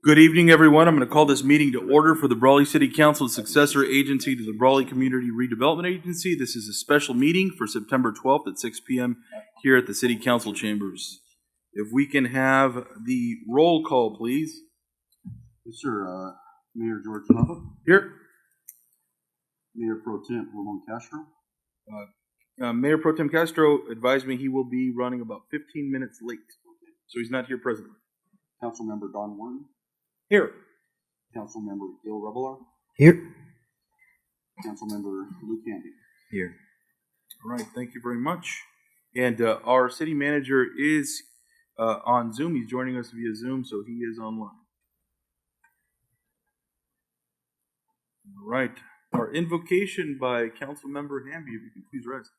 Good evening, everyone. I'm going to call this meeting to order for the Brawley City Council, successor agency to the Brawley Community Redevelopment Agency. This is a special meeting for September 12th at 6 p.m. here at the City Council chambers. If we can have the roll call, please. Yes, sir. Mayor George Lava. Here. Mayor Pro Tem Ramon Castro. Mayor Pro Tem Castro advised me he will be running about 15 minutes late, so he's not here presently. Councilmember Don Warren. Here. Councilmember Gil Revelar. Here. Councilmember Luke Handy. Here. All right, thank you very much. And our city manager is on Zoom. He's joining us via Zoom, so he is online. All right. Our invocation by Councilmember Hamby, if you can please rise.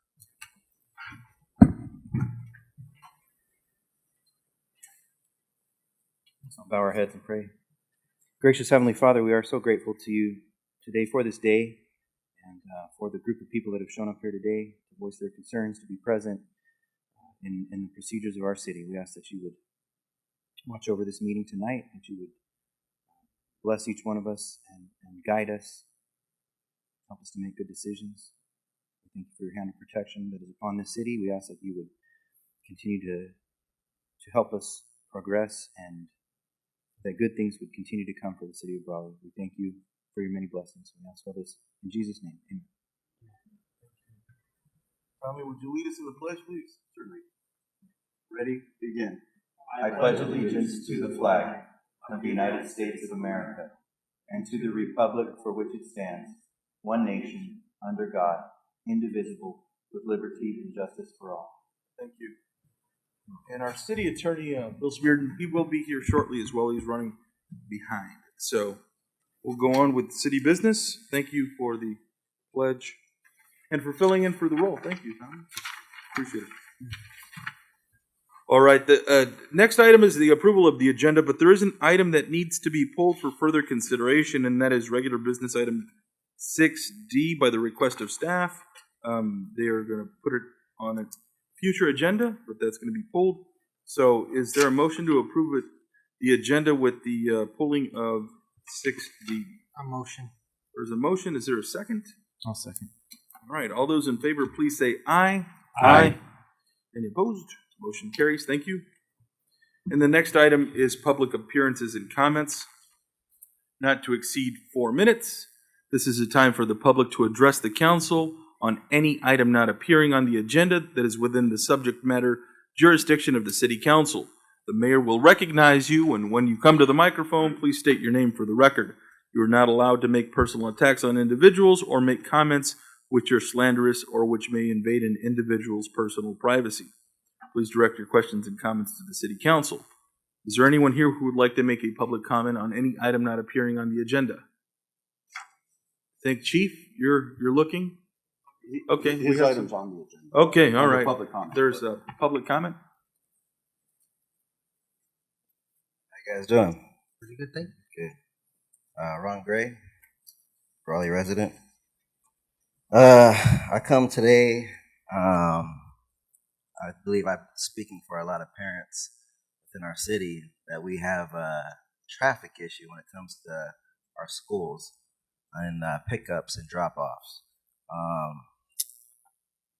Let's bow our heads and pray. Gracious Heavenly Father, we are so grateful to you today for this day and for the group of people that have shown up here today to voice their concerns, to be present in the procedures of our city. We ask that you would watch over this meeting tonight, that you would bless each one of us and guide us, help us to make good decisions. We thank you for your hand of protection that is upon this city. We ask that you would continue to help us progress and that good things would continue to come for the city of Brawley. We thank you for your many blessings. We ask all this in Jesus' name. Amen. Tommy, would you lead us in the pledge, please? Certainly. Ready? Begin. I pledge allegiance to the flag of the United States of America and to the republic for which it stands, one nation, under God, indivisible, with liberty and justice for all. Thank you. And our city attorney, Bill Spearden, he will be here shortly as well. He's running behind. So we'll go on with city business. Thank you for the pledge and for filling in for the role. Thank you, Tom. Appreciate it. All right. The next item is the approval of the agenda, but there is an item that needs to be pulled for further consideration, and that is regular business item 6D by the request of staff. They are going to put it on a future agenda, but that's going to be pulled. So is there a motion to approve the agenda with the pulling of 6D? A motion. There's a motion. Is there a second? I'll second. All right. All those in favor, please say aye. Aye. Any opposed? Motion carries. Thank you. And the next item is public appearances and comments, not to exceed 4 minutes. This is a time for the public to address the council on any item not appearing on the agenda that is within the subject matter jurisdiction of the city council. The mayor will recognize you, and when you come to the microphone, please state your name for the record. You are not allowed to make personal attacks on individuals or make comments which are slanderous or which may invade an individual's personal privacy. Please direct your questions and comments to the city council. Is there anyone here who would like to make a public comment on any item not appearing on the agenda? I think, Chief, you're looking? Okay. His item's on the agenda. Okay, all right. Public comment. There's a public comment. How you guys doing? Pretty good, thank you. Good. Ron Gray, Brawley resident. I come today. I believe I'm speaking for a lot of parents within our city that we have a traffic issue when it comes to our schools and pickups and drop-offs.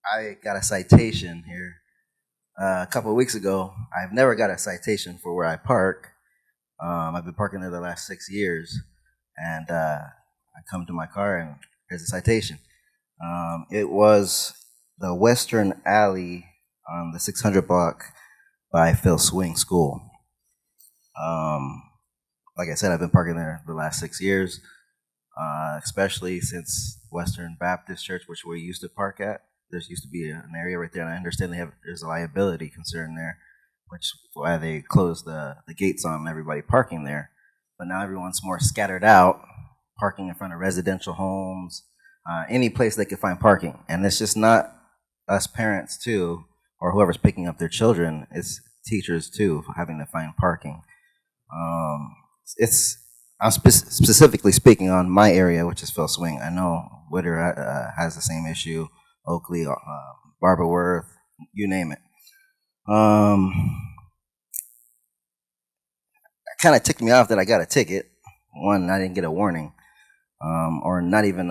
I got a citation here a couple of weeks ago. I've never got a citation for where I park. I've been parking there the last 6 years, and I come to my car and there's a citation. It was the Western Alley on the 600 block by Phil Swing School. Like I said, I've been parking there the last 6 years, especially since Western Baptist Church, which we used to park at. There used to be an area right there, and I understand there's a liability concern there, which is why they closed the gates on everybody parking there. But now everyone's more scattered out, parking in front of residential homes, any place they can find parking. And it's just not us parents, too, or whoever's picking up their children, it's teachers, too, having to find parking. I'm specifically speaking on my area, which is Phil Swing. I know Whittier has the same issue, Oakley, Barbara Worth, you name it. I kind of ticked me off that I got a ticket. One, I didn't get a warning, or not even,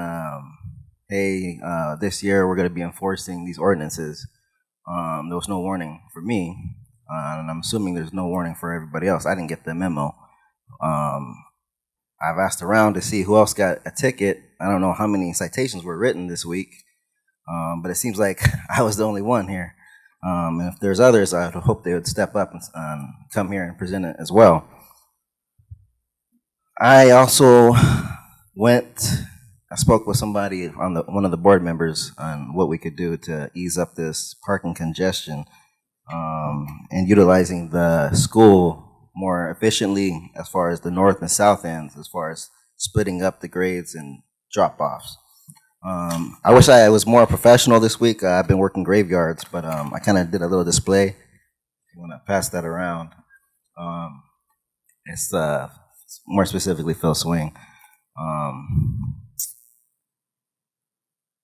hey, this year we're going to be enforcing these ordinances. There was no warning for me, and I'm assuming there's no warning for everybody else. I didn't get the memo. I've asked around to see who else got a ticket. I don't know how many citations were written this week, but it seems like I was the only one here. And if there's others, I would hope they would step up and come here and present it as well. I also I spoke with somebody on one of the board members on what we could do to ease up this parking congestion, and utilizing the school more efficiently as far as the north and south ends, as far as splitting up the grades and drop-offs. I wish I was more professional this week. I've been working graveyards, but I kind of did a little display. When I pass that around, it's more specifically Phil Swing.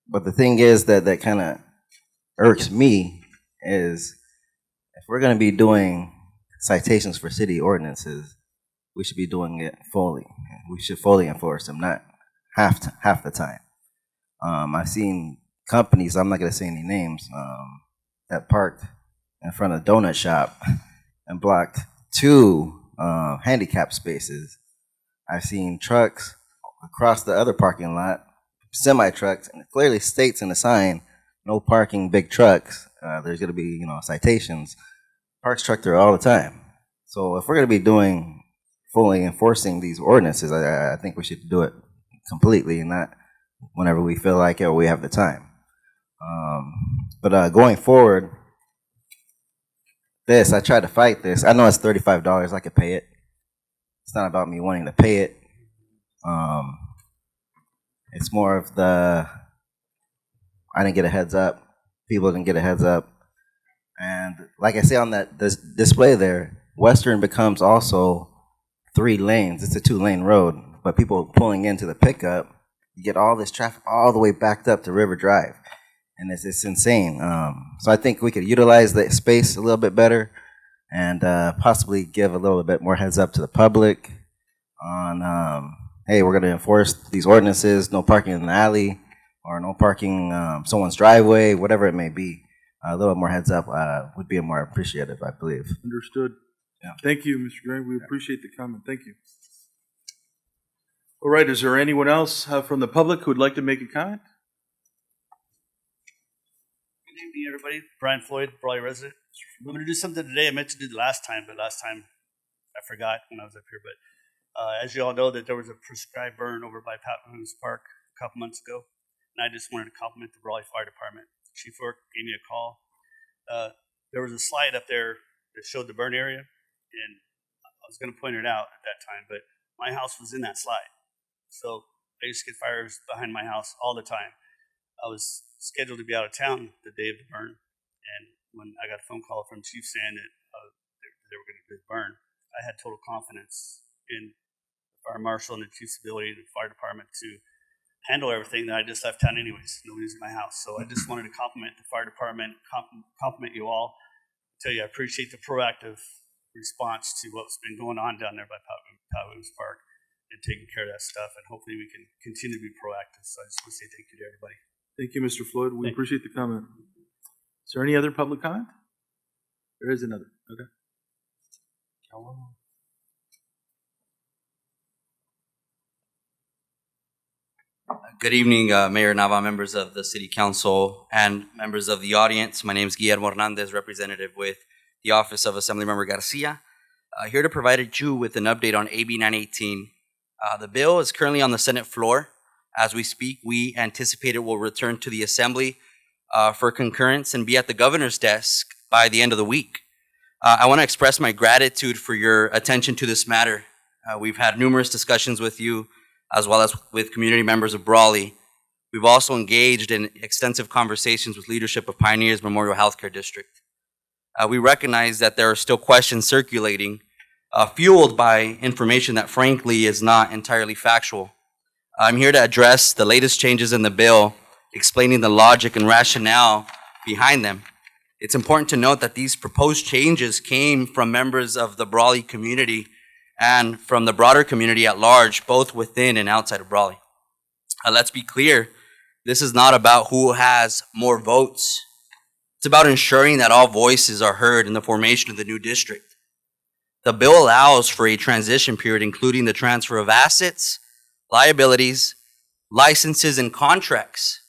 But the thing is that kind of irks me is if we're going to be doing citations for city ordinances, we should be doing it fully. We should fully enforce them, not half the time. I've seen companies, I'm not going to say any names, that parked in front of the donut shop and blocked 2 handicap spaces. I've seen trucks across the other parking lot, semi-trucks, and it clearly states in the sign, no parking big trucks. There's going to be, citations. Parks truck there all the time. So if we're going to be fully enforcing these ordinances, I think we should do it completely and not whenever we feel like it or we have the time. But going forward, I tried to fight this. I know it's $35. I could pay it. It's not about me wanting to pay it. It's more of I didn't get a heads up. People didn't get a heads up. And like I say on that display there, Western becomes also 3 lanes. It's a 2-lane road, but people pulling into the pickup, you get all this traffic all the way backed up to River Drive, and it's insane. So I think we could utilize the space a little bit better and possibly give a little bit more heads up to the public on, hey, we're going to enforce these ordinances, no parking in the alley or no parking someone's driveway, whatever it may be. A little more heads up would be more appreciative, I believe. Understood. Yeah. Thank you, Mr. Gray. We appreciate the comment. Thank you. All right, is there anyone else from the public who would like to make a comment? Good evening, everybody. Brian Floyd, Brawley resident. I'm going to do something today I meant to do the last time, but last time I forgot when I was up here. But as you all know, that there was a prescribed burn over by Pat Mahomes Park a couple months ago, and I just wanted to compliment the Brawley Fire Department. Chief Work gave me a call. There was a slide up there that showed the burn area, and I was going to point it out at that time, but my house was in that slide. So I used to get fires behind my house all the time. I was scheduled to be out of town the day of the burn, and when I got a phone call from Chief saying that they were going to do the burn, I had total confidence in the fire marshal and the chief's ability and the fire department to handle everything. That I just left town anyways. Nobody's in my house. So I just wanted to compliment the fire department, compliment you all. Tell you I appreciate the proactive response to what's been going on down there by Pat Williams Park and taking care of that stuff. And hopefully we can continue to be proactive. So I just want to say thank you to everybody. Thank you, Mr. Floyd. We appreciate the comment. Is there any other public comment? There is another. Okay. Good evening, Mayor Nava, members of the City Council, and members of the audience. My name is Guillermo Hernandez, representative with the Office of Assemblymember Garcia, here to provide you with an update on AB 918. The bill is currently on the Senate floor. As we speak, we anticipate it will return to the Assembly for concurrence and be at the governor's desk by the end of the week. I want to express my gratitude for your attention to this matter. We've had numerous discussions with you, as well as with community members of Brawley. We've also engaged in extensive conversations with leadership of Pioneers Memorial Healthcare District. We recognize that there are still questions circulating, fueled by information that frankly is not entirely factual. I'm here to address the latest changes in the bill, explaining the logic and rationale behind them. It's important to note that these proposed changes came from members of the Brawley community and from the broader community at large, both within and outside of Brawley. Let's be clear, this is not about who has more votes. It's about ensuring that all voices are heard in the formation of the new district. The bill allows for a transition period, including the transfer of assets, liabilities, licenses, and contracts.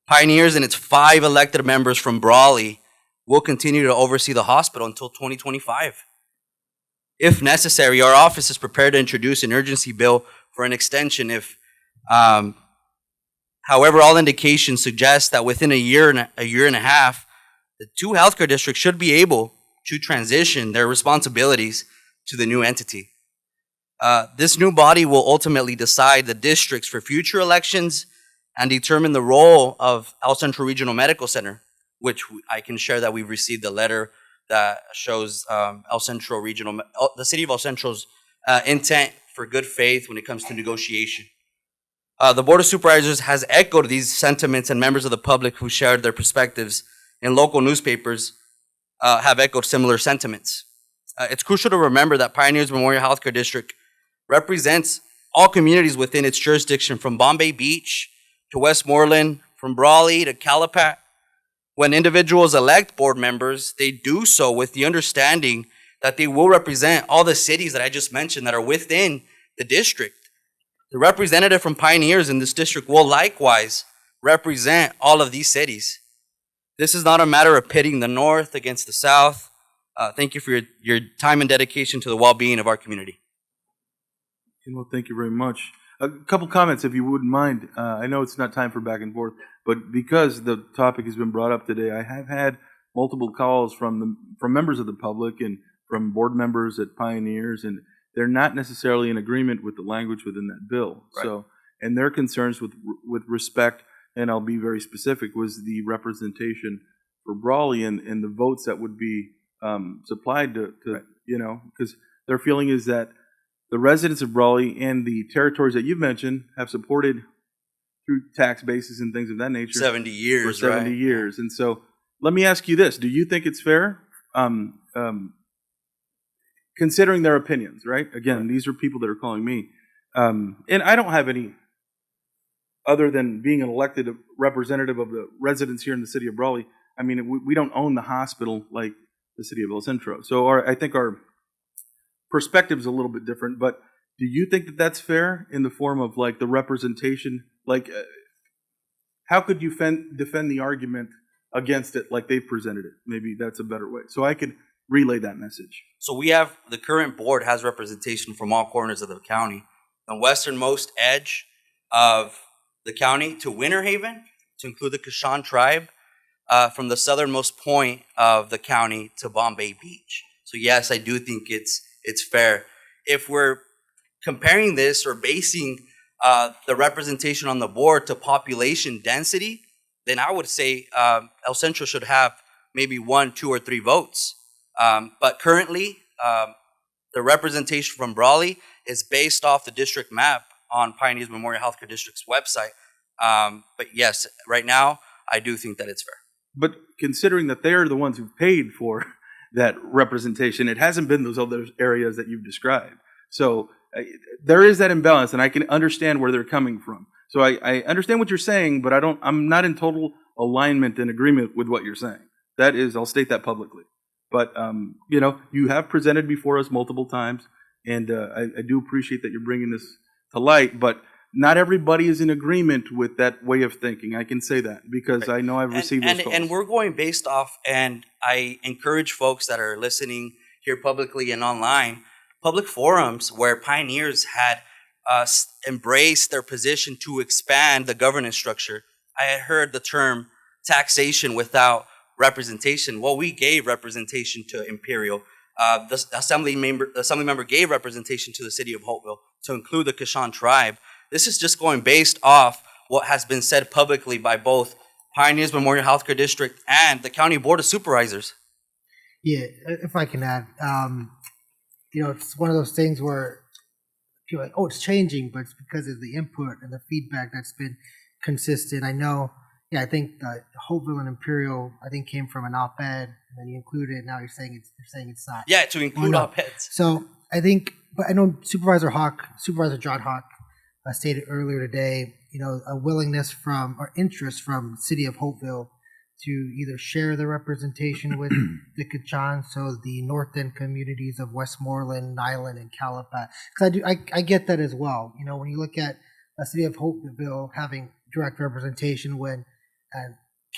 Pioneers and its 5 elected members from Brawley will continue to oversee the hospital until 2025. If necessary, our office is prepared to introduce an urgency bill for an extension if, however, all indications suggest that within a year and a half, the 2 healthcare districts should be able to transition their responsibilities to the new entity. This new body will ultimately decide the districts for future elections and determine the role of El Centro Regional Medical Center, which I can share that we've received a letter that shows El Centro Regional, the city of El Centro's intent for good faith when it comes to negotiation. The Board of Supervisors has echoed these sentiments, and members of the public who shared their perspectives in local newspapers have echoed similar sentiments. It's crucial to remember that Pioneers Memorial Healthcare District represents all communities within its jurisdiction, from Bombay Beach to Westmoreland, from Brawley to Calapat. When individuals elect board members, they do so with the understanding that they will represent all the cities that I just mentioned that are within the district. The representative from Pioneers in this district will likewise represent all of these cities. This is not a matter of pitting the North against the South. Thank you for your time and dedication to the well-being of our community. Well, thank you very much. A couple comments, if you wouldn't mind. I know it's not time for back and forth, but because the topic has been brought up today, I have had multiple calls from members of the public and from board members at Pioneers, and they're not necessarily in agreement with the language within that bill. Right. So, and their concerns with respect, and I'll be very specific, was the representation for Brawley and the votes that would be supplied to Right. because their feeling is that the residents of Brawley and the territories that you've mentioned have supported through tax bases and things of that nature 70 years, for 70 right? years. And so let me ask you this. Do you think it's fair? Considering their opinions, right? Again, these are people that are calling me. And I don't have any, other than being an elected representative of the residents here in the city of Brawley. I mean, we don't own the hospital like the city of El Centro. So I think our perspective is a little bit different. But do you think that that's fair in the form of like the representation? Like, how could you defend the argument against it like they've presented it? Maybe that's a better way. So I could relay that message. So we have, the current board has representation from all corners of the county. The westernmost edge of the county to Winter Haven, to include the Kashan tribe, from the southernmost point of the county to Bombay Beach. So yes, I do think it's fair. If we're comparing this or basing the representation on the board to population density, then I would say El Centro should have maybe 1, 2, or 3 votes. But currently, the representation from Brawley is based off the district map on Pioneers Memorial Healthcare District's website. But yes, right now, I do think that it's fair. But considering that they're the ones who paid for that representation, it hasn't been those other areas that you've described. So there is that imbalance, and I can understand where they're coming from. So I understand what you're saying, but I'm not in total alignment and agreement with what you're saying. That is, I'll state that publicly. But you have presented before us multiple times, and I do appreciate that you're bringing this to light. But not everybody is in agreement with that way of thinking. I can say that because I know I've received those calls. And we're going based off, and I encourage folks that are listening here publicly and online, public forums where Pioneers had embraced their position to expand the governance structure. I had heard the term taxation without representation. Well, we gave representation to Imperial. The assembly member gave representation to the city of Hopeville to include the Kashan tribe. This is just going based off what has been said publicly by both Pioneers Memorial Healthcare District and the County Board of Supervisors. Yeah, if I can add, it's one of those things where people are like, oh, it's changing, but it's because of the input and the feedback that's been consistent. I know, I think Hopeville and Imperial, I think, came from an op-ed, and then you included it. Now you're saying it's not. Yeah, to include op-eds. So I think, but I know Supervisor John Hawk stated earlier today, a willingness from or interest from the city of Hopeville to either share the representation with the Kachan, so the north end communities of Westmoreland, Nyland, and Calapat. Because I get that as well. When you look at the city of Hopeville having direct representation when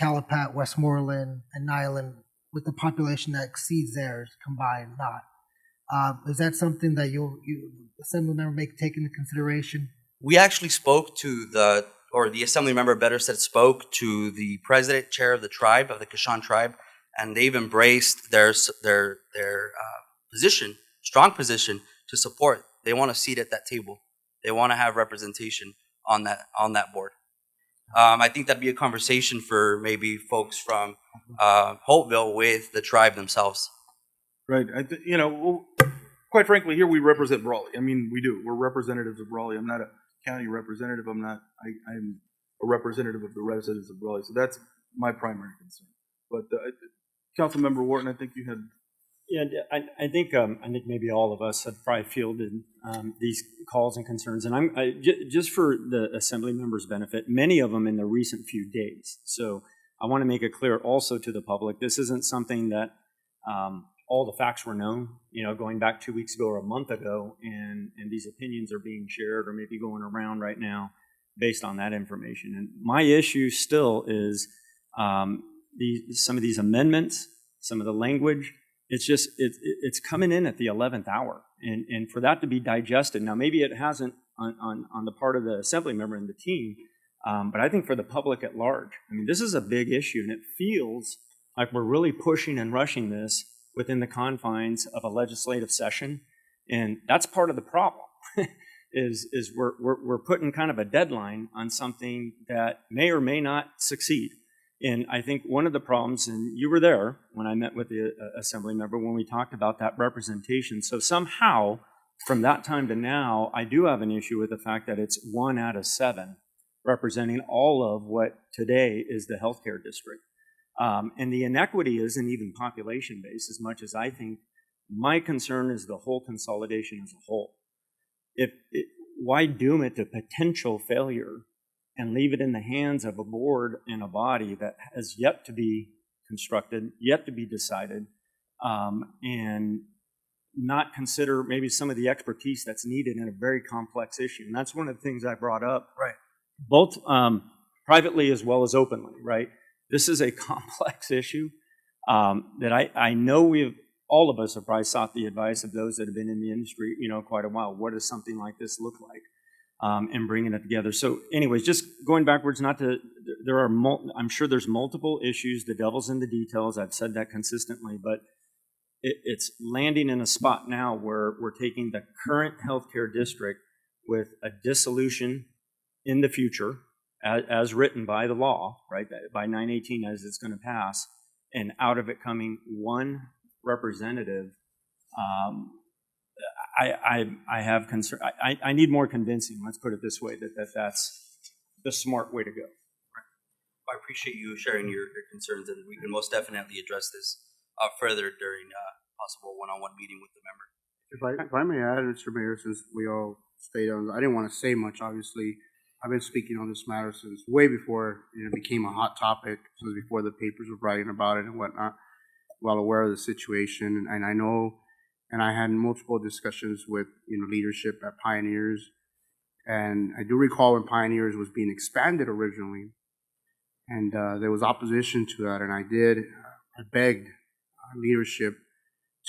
Calapat, Westmoreland, and Nyland, with the population that exceeds theirs combined, not. Is that something that you assembly member may take into consideration? We actually spoke to the assembly member, better said, spoke to the president, chair of the tribe, of the Kashan tribe, and they've embraced their position, strong position, to support. They want a seat at that table. They want to have representation on that board. I think that'd be a conversation for maybe folks from Holtville with the tribe themselves. Right. Quite frankly, here we represent Brawley. I mean, we do. We're representatives of Brawley. I'm not a county representative. I'm a representative of the residents of Brawley. So that's my primary concern. But Councilmember Wharton, I think you had. Yeah, I think maybe all of us have probably fielded these calls and concerns, and just for the assembly members' benefit, many of them in the recent few days. So I want to make it clear also to the public, this isn't something that all the facts were known, going back 2 weeks ago or a month ago, and these opinions are being shared or maybe going around right now based on that information. And my issue still is some of these amendments, some of the language. It's just it's coming in at the 11th hour, and for that to be digested. Now, maybe it hasn't on the part of the assembly member and the team, but I think for the public at large, I mean, this is a big issue, and it feels like we're really pushing and rushing this within the confines of a legislative session, and that's part of the problem. is we're putting kind of a deadline on something that may or may not succeed. And I think one of the problems, and you were there when I met with the assembly member when we talked about that representation. So somehow, from that time to now, I do have an issue with the fact that it's 1 out of 7 representing all of what today is the healthcare district. And the inequity isn't even population-based as much as I think my concern is the whole consolidation as a whole. Why doom it to potential failure and leave it in the hands of a board and a body that has yet to be constructed, yet to be decided, and not consider maybe some of the expertise that's needed in a very complex issue. And that's one of the things I brought up, right? Both privately as well as openly, right? This is a complex issue that I know all of us have probably sought the advice of those that have been in the industry, quite a while. What does something like this look like? And bringing it together. So anyways, just going backwards, I'm sure there's multiple issues. The devil's in the details. I've said that consistently, but it's landing in a spot now where we're taking the current healthcare district with a dissolution in the future, as written by the law, right, by 918 as it's going to pass, and out of it coming one representative. I have concern. I need more convincing. Let's put it this way: that's the smart way to go. I appreciate you sharing your concerns, and we can most definitely address this further during possible one-on-one meeting with the member. If I may add, Mr. Mayor, since we all stayed on, I didn't want to say much. Obviously, I've been speaking on this matter since way before it became a hot topic. Since before the papers were writing about it and whatnot. Well aware of the situation, and I know. And I had multiple discussions with leadership at Pioneers, and I do recall when Pioneers was being expanded originally, and there was opposition to that, and I begged leadership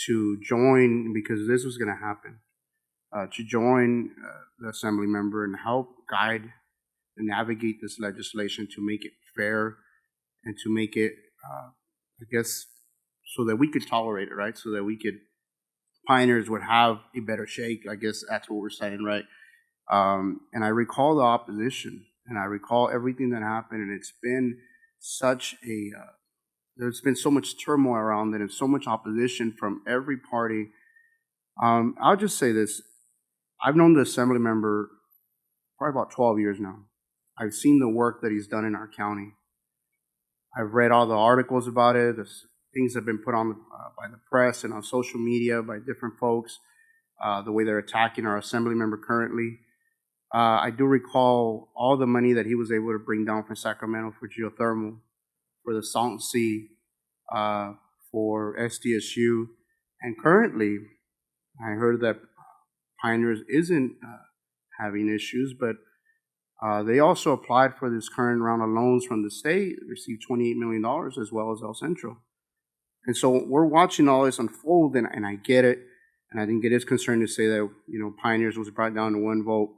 to join because this was going to happen, to join the assembly member and help guide and navigate this legislation to make it fair and to make it, I guess, so that we could tolerate it, right? So that Pioneers would have a better shake, I guess that's what we're saying, right? And I recall the opposition, and I recall everything that happened, and it's been there's been so much turmoil around it and so much opposition from every party. I'll just say this. I've known the assembly member probably about 12 years now. I've seen the work that he's done in our county. I've read all the articles about it, things have been put on by the press and on social media by different folks. the way they're attacking our assembly member currently. I do recall all the money that he was able to bring down from Sacramento for geothermal, for the Salton Sea, for SDSU, and currently, I heard that Pioneers isn't having issues, but they also applied for this current round of loans from the state, received $28 million, as well as El Centro. And so we're watching all this unfold, and I get it, and I think it is concerning to say that, Pioneers was brought down to 1 vote.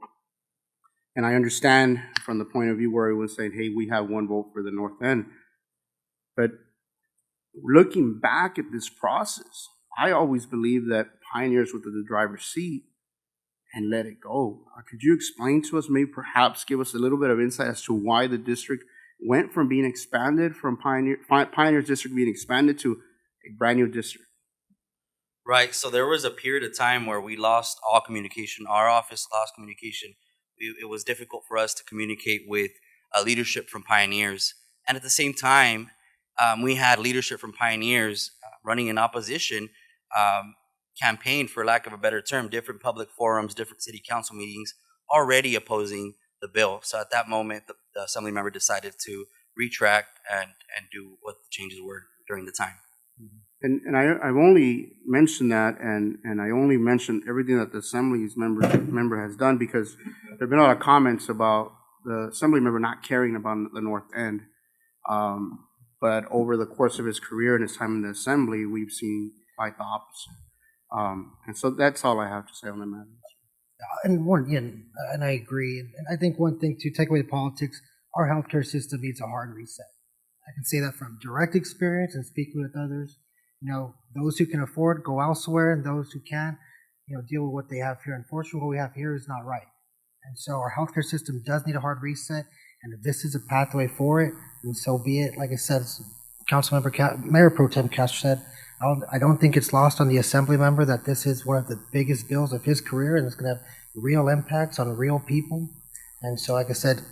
And I understand from the point of view where it was saying, hey, we have 1 vote for the North End. But looking back at this process, I always believed that Pioneers were the driver's seat and let it go. Could you explain to us, maybe perhaps give us a little bit of insight as to why the district went from being expanded, from Pioneers District being expanded to a brand new district? Right. So there was a period of time where we lost all communication. Our office lost communication. It was difficult for us to communicate with leadership from Pioneers. And at the same time, we had leadership from Pioneers running an opposition campaign, for lack of a better term, different public forums, different city council meetings, already opposing the bill. So at that moment, the assembly member decided to retract and do what the changes were during the time. And I've only mentioned that, and I only mentioned everything that the Assembly's member has done because there have been a lot of comments about the Assembly member not caring about the North End. But over the course of his career and his time in the Assembly, we've seen quite the opposite. And so that's all I have to say on the matter. And I agree. And I think one thing to take away the politics, our healthcare system needs a hard reset. I can say that from direct experience and speaking with others. Those who can afford go elsewhere, and those who can't, deal with what they have here. Unfortunately, what we have here is not right. And so our healthcare system does need a hard reset. And if this is a pathway for it, then so be it. Like I said, Mayor Pro Tem Castro said, I don't think it's lost on the Assembly member that this is one of the biggest bills of his career, and it's going to have real impacts on real people. And so, like I said,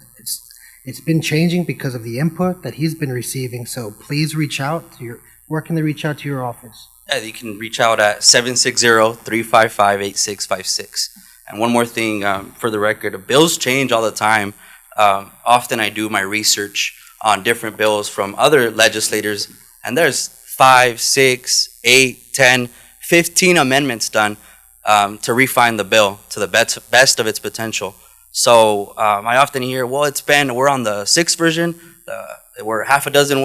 it's been changing because of the input that he's been receiving. So please reach out to where can they reach out to your office? Yeah, you can reach out at 760-355-8656. And one more thing, for the record, bills change all the time. Often I do my research on different bills from other legislators, and there's 5, 6, 8, 10, 15 amendments done to refine the bill to the best of its potential. So I often hear, well, we're on the 6th version, we're half a dozen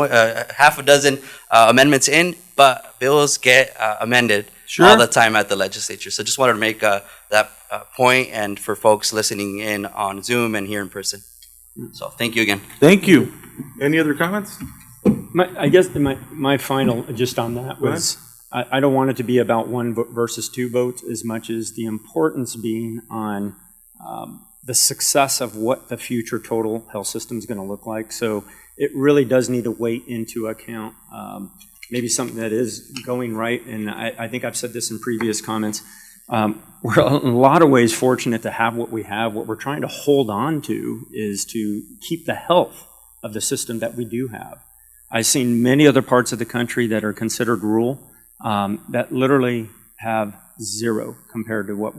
amendments in, but bills get amended all the time at the legislature. So just wanted to make that point, and for folks listening in on Zoom and here in person. So thank you again. Thank you. Any other comments? I guess my final just on that was, I don't want it to be about 1 vote versus 2 votes as much as the importance being on the success of what the future total health system is going to look like. So it really does need to weigh into account maybe something that is going right. And I think I've said this in previous comments. We're in a lot of ways fortunate to have what we have. What we're trying to hold on to is to keep the health of the system that we do have. I've seen many other parts of the country that are considered rural that literally have 0 compared to what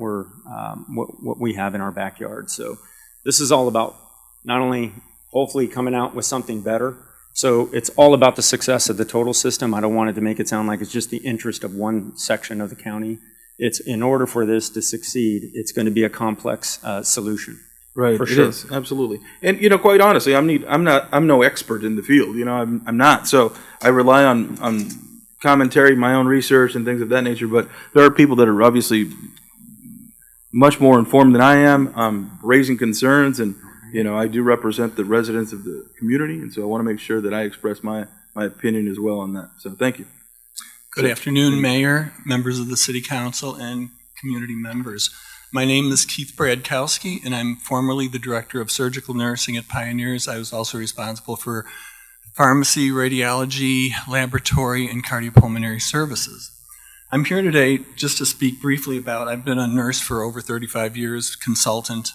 we have in our backyard. So this is all about not only hopefully coming out with something better. So it's all about the success of the total system. I don't want it to make it sound like it's just the interest of one section of the county. It's in order for this to succeed, it's going to be a complex solution. Right, for it sure. is, absolutely. And quite honestly, I'm no expert in the field. I'm not. So I rely on commentary, my own research, and things of that nature. But there are people that are obviously much more informed than I am, raising concerns, and I do represent the residents of the community, and so I want to make sure that I express my opinion as well on that. So thank you. Good afternoon, Mayor, members of the City Council, and community members. My name is Keith Bradkowski, and I'm formerly the Director of Surgical Nursing at Pioneers. I was also responsible for pharmacy, radiology, laboratory, and cardiopulmonary services. I'm here today just to speak briefly about, I've been a nurse for over 35 years, consultant,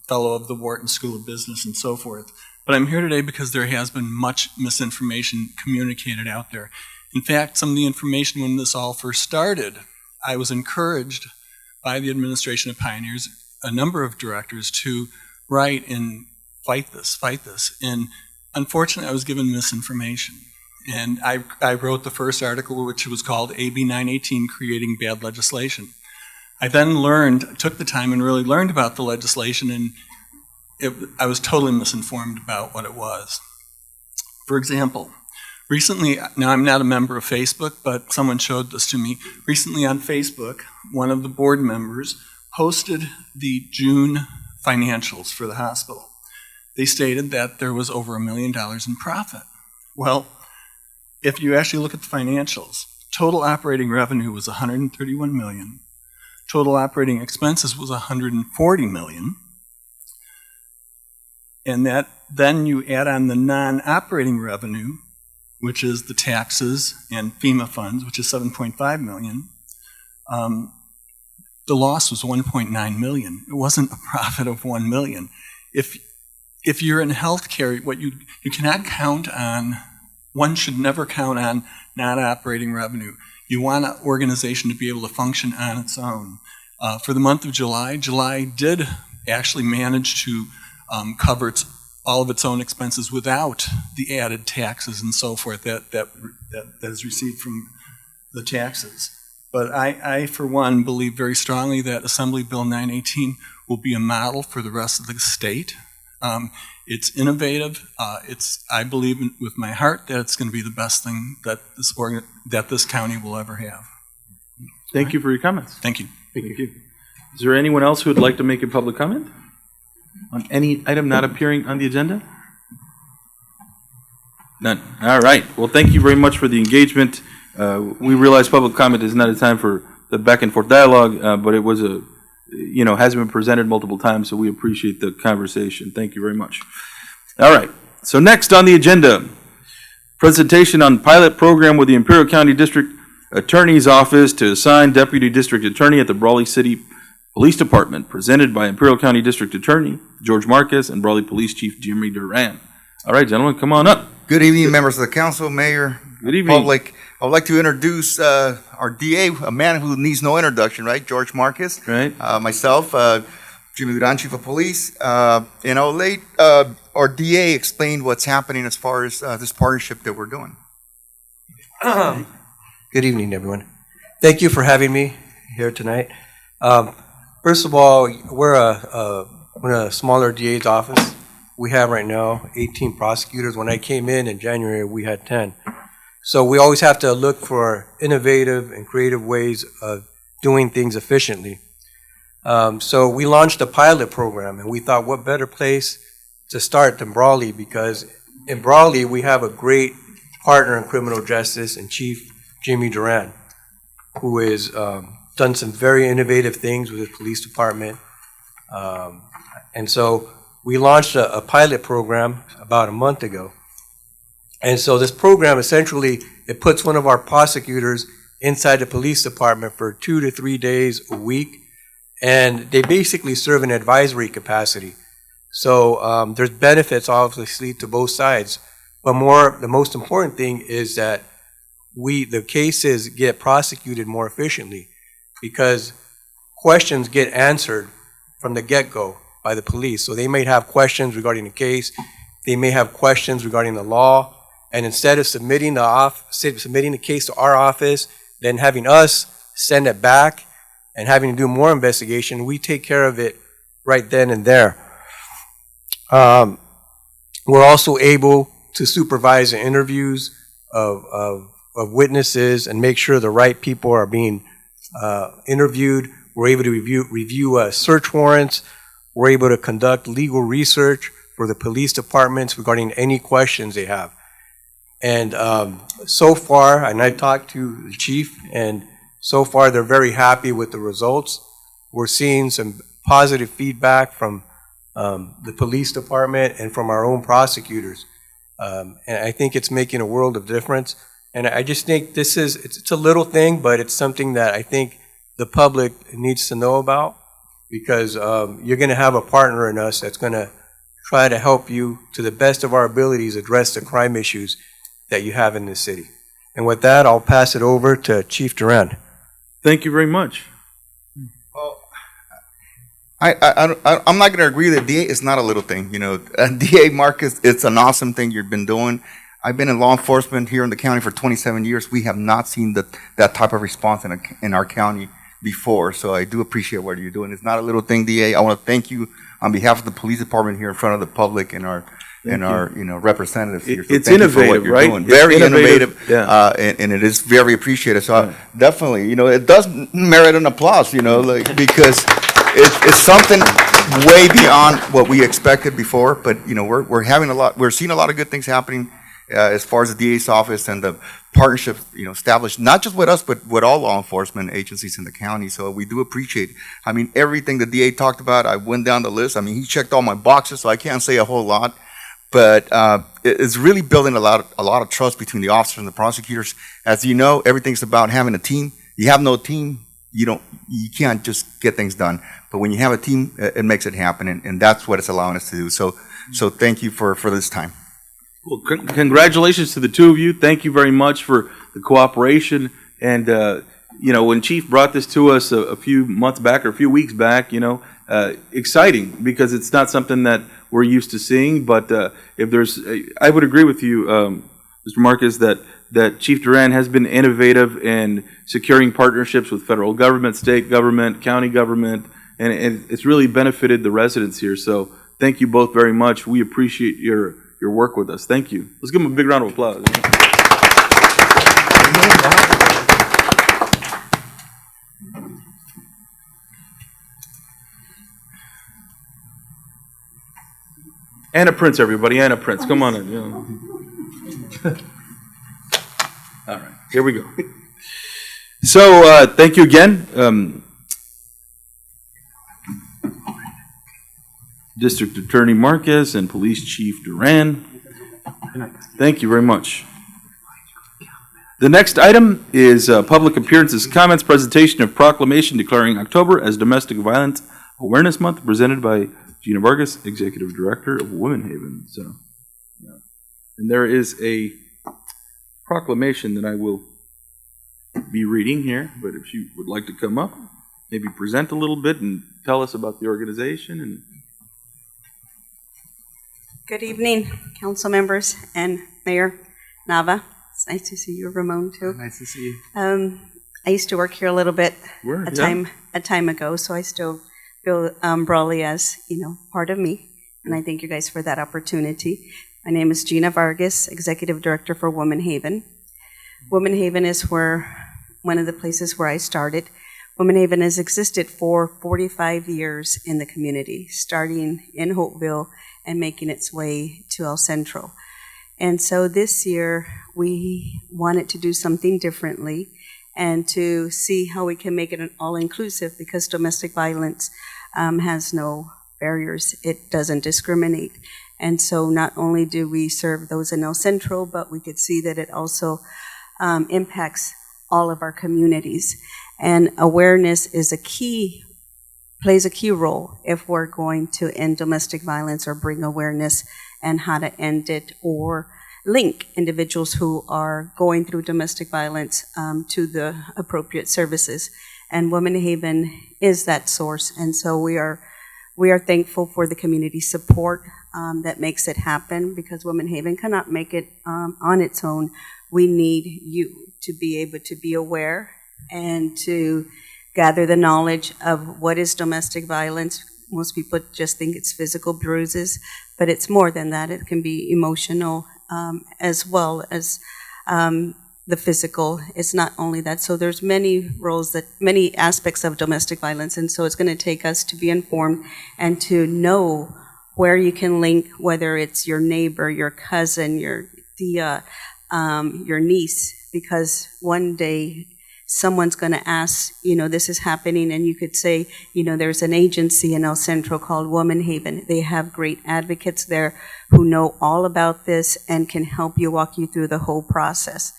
fellow of the Wharton School of Business, and so forth. But I'm here today because there has been much misinformation communicated out there. In fact, some of the information when this all first started I was encouraged by the administration of Pioneers, a number of directors, to write and fight this. And unfortunately, I was given misinformation. And I wrote the first article, which was called AB 918, Creating Bad Legislation. I then took the time and really learned about the legislation, and I was totally misinformed about what it was. For example, recently, now I'm not a member of Facebook, but someone showed this to me. Recently on Facebook, one of the board members posted the June financials for the hospital. They stated that there was over $1 million in profit. Well, if you actually look at the financials, total operating revenue was $131 million. Total operating expenses was $140 million. And that then you add on the non-operating revenue, which is the taxes and FEMA funds, which is $7.5 million. The loss was $1.9 million. It wasn't a profit of $1 million. If you're in healthcare, what you cannot count on, one should never count on non-operating revenue. You want an organization to be able to function on its own. For the month of July did actually manage to cover all of its own expenses without the added taxes and so forth that is received from the taxes. But I, for one, believe very strongly that Assembly Bill 918 will be a model for the rest of the state. It's innovative. I believe with my heart that it's going to be the best thing that this county will ever have. Thank you for your comments. Thank you. Thank you. Is there anyone else who would like to make a public comment on any item not appearing on the agenda? None. All right. Well, thank you very much for the engagement. We realize public comment is not a time for the back and forth dialogue, but it was has been presented multiple times, so we appreciate the conversation. Thank you very much. All right. So next on the agenda, presentation on pilot program with the Imperial County District Attorney's Office to assign Deputy District Attorney at the Brawley City Police Department, presented by Imperial County District Attorney George Marquez and Brawley Police Chief Jimmy Duran. All right, gentlemen, come on up. Good evening, members of the council, mayor, Good evening. public. I would like to introduce our DA, a man who needs no introduction, right? George Marquez. Right. Myself, Jimmy Duran, Chief of Police. And I'll let our DA explain what's happening as far as this partnership that we're doing. Good evening, everyone. Thank you for having me here tonight. First of all, we're a smaller DA's office. We have right now 18 prosecutors. When I came in January, we had 10. So we always have to look for innovative and creative ways of doing things efficiently. So we launched a pilot program, and we thought what better place to start than Brawley, because in Brawley we have a great partner in criminal justice and Chief Jimmy Duran, who has done some very innovative things with his police department. And so we launched a pilot program about a month ago. And so this program, essentially, it puts one of our prosecutors inside the police department for 2 to 3 days a week, and they basically serve an advisory capacity. So there's benefits, obviously, to both sides. But the most important thing is that the cases get prosecuted more efficiently, because questions get answered from the get-go by the police. So they may have questions regarding the case, they may have questions regarding the law, and instead of submitting the case to our office, then having us send it back and having to do more investigation, we take care of it right then and there. We're also able to supervise the interviews of witnesses and make sure the right people are being interviewed. We're able to review search warrants. We're able to conduct legal research for the police departments regarding any questions they have. And so far, and I talked to the chief, and so far they're very happy with the results. We're seeing some positive feedback from the police department and from our own prosecutors. And I think it's making a world of difference. And I just think it's a little thing, but it's something that I think the public needs to know about, because you're going to have a partner in us that's going to try to help you to the best of our abilities address the crime issues that you have in this city. And with that, I'll pass it over to Chief Duran. Thank you very much. I'm not going to agree that DA is not a little thing. You know, DA Marcus, it's an awesome thing you've been doing. I've been in law enforcement here in the county for 27 years. We have not seen that type of response in our county before. So I do appreciate what you're doing. It's not a little thing, DA. I want to thank you on behalf of the police department here in front of the public and our representatives here. So It's thank you for what innovative, you're right? doing. It's Very innovative, innovative, yeah. and it is very appreciated. So definitely, you know, it does merit an applause, you know, like, because it's something way beyond what we expected before. But you know, we're seeing a lot of good things happening as far as the DA's office and the partnership, you know, established not just with us, but with all law enforcement agencies in the county. So we do appreciate. I mean, everything the DA talked about, I went down the list. I mean, he checked all my boxes, so I can't say a whole lot. But it's really building a lot of trust between the officers and the prosecutors. As you know, everything's about having a team. You have no team, you can't just get things done. But when you have a team, it makes it happen, and that's what it's allowing us to do. So thank you for this time. Well, congratulations to the two of you. Thank you very much for the cooperation. And, you know, when Chief brought this to us a few months back or a few weeks back, you know, exciting because it's not something that we're used to seeing. But if there's, I would agree with you, Mr. Marcus, that Chief Duran has been innovative in securing partnerships with federal government, state government, county government, and it's really benefited the residents here. So thank you both very much. We appreciate your work with us. Thank you. Let's give them a big round of applause. Anna Prince, everybody. Anna Prince. Come on in. Yeah. All right. Here we go. So thank you again. District Attorney Marquez and Police Chief Duran. Thank you very much. The next item is public appearances, comments, presentation of proclamation declaring October as Domestic Violence Awareness Month, presented by Gina Vargas, Executive Director of Women Haven. So, yeah. And there is a proclamation that I will be reading here, but if you would like to come up, maybe present a little bit and tell us about the organization and Good evening, council members and Mayor Nava. It's nice to see you, Ramon, too. Nice to see you. I used to work here a little bit a time ago, so I still feel Brawley as, part of me, and I thank you guys for that opportunity. My name is Gina Vargas, Executive Director for Women Haven. Women Haven is one of the places where I started. Women Haven has existed for 45 years in the community, starting in Hopeville and making its way to El Centro. And so this year, we wanted to do something differently and to see how we can make it an all-inclusive, because domestic violence has no barriers. It doesn't discriminate. And so not only do we serve those in El Centro, but we could see that it also impacts all of our communities. And awareness is plays a key role if we're going to end domestic violence or bring awareness and how to end it, or link individuals who are going through domestic violence to the appropriate services. And Women Haven is that source. And so we are thankful for the community support that makes it happen, because Women Haven cannot make it on its own. We need you to be able to be aware and to gather the knowledge of what is domestic violence. Most people just think it's physical bruises, but it's more than that. It can be emotional as well as the physical. It's not only that. So there's many aspects of domestic violence, and so it's going to take us to be informed and to know where you can link, whether it's your neighbor, your cousin, your niece, because one day someone's going to ask, this is happening, and you could say, there's an agency in El Centro called Women Haven. They have great advocates there who know all about this and can help you, walk you through the whole process.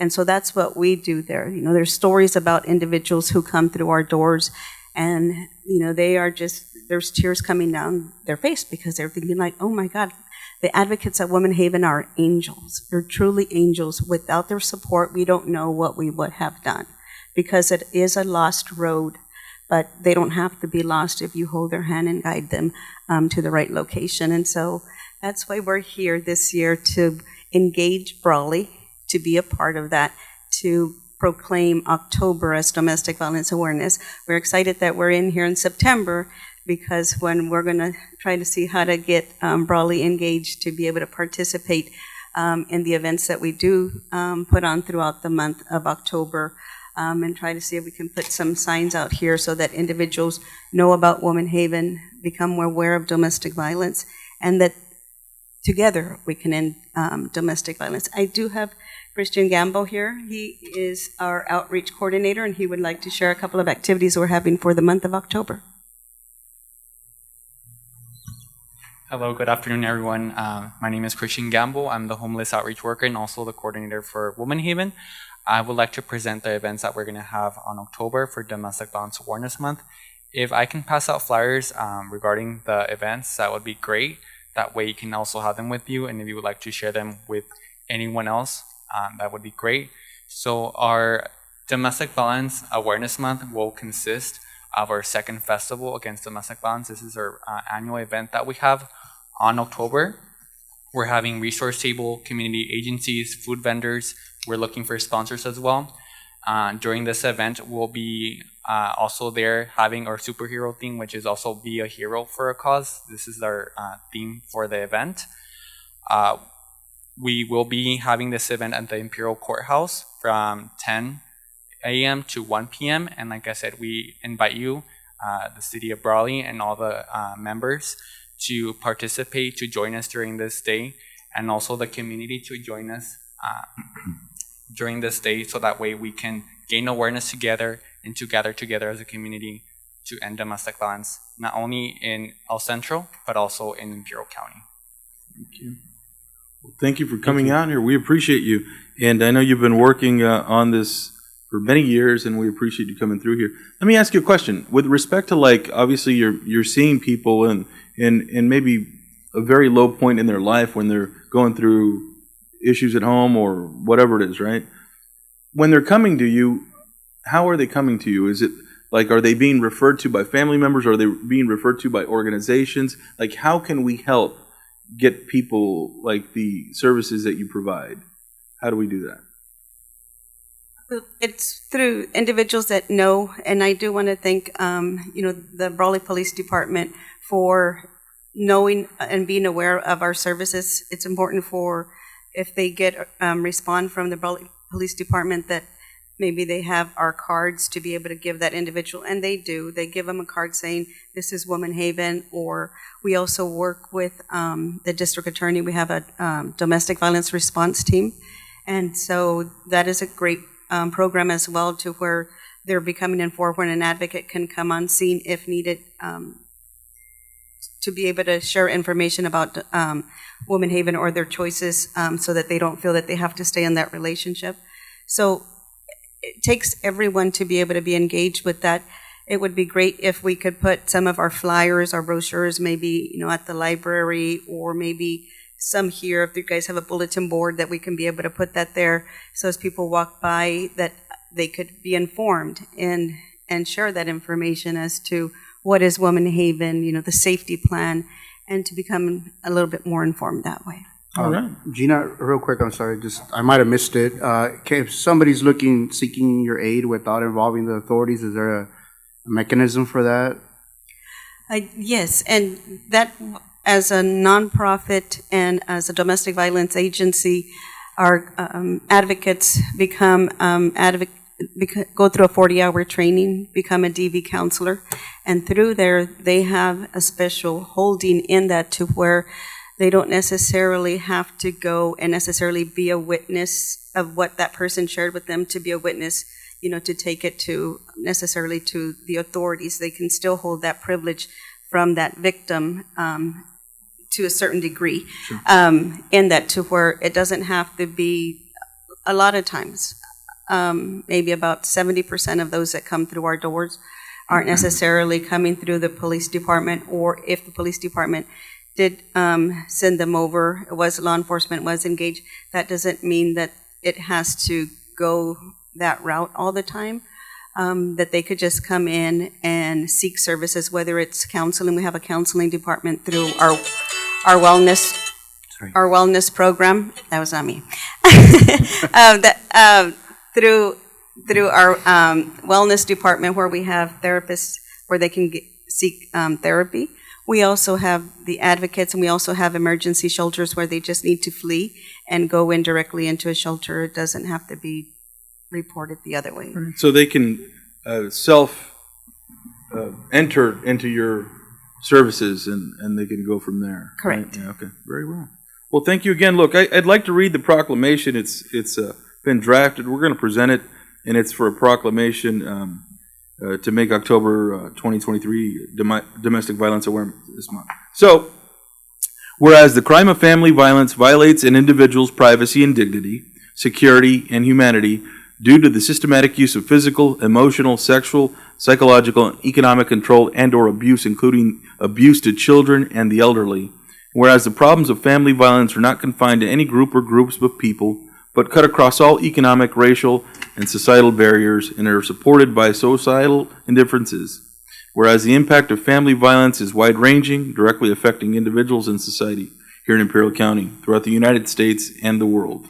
And so that's what we do there. There's stories about individuals who come through our doors, and, there's tears coming down their face because they're thinking like, oh my God, the advocates at Women Haven are angels. They're truly angels. Without their support, we don't know what we would have done. because it is a lost road, but they don't have to be lost if you hold their hand and guide them to the right location. And so that's why we're here this year, to engage Brawley, to be a part of that, to proclaim October as Domestic Violence Awareness. We're excited that we're in here in September, because when we're going to try to see how to get Brawley engaged to be able to participate in the events that we do put on throughout the month of October, and try to see if we can put some signs out here so that individuals know about Woman Haven, become more aware of domestic violence, and that together we can end domestic violence. I do have Christian Gambo here. He is our outreach coordinator, and he would like to share a couple of activities we're having for the month of October. Hello, good afternoon, everyone. My name is Christian Gambo. I'm the homeless outreach worker and also the coordinator for Woman Haven. I would like to present the events that we're going to have on October for Domestic Violence Awareness Month. If I can pass out flyers regarding the events, that would be great. That way you can also have them with you, and if you would like to share them with anyone else, that would be great. So our Domestic Violence Awareness Month will consist of our second festival against domestic violence. This is our annual event that we have on October. We're having resource table, community agencies, food vendors. We're looking for sponsors as well. During this event, we'll be also there having our superhero theme, which is also be a hero for a cause. This is our theme for the event. We will be having this event at the Imperial Courthouse from 10 a.m. to 1 p.m. And like I said, we invite you, the city of Brawley and all the members, to participate, to join us during this day, and also the community to join us during this day, so that way we can gain awareness together and to gather together as a community to end domestic violence, not only in El Centro, but also in Imperial County. Thank you. Well, thank you for coming out here. We appreciate you. And I know you've been working on this for many years, and we appreciate you coming through here. Let me ask you a question. With respect to, like, obviously you're seeing people in maybe a very low point in their life when they're going through issues at home or whatever it is, right? When they're coming to you, how are they coming to you? Is it like, are they being referred to by family members? Or are they being referred to by organizations? Like, how can we help get people, like, the services that you provide? How do we do that? It's through individuals that know, and I do want to thank, the Brawley Police Department for knowing and being aware of our services. It's important for, if they get respond from the Brawley Police Department, that maybe they have our cards to be able to give that individual, and they do. They give them a card saying, this is Woman Haven, or we also work with the district attorney. We have a domestic violence response team, and so that is a great program as well, to where they're becoming informed when an advocate can come on scene if needed, to be able to share information about Woman Haven or their choices, so that they don't feel that they have to stay in that relationship. So it takes everyone to be able to be engaged with that. It would be great if we could put some of our flyers, our brochures, maybe at the library, or maybe some here, if you guys have a bulletin board, that we can be able to put that there, so as people walk by, that they could be informed and share that information as to what is Woman Haven, the safety plan, and to become a little bit more informed that way. All right. Gina, real quick, I'm sorry, I might have missed it. If somebody's seeking your aid without involving the authorities, is there a mechanism for that? Yes, and that, as a nonprofit and as a domestic violence agency, our advocates go through a 40-hour training, become a DV counselor, and through there they have a special holding in that, to where they don't necessarily have to go and necessarily be a witness of what that person shared with them, to be a witness, to take it to necessarily to the authorities. They can still hold that privilege from that victim to a certain degree, sure. In that, to where it doesn't have to be, a lot of times, maybe about 70% of those that come through our doors aren't necessarily coming through the police department, or if the police department did send them over, law enforcement was engaged, that doesn't mean that it has to go that route all the time. that they could just come in and seek services, whether it's counseling. We have a counseling department through our wellness program. That was not me. Through our wellness department, where we have therapists where they can seek therapy. We also have the advocates, and we also have emergency shelters where they just need to flee and go in directly into a shelter. It doesn't have to be reported the other way. So they can enter into your services and they can go from there. Correct. Right? Yeah, okay, very well. Well, thank you again. Look, I'd like to read the proclamation. It's been drafted. We're going to present it, and it's for a proclamation to make October 2023 Domestic Violence Awareness Month. So, whereas the crime of family violence violates an individual's privacy and dignity, security, and humanity due to the systematic use of physical, emotional, sexual, psychological, and economic control and/or abuse, including abuse to children and the elderly. Whereas the problems of family violence are not confined to any group or groups of people, but cut across all economic, racial, and societal barriers and are supported by societal indifferences. Whereas the impact of family violence is wide-ranging, directly affecting individuals and society here in Imperial County, throughout the United States and the world.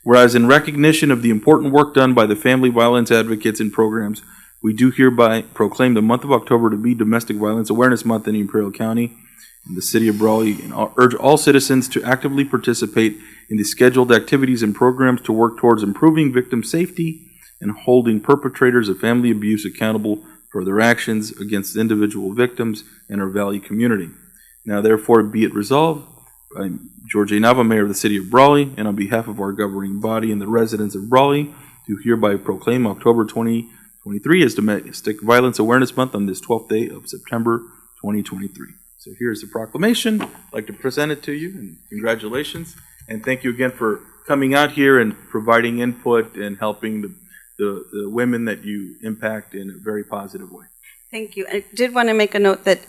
Whereas in recognition of the important work done by the family violence advocates and programs, we do hereby proclaim the month of October to be Domestic Violence Awareness Month in Imperial County and the City of Brawley, and urge all citizens to actively participate in the scheduled activities and programs to work towards improving victim safety and holding perpetrators of family abuse accountable for their actions against individual victims and our Valley community. Now, therefore, be it resolved, I'm George A. Nava, Mayor of the City of Brawley, and on behalf of our governing body and the residents of Brawley, do hereby proclaim October 2023 as Domestic Violence Awareness Month on this 12th day of September 2023. So here's the proclamation. I'd like to present it to you, and congratulations. And thank you again for coming out here and providing input and helping the women that you impact in a very positive way. Thank you. I did want to make a note that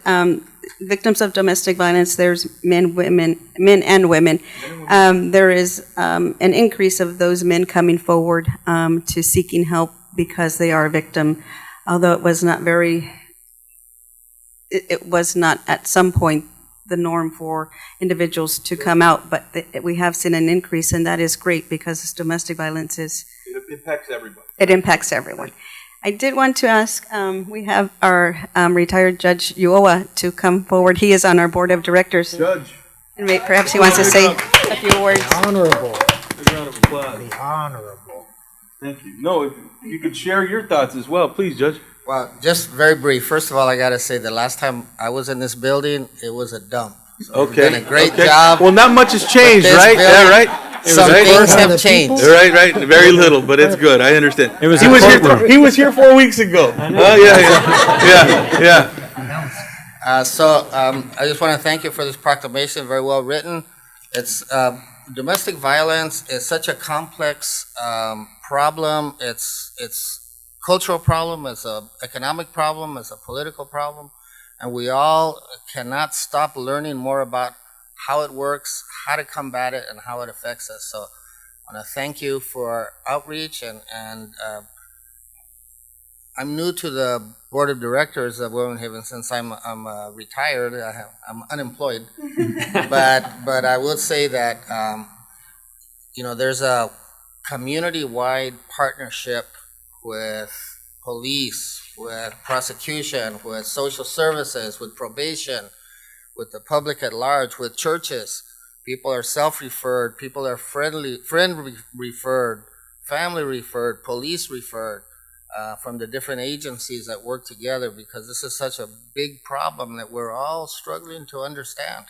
victims of domestic violence, there's men and women. There is an increase of those men coming forward to seeking help because they are a victim, although it was not at some point the norm for individuals to come out, but we have seen an increase, and that is great because domestic violence it impacts everybody. It impacts everyone. I did want to ask, we have our retired Judge Uoa to come forward. He is on our board of directors. Judge. And perhaps he wants to say a few words. Honorable. Big round of applause. The honorable. Thank you. No, if you could share your thoughts as well, please, Judge. Well, just very brief. First of all, I got to say the last time I was in this building, it was a dump. So Okay. you've done a great job. Well, not much has changed, this right? building. Yeah, right. Some things have changed. Right. Very little, but it's good. I understand. It was he was here 4 weeks ago. Yeah. I just want to thank you for this proclamation. Very well written. It's domestic violence is such a complex problem. It's cultural problem. It's a economic problem. It's a political problem, and we all cannot stop learning more about how it works, how to combat it, and how it affects us. So I want to thank you for outreach, and I'm new to the board of directors of Women Haven since I'm retired. I'm unemployed, but I would say that there's a community-wide partnership with police, with prosecution, with social services, with probation, with the public at large, with churches. People are self-referred, people are friend-referred, family-referred, police-referred from the different agencies that work together, because this is such a big problem that we're all struggling to understand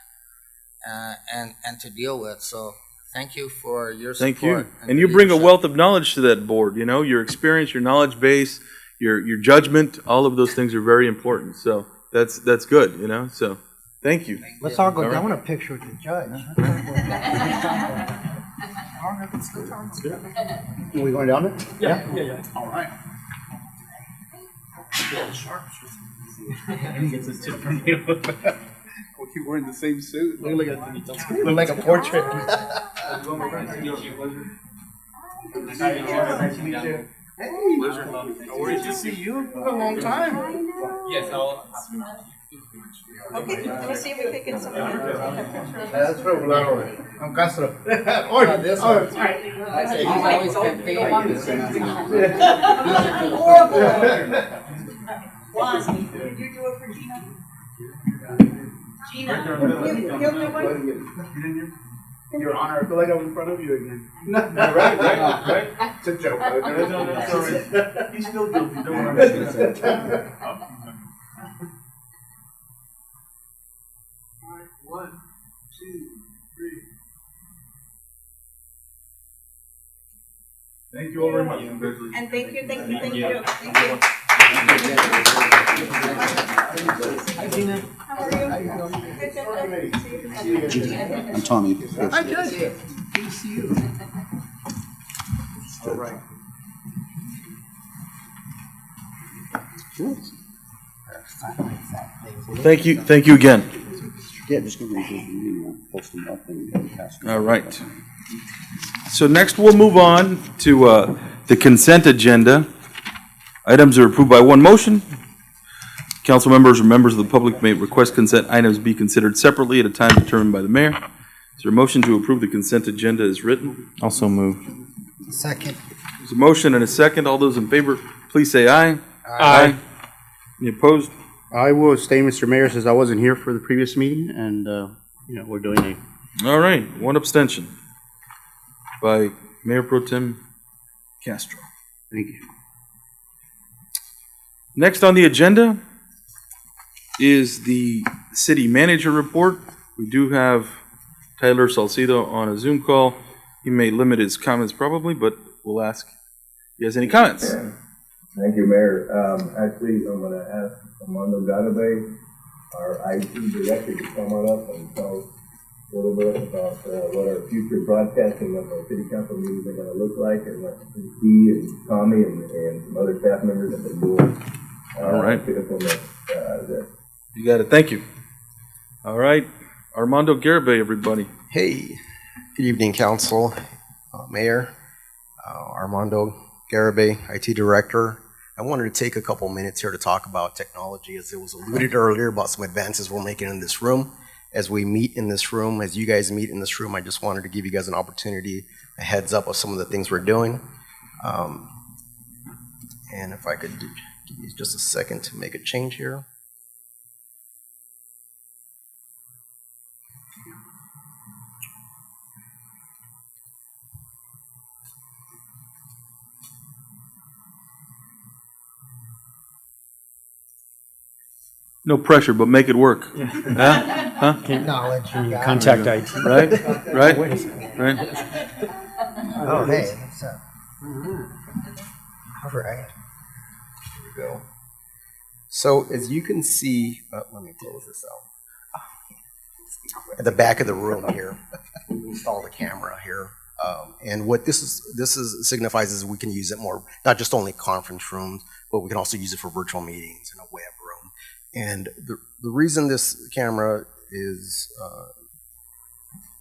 and to deal with. So thank you for your support. Thank you. And you bring a wealth of knowledge to that board. You know, your experience, your knowledge base, your judgment, all of those things are very important. So that's good, you know. So thank you. Let's all go down. I want a picture with the judge. Are we going down it? Yeah. All right. You're wearing the same suit. Look like a portrait. Nice to meet you. Pleasure. No worries to see you. It's been a long time. Yes, I'll. Okay, let's see if we can get some. That's regular. I'm Castro. Oh, this one. All right. Juan, did you do it for Gina? Gina, you'll do one? Your Honor, I feel like I'm in front of you again. right. It's a joke. No, he's still guilty. Don't worry. One, two, three. Thank you all very much. Congratulations. And thank you. Hi, Gina. How are you? I'm Tommy. Hi, Judge. Good to see you. All right. Thank you again. Yeah, just go read them, post them up and pass them. All right. So next we'll move on to the consent agenda. Items are approved by one motion. Council members or members of the public may request consent items be considered separately at a time determined by the mayor. Is there a motion to approve the consent agenda as written? Also moved. Second. There's a motion and a second. All those in favor, please say aye. Aye. Any opposed? I will abstain, Mr. Mayor, since I wasn't here for the previous meeting, and, we're doing a. All right, one abstention by Mayor Pro Tem Castro. Thank you. Next on the agenda is the city manager report. We do have Tyler Salcido on a Zoom call. He may limit his comments probably, but we'll ask if he has any comments. Thank you, Mayor. Actually, I'm going to ask Armando Garibay, our IT director, to come on up and tell us a little bit about what our future broadcasting of our city council meetings are going to look like, and what he and Tommy and some other staff members have been doing. All right. To implement this. You got it. Thank you. All right. Armando Garibay, everybody. Hey, good evening, Council, Mayor, Armando Garibay, IT Director. I wanted to take a couple minutes here to talk about technology, as it was alluded earlier about some advances we're making in this room. As we meet in this room, as you guys meet in this room, I just wanted to give you guys an opportunity, a heads up of some of the things we're doing. And if I could give you just a second to make a change here. No pressure, but make it work. Yeah. Huh? Knowledge. Can you contact IT? Right? Right? Wait a second. Right? Oh, hey, what's up? All right. Here we go. So as you can see, let me close this out. At the back of the room here, we installed a camera here. And what this signifies is we can use it more, not just only conference rooms, but we can also use it for virtual meetings in a web room. And the reason this camera is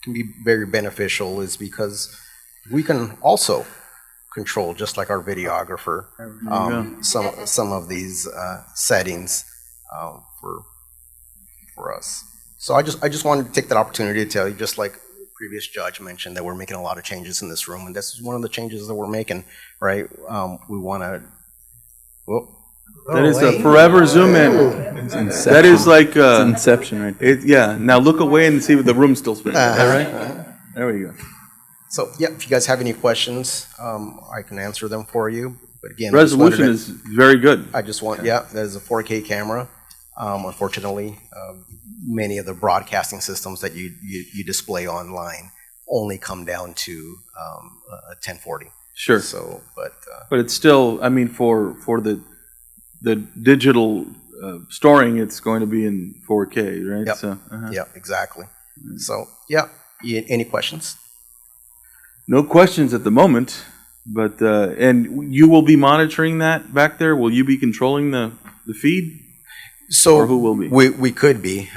can be very beneficial is because we can also control, just like our videographer, some of these settings for us. So I just wanted to take that opportunity to tell you, just like the previous judge mentioned, that we're making a lot of changes in this room, and this is one of the changes that we're making. Right? We want to. That is a forever zoom in. That is like It's Inception, right? Yeah. Now look away and see if the room's still spinning. All right. There we go. So yeah, if you guys have any questions, I can answer them for you. But again, resolution is very good. I just want that is a 4K camera. Unfortunately, many of the broadcasting systems that you display online only come down to 1040. Sure. So, but it's still, I mean, for the digital storing, it's going to be in 4K, right? Yep. So, Yep, exactly. So, yeah. Any questions? No questions at the moment, but and you will be monitoring that back there. Will you be controlling the feed? So, or who will be? We could be.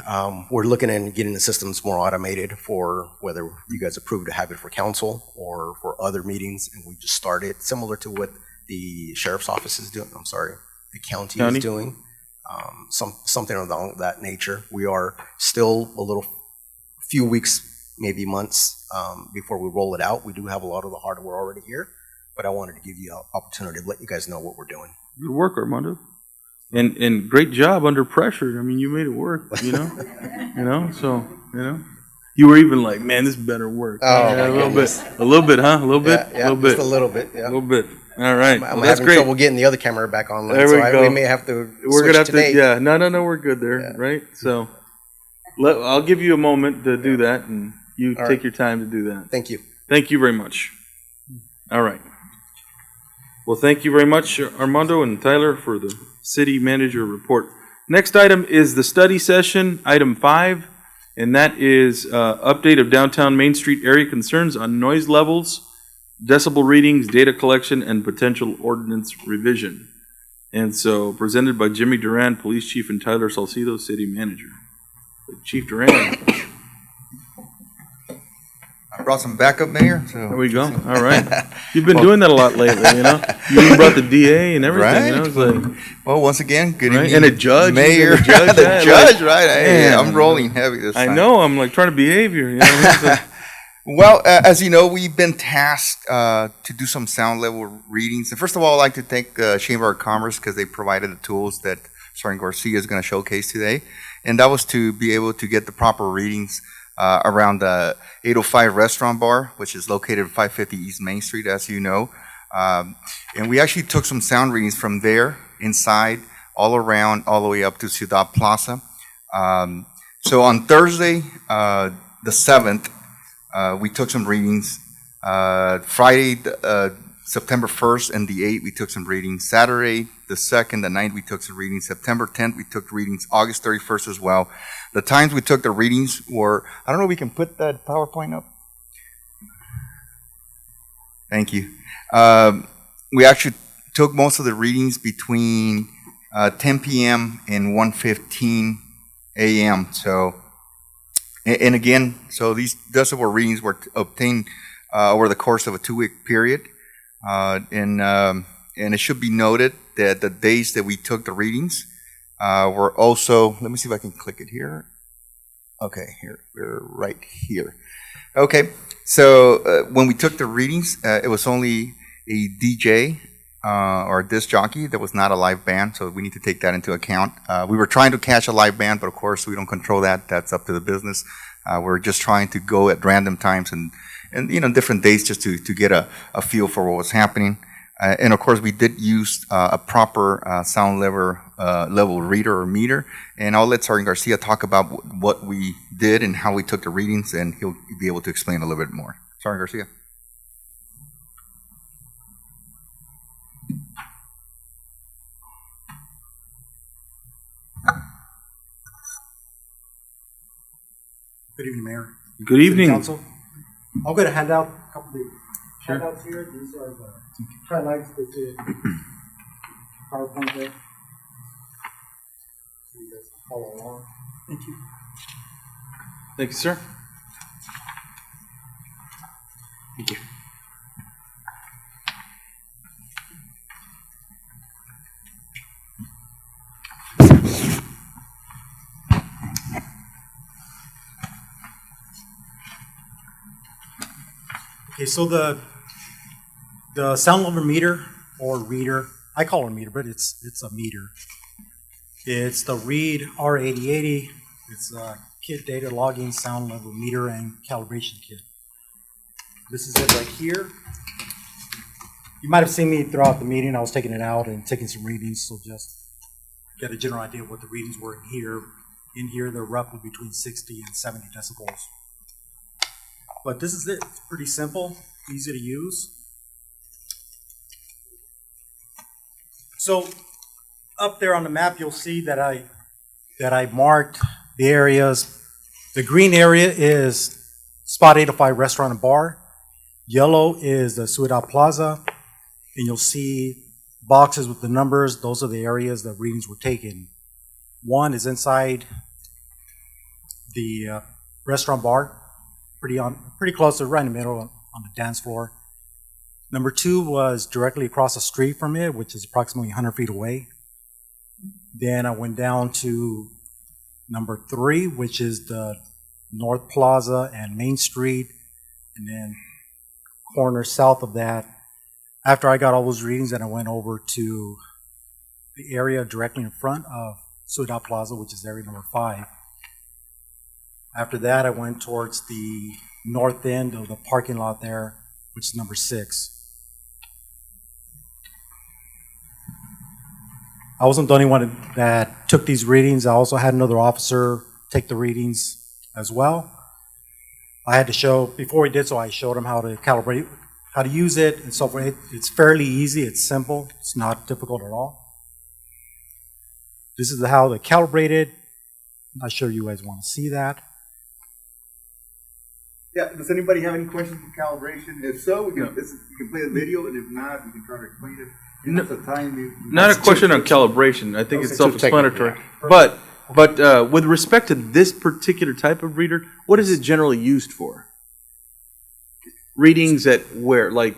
We're looking at getting the systems more automated for whether you guys approve to have it for council or for other meetings, and we just started similar to what the sheriff's office is doing. I'm sorry, the county County? is doing. Something along that nature. We are still few weeks, maybe months before we roll it out. We do have a lot of the hardware already here, but I wanted to give you an opportunity to let you guys know what we're doing. Good work, Armando. And great job under pressure. I mean, you made it work, you know? So, you were even like, man, this better work. Oh, yeah, my a little goodness. bit. A little bit, huh? A little bit? Yeah, a little bit. just a little bit, yeah. A little bit. All right. I'm Well, that's having great. trouble getting the other camera back online, There so we go. we may have to We're switch gonna have today. to, yeah. No, we're good there, right? So, I'll give you a moment to do that, and you All take right. your time to do that. Thank you. Thank you very much. All right. Well, thank you very much, Armando and Tyler, for the city manager report. Next item is the study session, item 5, and that is update of downtown Main Street area concerns on noise levels, decibel readings, data collection, and potential ordinance revision. And so, presented by Jimmy Duran, Police Chief, and Tyler Salcido, City Manager. Chief Duran. I brought some backup, Mayor. So. There we go. All right. You've been doing that a lot lately, You even brought the DA and everything, Right. It's like, Well, once again, good right? evening. And a judge. Mayor, The judge, the yeah, judge, like, right? Hey, man. I'm rolling heavy this time. I know. I'm like trying to behave here. It's like, Well, as you know, we've been tasked to do some sound level readings. And first of all, I'd like to thank Chamber of Commerce because they provided the tools that Sergeant Garcia is going to showcase today. And that was to be able to get the proper readings around the 805 Restaurant Bar, which is located at 550 East Main Street, as you know. And we actually took some sound readings from there, inside, all around, all the way up to Ciudad Plaza. So on Thursday, the 7th, we took some readings. Friday, September 1st and the 8th, we took some readings. Saturday, the 2nd, the 9th, we took some readings. September 10th, we took readings. August 31st as well. The times we took the readings were, I don't know if we can put that PowerPoint up. Thank you. We actually took most of the readings between 10 p.m. and 1:15 a.m. So, and again, so these decibel readings were obtained over the course of a 2-week period. And it should be noted that the days that we took the readings were also, let me see if I can click it here. Okay, here, we're right here. Okay, so when we took the readings, it was only a DJ or a disc jockey. That was not a live band, so we need to take that into account. We were trying to catch a live band, but of course we don't control that. That's up to the business. We're just trying to go at random times and different days just to get a feel for what was happening. And of course, we did use a proper sound level reader or meter. And I'll let Sergeant Garcia talk about what we did and how we took the readings, and he'll be able to explain a little bit more. Sergeant Garcia. Good evening, Mayor. Good City evening. Council. I'll get a handout, a couple of handouts here. These are the highlights with the PowerPoint there. So you guys can follow along. Thank you. Thank you, sir. Thank you. Okay, so the sound level meter or reader, I call it a meter, but it's a meter. It's the Read R8080. It's a kit data logging sound level meter and calibration kit. This is it right here. You might have seen me throughout the meeting. I was taking it out and taking some readings, so just get a general idea of what the readings were in here. In here, they're roughly between 60 and 70 decibels. But this is it. It's pretty simple, easy to use. So up there on the map, you'll see that I marked the areas. The green area is Spot 805 Restaurant and Bar. Yellow is the Ciudad Plaza. And you'll see boxes with the numbers. Those are the areas that readings were taken. One is inside the restaurant bar. Pretty close to right in the middle on the dance floor. Number 2 was directly across the street from it, which is approximately 100 feet away. Then I went down to number 3, which is the North Plaza and Main Street, and then corner south of that. After I got all those readings, then I went over to the area directly in front of Ciudad Plaza, which is area number 5. After that, I went towards the north end of the parking lot there, which is number 6. I wasn't the only one that took these readings. I also had another officer take the readings as well. I had to show, before we did so, I showed him how to calibrate, how to use it and so forth. It's fairly easy, it's simple, it's not difficult at all. This is how they calibrated. I'm not sure you guys want to see that. Yeah, does anybody have any questions for calibration? If so, we can play the video, and if not, we can try to explain it. Not a question on calibration. I think it's self-explanatory. But with respect to this particular type of reader, what is it generally used for? Readings at where? Like,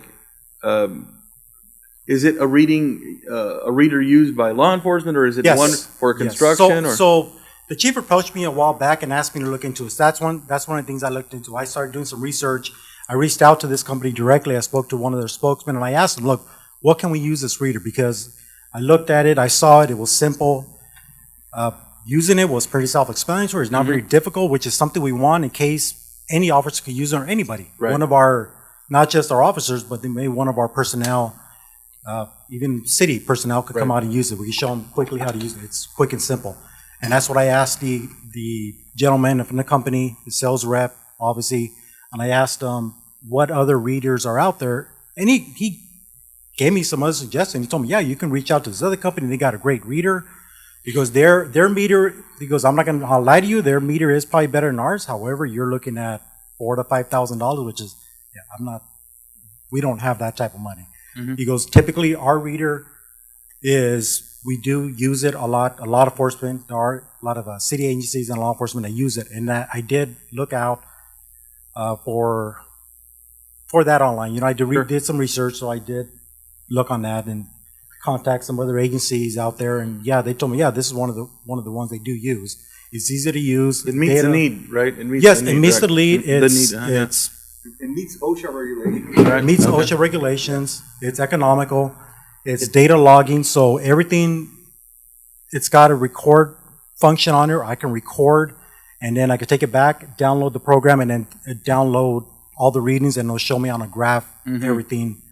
is it a reader used by law enforcement, or is it one for construction? So the chief approached me a while back and asked me to look into it. So that's one of the things I looked into. I started doing some research. I reached out to this company directly. I spoke to one of their spokesmen, and I asked them, look, what can we use this reader? Because I looked at it, I saw it, it was simple. Using it was pretty self-explanatory. It's not very difficult, which is something we want in case any officer could use it, or anybody. Right. One of our, not just our officers, but maybe one of our personnel, even city personnel could come out and use it. We can show them quickly how to use it. It's quick and simple. And that's what I asked the gentleman from the company, the sales rep, obviously, and I asked him what other readers are out there, and he gave me some other suggestions. He told me, yeah, you can reach out to this other company. They got a great reader. He goes, their meter, he goes, I'm not going to lie to you, their meter is probably better than ours. However, you're looking at $4,000 to $5,000, which is, we don't have that type of money. He goes, typically our reader is, we do use it a lot of enforcement. There are a lot of city agencies and law enforcement that use it. And that I did look out for that online. I did some research, so I did look on that and contact some other agencies out there, and they told me, this is one of the ones they do use. It's easy to use. It meets the need, right? It meets it meets the need. It meets OSHA regulations. It meets OSHA regulations. It's economical. It's data logging, so everything. It's got a record function on there. I can record, and then I can take it back, download the program, and then download all the readings, and it'll show me on a graph everything.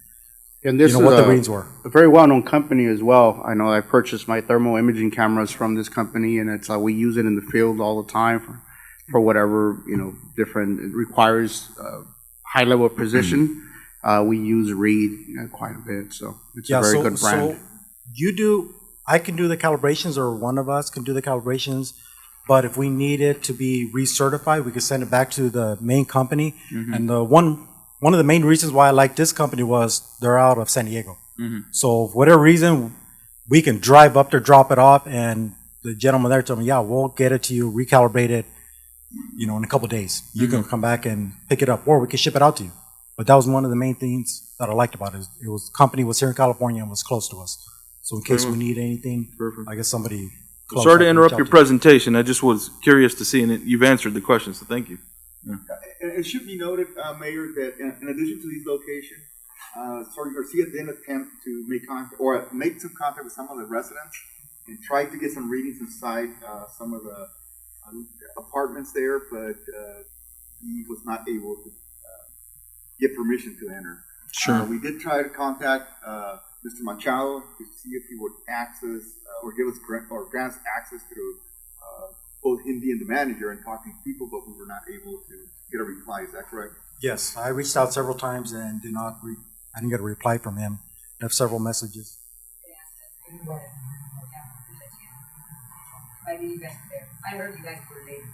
And this is what the readings were. A very well-known company as well. I know I purchased my thermal imaging cameras from this company, and it's we use it in the field all the time for whatever different. It requires high level of precision. We use Reed quite a bit, so it's a very good brand. So I can do the calibrations, or one of us can do the calibrations. But if we need it to be recertified, we can send it back to the main company. And the one of the main reasons why I like this company was they're out of San Diego. So for whatever reason, we can drive up there, drop it off, and the gentleman there told me, we'll get it to you, recalibrate it, in a couple of days. You can come back and pick it up, or we can ship it out to you. But that was one of the main things that I liked about it. The company was here in California and was close to us. So in case we need anything, I guess somebody close. Sorry to interrupt your presentation. I just was curious to see, and you've answered the question, so thank you. It should be noted, Mayor, that in addition to these locations, Sergeant Garcia did attempt to make some contact with some of the residents and tried to get some readings inside some of the apartments there, but he was not able to get permission to enter. Sure. We did try to contact Mr. Machado to see if he would access or give us grant access through both him being the manager and talking to people, but we were not able to get a reply. Is that correct? Yes, I reached out several times and I didn't get a reply from him. I have several messages. I heard you guys were late.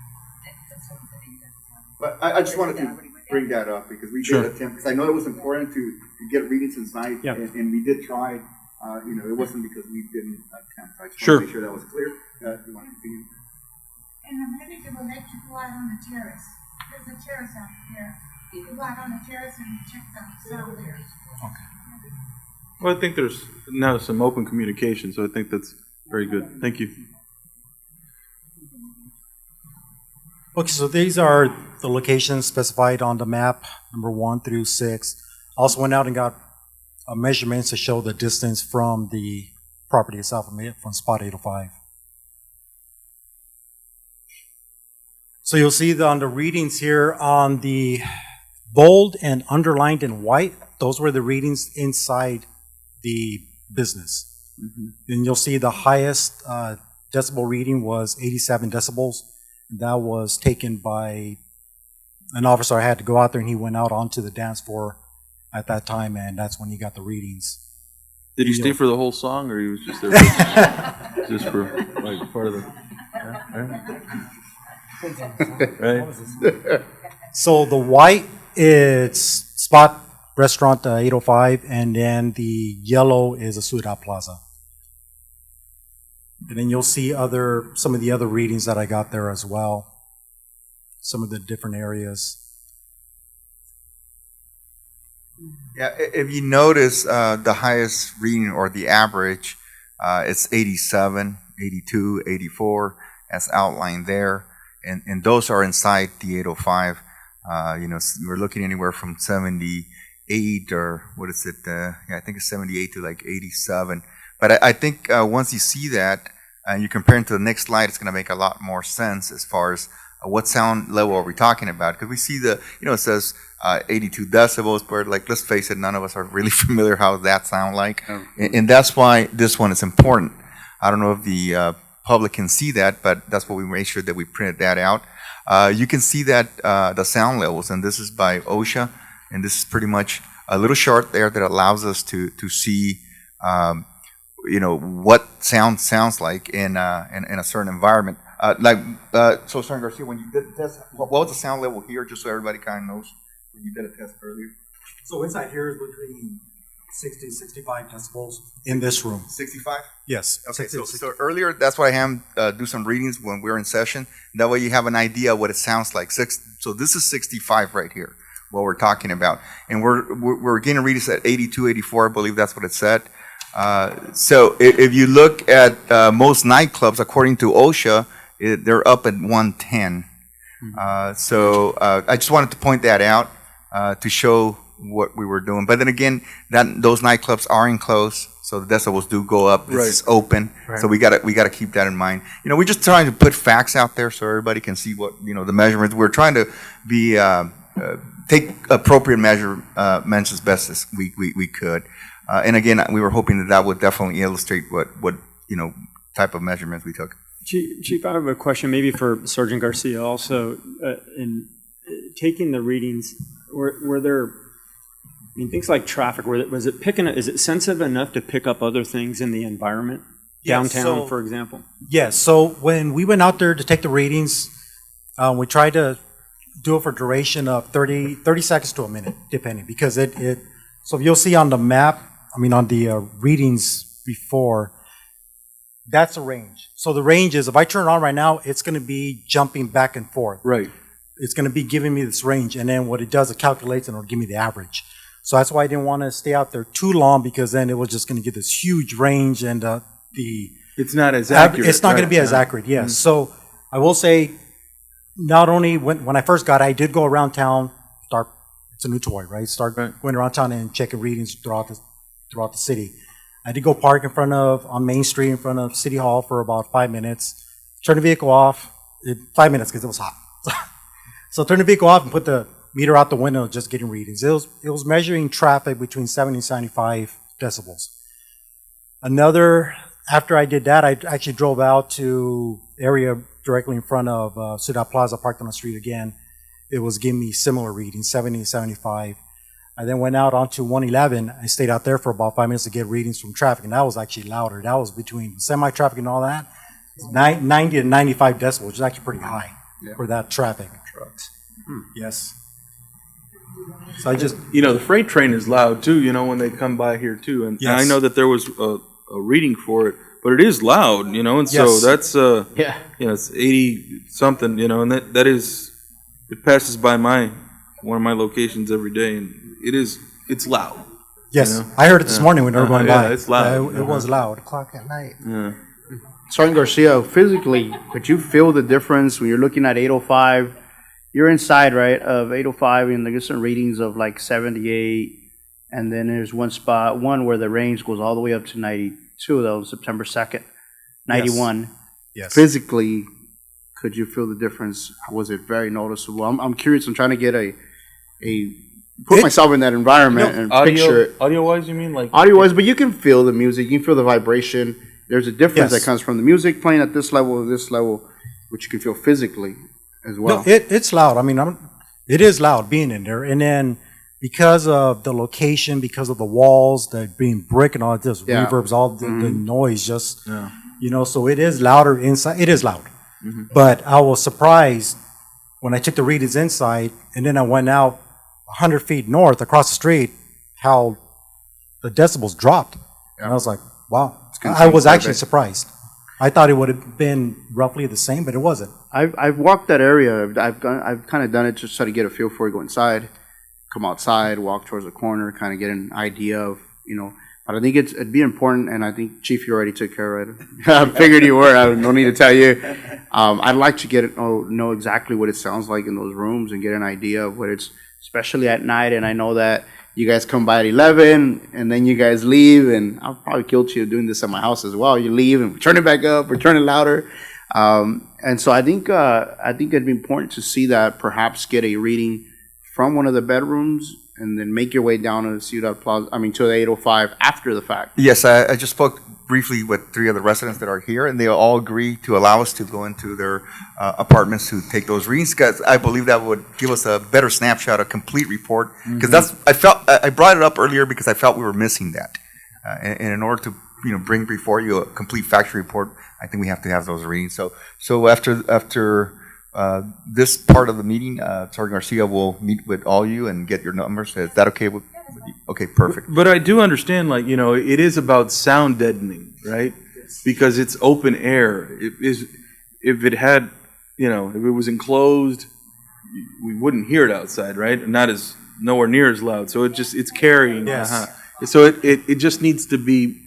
But I just wanted to bring that up because we did attempt, because I know it was important to get readings inside, and we did try. It wasn't because we didn't attempt. I just want to make sure that was clear. You want to continue? And maybe they will let you go out on the terrace. There's a terrace out there. You can go out on the terrace and check the sound there. Well, I think there's now some open communication, so I think that's very good. Thank you. Okay, so these are the locations specified on the map, number 1 through 6. Also went out and got measurements to show the distance from the property itself, from spot 805. So you'll see on the readings here on the bold and underlined in white, those were the readings inside the business. And you'll see the highest decibel reading was 87 decibels. That was taken by an officer. I had to go out there, and he went out onto the dance floor at that time, and that's when he got the readings. Did he stay for the whole song, or he was just there just for like part of the? Right. So the white, it's spot restaurant 805, and then the yellow is a Ciudad Plaza. And then you'll see some of the other readings that I got there as well. Some of the different areas. Yeah, if you notice, the highest reading or the average, it's 87, 82, 84, as outlined there. And those are inside the 805. We're looking anywhere from 78 or what is it? I think it's 78 to like 87. But I think once you see that and you compare it to the next slide, it's going to make a lot more sense as far as what sound level are we talking about? Because we see it says 82 decibels, but like, let's face it, none of us are really familiar how that sound like. And that's why this one is important. I don't know if the public can see that, but that's what we made sure that we printed that out. You can see that the sound levels, and this is by OSHA, and this is pretty much a little chart there that allows us to see what sound sounds like in a certain environment. So Sergeant Garcia, when you did the test, what was the sound level here, just so everybody kind of knows when you did a test earlier? So inside here is between 60 and 65 decibels in this room. 65? Yes. Okay, so earlier, that's why I had do some readings when we're in session. That way you have an idea what it sounds like. So this is 65 right here, what we're talking about. And we're getting readings at 82, 84, I believe that's what it said. So if you look at most nightclubs, according to OSHA, they're up at 110. So I just wanted to point that out to show what we were doing. But then again, those nightclubs are enclosed, so the decibels do go up. This is open, so we gotta keep that in mind. We're just trying to put facts out there so everybody can see what the measurements. We're trying to be take appropriate measurements as best as we could. And again, we were hoping that would definitely illustrate what type of measurements we took. Chief, I have a question maybe for Sergeant Garcia also. In taking the readings, were there, things like traffic, is it sensitive enough to pick up other things in the environment? Downtown, for example? Yes, so when we went out there to take the readings, we tried to do it for duration of 30 seconds to a minute, depending, because so you'll see on the map, on the readings before, that's a range. So the range is, if I turn it on right now, it's going to be jumping back and forth. Right. It's going to be giving me this range, and then what it does, it calculates and it'll give me the average. So that's why I didn't want to stay out there too long, because then it was just going to give this huge range, and it's not as accurate. It's not going to be as accurate. Yes. So I will say, not only when I first got it, I did go around town. It's a new toy, right? Going around town and checking readings throughout the city. I did go park on Main Street in front of City Hall for about 5 minutes. Turn the vehicle off. 5 minutes because it was hot. So turn the vehicle off and put the meter out the window, just getting readings. It was measuring traffic between 70 and 75 decibels. After I did that, I actually drove out to area directly in front of Ciudad Plaza, parked on the street again. It was giving me similar readings, 70 and 75. I then went out onto 111. I stayed out there for about 5 minutes to get readings from traffic, and that was actually louder. That was between semi-traffic and all that, 90 to 95 decibels, which is actually pretty high for that traffic. Trucks. Yes. So I just... the freight train is loud too, when they come by here too. And I know that there was a reading for it, but it is loud, and so that's, it's 80 something, and that is, it passes by my one of my locations every day, and it's loud. Yes, you know? I heard it this morning when they were going by. Yeah, it's loud. It was loud. O'clock at night. Yeah. Sergeant Garcia, physically, could you feel the difference when you're looking at 805? You're inside, right, of 805, and there's some readings of like 78, and then there's one where the range goes all the way up to 92, though, September 2nd, 91. Yes. Physically, could you feel the difference? Was it very noticeable? I'm curious. I'm trying to get put myself in that environment and picture it. Audio-wise, you mean? Like Audio-wise, but you can feel the music. You can feel the vibration. There's a difference Yes. that comes from the music playing at this level to this level, which you can feel physically as well. No, it's loud. I mean, it is loud being in there. And then because of the location, because of the walls, that being brick and all that, just Yeah. reverbs, all the Mhm. noise, just, you know, so it is louder inside. It is loud. But I was surprised when I took the readings inside and then I went out 100 feet north across the street, how the decibels dropped. And I was like, wow. I was actually surprised. I thought it would have been roughly the same, but it wasn't. I've walked that area. I've kind of done it just to try to get a feel for it. Go inside, come outside, walk towards the corner, kind of get an idea of, you know. But I think it'd be important, and I think Chief, you already took care of it. I figured you were. I don't need to tell you. I'd like to know exactly what it sounds like in those rooms and get an idea of what it's, especially at night. And I know that you guys come by at 11, and then you guys leave, and I'm probably guilty of doing this at my house as well. You leave, and we turn it back up, we turn it louder. And so I think it'd be important to see that, perhaps get a reading from one of the bedrooms, and then make your way down to Ciudad Plaza, to the 805 after the fact. Yes, I just spoke briefly with 3 of the residents that are here, and they all agree to allow us to go into their apartments to take those readings, because I believe that would give us a better snapshot, a complete report. Because I brought it up earlier because I felt we were missing that, and in order to bring before you a complete factory report, I think we have to have those readings. So after this part of the meeting, Sergeant Garcia will meet with all you and get your numbers. Is that okay with you? Okay, perfect. But I do understand, it is about sound deadening, right? Because it's open air. If it had, if it was enclosed, we wouldn't hear it outside, right? Nowhere near as loud. So it's carrying. Yes. So it just needs to be.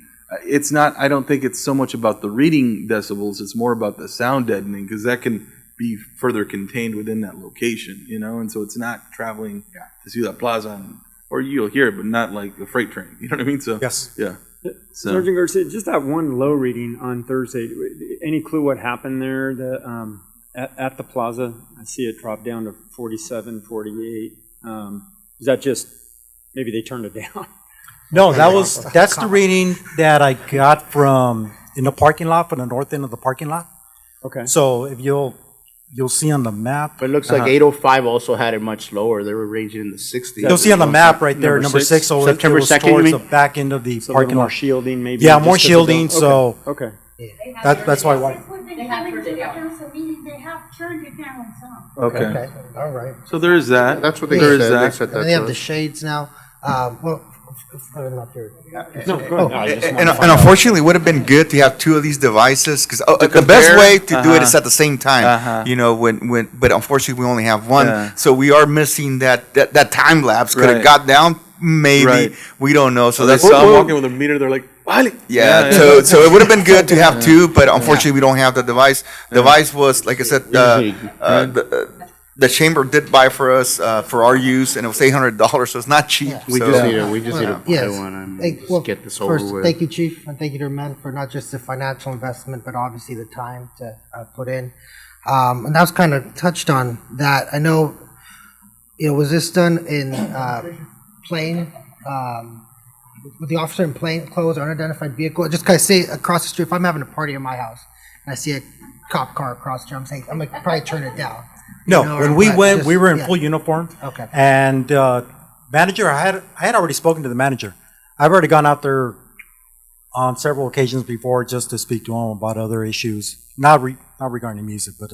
It's not. I don't think it's so much about the reading decibels. It's more about the sound deadening, because that can be further contained within that location, and so it's not traveling to Ciudad Plaza, or you'll hear it, but not like a freight train. You know what I mean? So yes, yeah. So, Sergeant Garcia, just that one low reading on Thursday. Any clue what happened there? At the plaza, I see it drop down to 47, 48. Is that just maybe they turned it down? No, that's the reading that I got from in the parking lot, from the north end of the parking lot. Okay. So if you'll see on the map. But it looks like 805 also had it much lower. They were ranging in the 60s. You'll see on the map right there, number 6. So September it was 2nd, towards you the mean? back end of the parking lot. More shielding, maybe. Yeah, just more 'cause of shielding. the- So okay. that's why. When they come into the council meeting, they have turned it down some. Okay. All right. So there is that. That's what they There said. is They that. said that And they to have the us. shades now. Not here. No, go ahead. I just And wanted to find out. unfortunately, it would have been good to have 2 of these devices, because the best compare? way to do it is at the same time. Uh-huh. But unfortunately, we only have one, Yeah. so we are missing that time lapse. Could Right. have got down, maybe. Right. We don't know. So So they that's saw walking with a meter. They're like, "Wally." Yeah, so it would have been good to have 2, but unfortunately, we don't have the device. Device was, like I said, the chamber did buy for us for our use, and it was $800, so it's not cheap. We so. just need to buy Yes. one and Well, get this over first, with. thank you, Chief, and thank you to your men for not just the financial investment, but obviously the time to put in. And that was kind of touched on that. I know, was this done in plain, with the officer in plain clothes or unidentified vehicle? Just kind of say across the street, if I'm having a party in my house and I see a cop car across the street, I'm going to probably turn it down. No, You know, when we but went, just- we were in yeah. full uniform. Okay. And manager, I had already spoken to the manager. I've already gone out there on several occasions before just to speak to him about other issues, not regarding music, but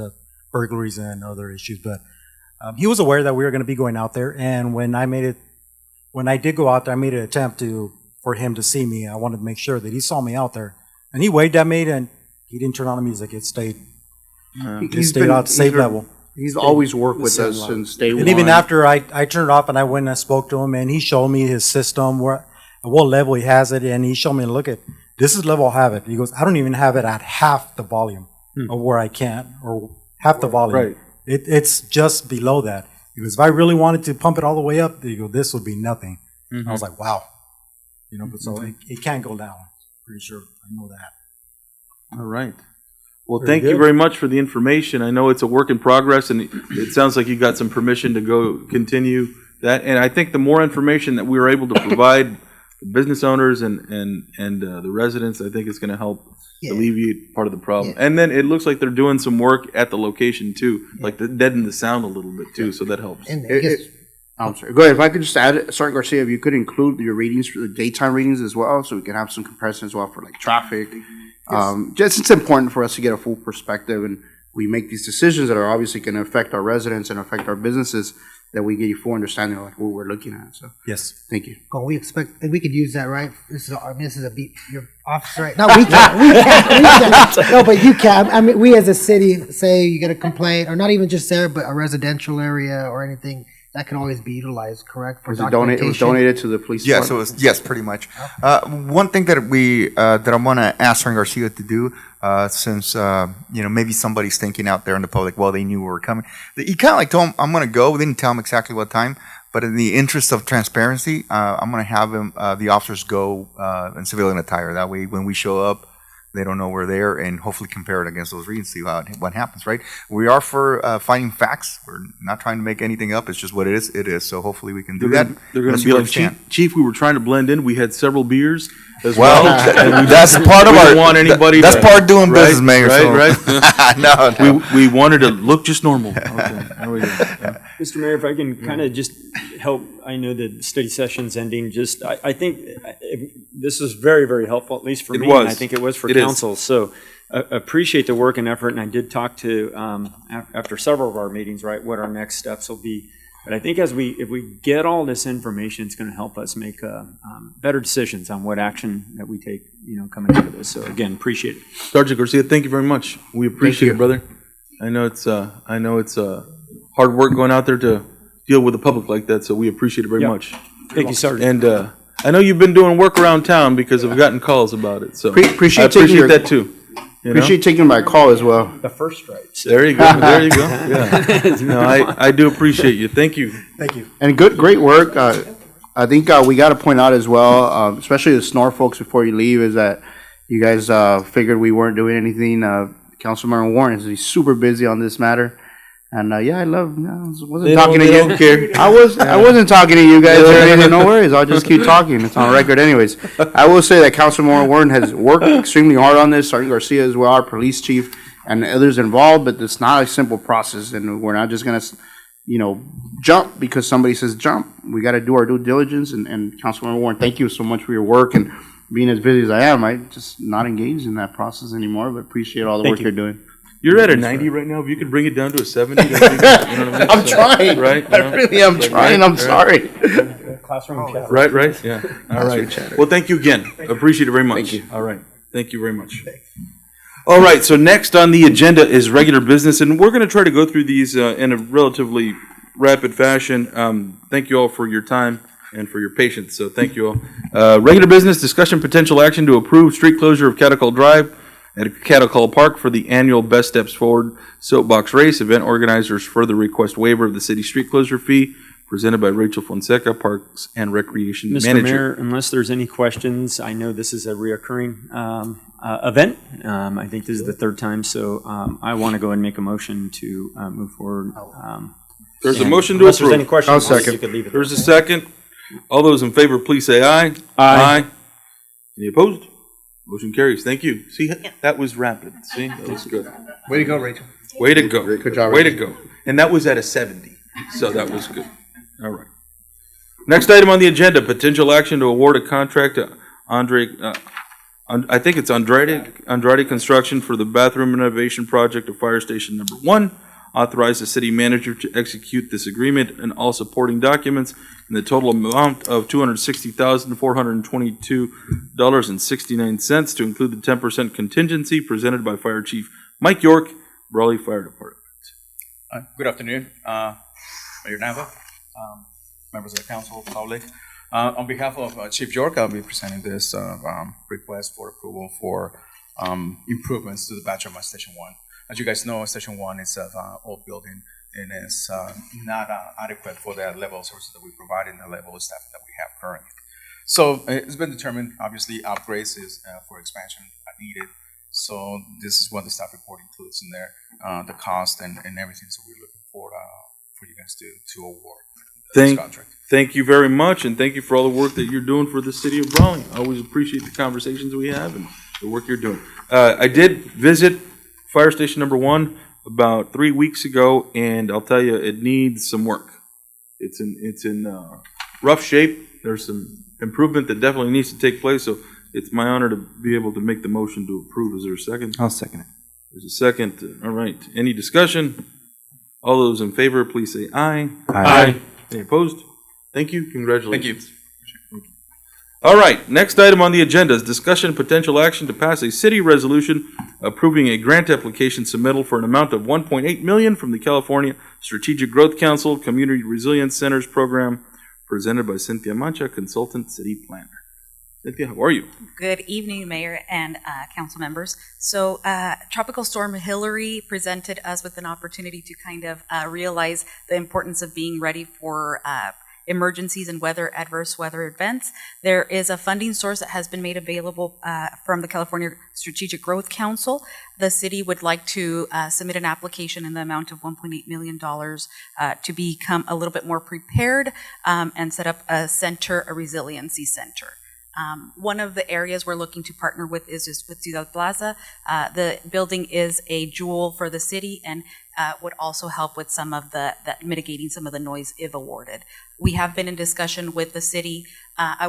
burglaries and other issues. But he was aware that we were going to be going out there. And when I did go out there, I made an attempt for him to see me. I wanted to make sure that he saw me out there, and he waved at me, and he didn't turn on the music. It stayed. It stayed out safe level. He's always worked with us since day one. And even after I turned it off and I went and I spoke to him, and he showed me his system, where at what level he has it, and he showed me, look at, this is level I have it. He goes, I don't even have it at half the volume of where I can, or half the volume. Right. It's just below that. He goes, if I really wanted to pump it all the way up, he goes, this would be nothing. I was like, wow. You know, but so it can't go down. Pretty sure I know that. All right. Well, thank you very much for the information. I know it's a work in progress, and it sounds like you got some permission to go continue that. And I think the more information that we were able to provide the business owners and the residents, I think it's going to help alleviate part of the problem. And then it looks like they're doing some work at the location too, like to deaden the sound a little bit too, so that helps. And I guess, I'm sorry. Go ahead. If I could just add, Sergeant Garcia, if you could include your readings for the daytime readings as well, so we can have some comparison as well for like traffic. Just it's important for us to get a full perspective, and we make these decisions that are obviously going to affect our residents and affect our businesses, that we get a full understanding of like what we're looking at. So yes, thank you. oh, we expect, and we could use that, right? This is a beat, your office, right? No, we can't. No, but you can. I mean, we as a city, say you get a complaint, or not even just there, but a residential area or anything, that can always be utilized, correct? For it was donated to the police Yes, department? it was. Yes, pretty much. One thing that that I want to ask Sergeant Garcia to do, since maybe somebody's thinking out there in the public, well, they knew we were coming. He kind of like told him, I'm going to go. We didn't tell him exactly what time, but in the interest of transparency, I'm going to have the officers go in civilian attire. That way, when we show up, they don't know we're there, and hopefully compare it against those readings, see what happens, right? We are for finding facts. We're not trying to make anything up. It's just what it is. It is. So hopefully we can do that. They're going to be like, Chief, we were trying to blend in. We had several beers as well. That's part of our. Want anybody? That's part of doing business, Mayor. Right. No. We wanted to look just normal. Okay, there we go. Yeah. Mr. Mayor, if I can kind of just help, I know that the study session's ending, I think this is very, very helpful, at least for me, and I think it was for council. So appreciate the work and effort, and I did talk to, after several of our meetings, right, what our next steps will be. But I think if we get all this information, it's going to help us make better decisions on what action that we take, coming out of this. So again, appreciate it. Sergeant Garcia, thank you very much. We appreciate it, brother. I know it's hard work going out there to deal with the public like that, so we appreciate it very much. Thank you, Sergeant. And I know you've been doing work around town because I've gotten calls about it, so appreciate I appreciate that too. Appreciate taking my call as well. The first stripes. There you go. There you go. Yeah. No, I do appreciate you. Thank you. Thank you. And great work. I think we got to point out as well, especially the Snore folks, before you leave, is that you guys figured we weren't doing anything. Councilmember Warren is super busy on this matter. And I wasn't talking to you. Care. I wasn't talking to you guys or anything. No worries. I'll just keep talking. It's on record, anyways. I will say that Councilmember Warren has worked extremely hard on this. Sergeant Garcia as well, our police chief, and others involved. But it's not a simple process, and we're not just gonna, jump because somebody says jump. We got to do our due diligence. And Councilmember Warren, thank you so much for your work and being as busy as I am. I just not engaged in that process anymore. But appreciate all the work you're doing. You're at a 90 right now. If you could bring it down to a 70, you know what I mean? I'm trying. Right? I really am trying. I'm sorry. Classroom chat. Right. Yeah. All right. Well, thank you again. Appreciate it very much. Thank you. All right. Thank you very much. All right. So next on the agenda is regular business, and we're going to try to go through these in a relatively rapid fashion. Thank you all for your time and for your patience. So thank you all. Regular business discussion, potential action to approve street closure of Catacol Drive at Catacol Park for the annual Best Steps Forward Soapbox Race. Event organizers further request waiver of the city street closure fee, presented by Rachel Fonseca, Parks and Recreation Mr. Manager. Mayor, unless there's any questions, I know this is a reoccurring event. I think this is the third time, so I want to go and make a motion to move forward. There's a motion to unless approve. There's any questions, I'll second. you could leave it. There's a second. All those in favor, please say aye. Aye. Any opposed? Motion carries. Thank you. See, that was rapid. See, that was good. Way to go, Rachel. Way to go. Good job, Way to Rachel. go. And that was at a 70. So that was good. All right. Next item on the agenda, potential action to award a contract to I think it's Andrade Construction for the bathroom renovation project of Fire Station Number 1. Authorize the city manager to execute this agreement and all supporting documents in the total amount of $260,422.69 to include the 10% contingency presented by Fire Chief Mike York, Brawley Fire Department. Good afternoon, Mayor Nava, members of the council, public. On behalf of Chief York, I'll be presenting this request for approval for improvements to the Bachelor Station 1. As you guys know, Station 1 is an old building and is not adequate for the level of services that we provide and the level of staffing that we have currently. So it's been determined, obviously, upgrades is for expansion are needed. So this is what the staff report includes in there, the cost and everything. So we're looking for you guys to award this contract. Thank you very much, and thank you for all the work that you're doing for the city of Brawley. I always appreciate the conversations we have and the work you're doing. I did visit Fire Station Number 1 about 3 weeks ago, and I'll tell you, it needs some work. It's in rough shape. There's some improvement that definitely needs to take place, so it's my honor to be able to make the motion to approve. Is there a second? I'll second it. There's a second. All right. Any discussion? All those in favor, please say aye. Aye. Any opposed? Thank you. Congratulations. Thank you. All right. Next item on the agenda is discussion and potential action to pass a city resolution approving a grant application submittal for an amount of $1.8 million from the California Strategic Growth Council Community Resilience Centers Program, presented by Cynthia Mancha, consultant city planner. Cynthia, how are you? Good evening, Mayor and council members. So Tropical Storm Hillary presented us with an opportunity to kind of realize the importance of being ready for emergencies and adverse weather events. There is a funding source that has been made available from the California Strategic Growth Council. The city would like to submit an application in the amount of $1.8 million to become a little bit more prepared and set up a resiliency center. One of the areas we're looking to partner with is with Ciudad Plaza. The building is a jewel for the city and would also help with some of mitigating some of the noise if awarded. We have been in discussion with the city,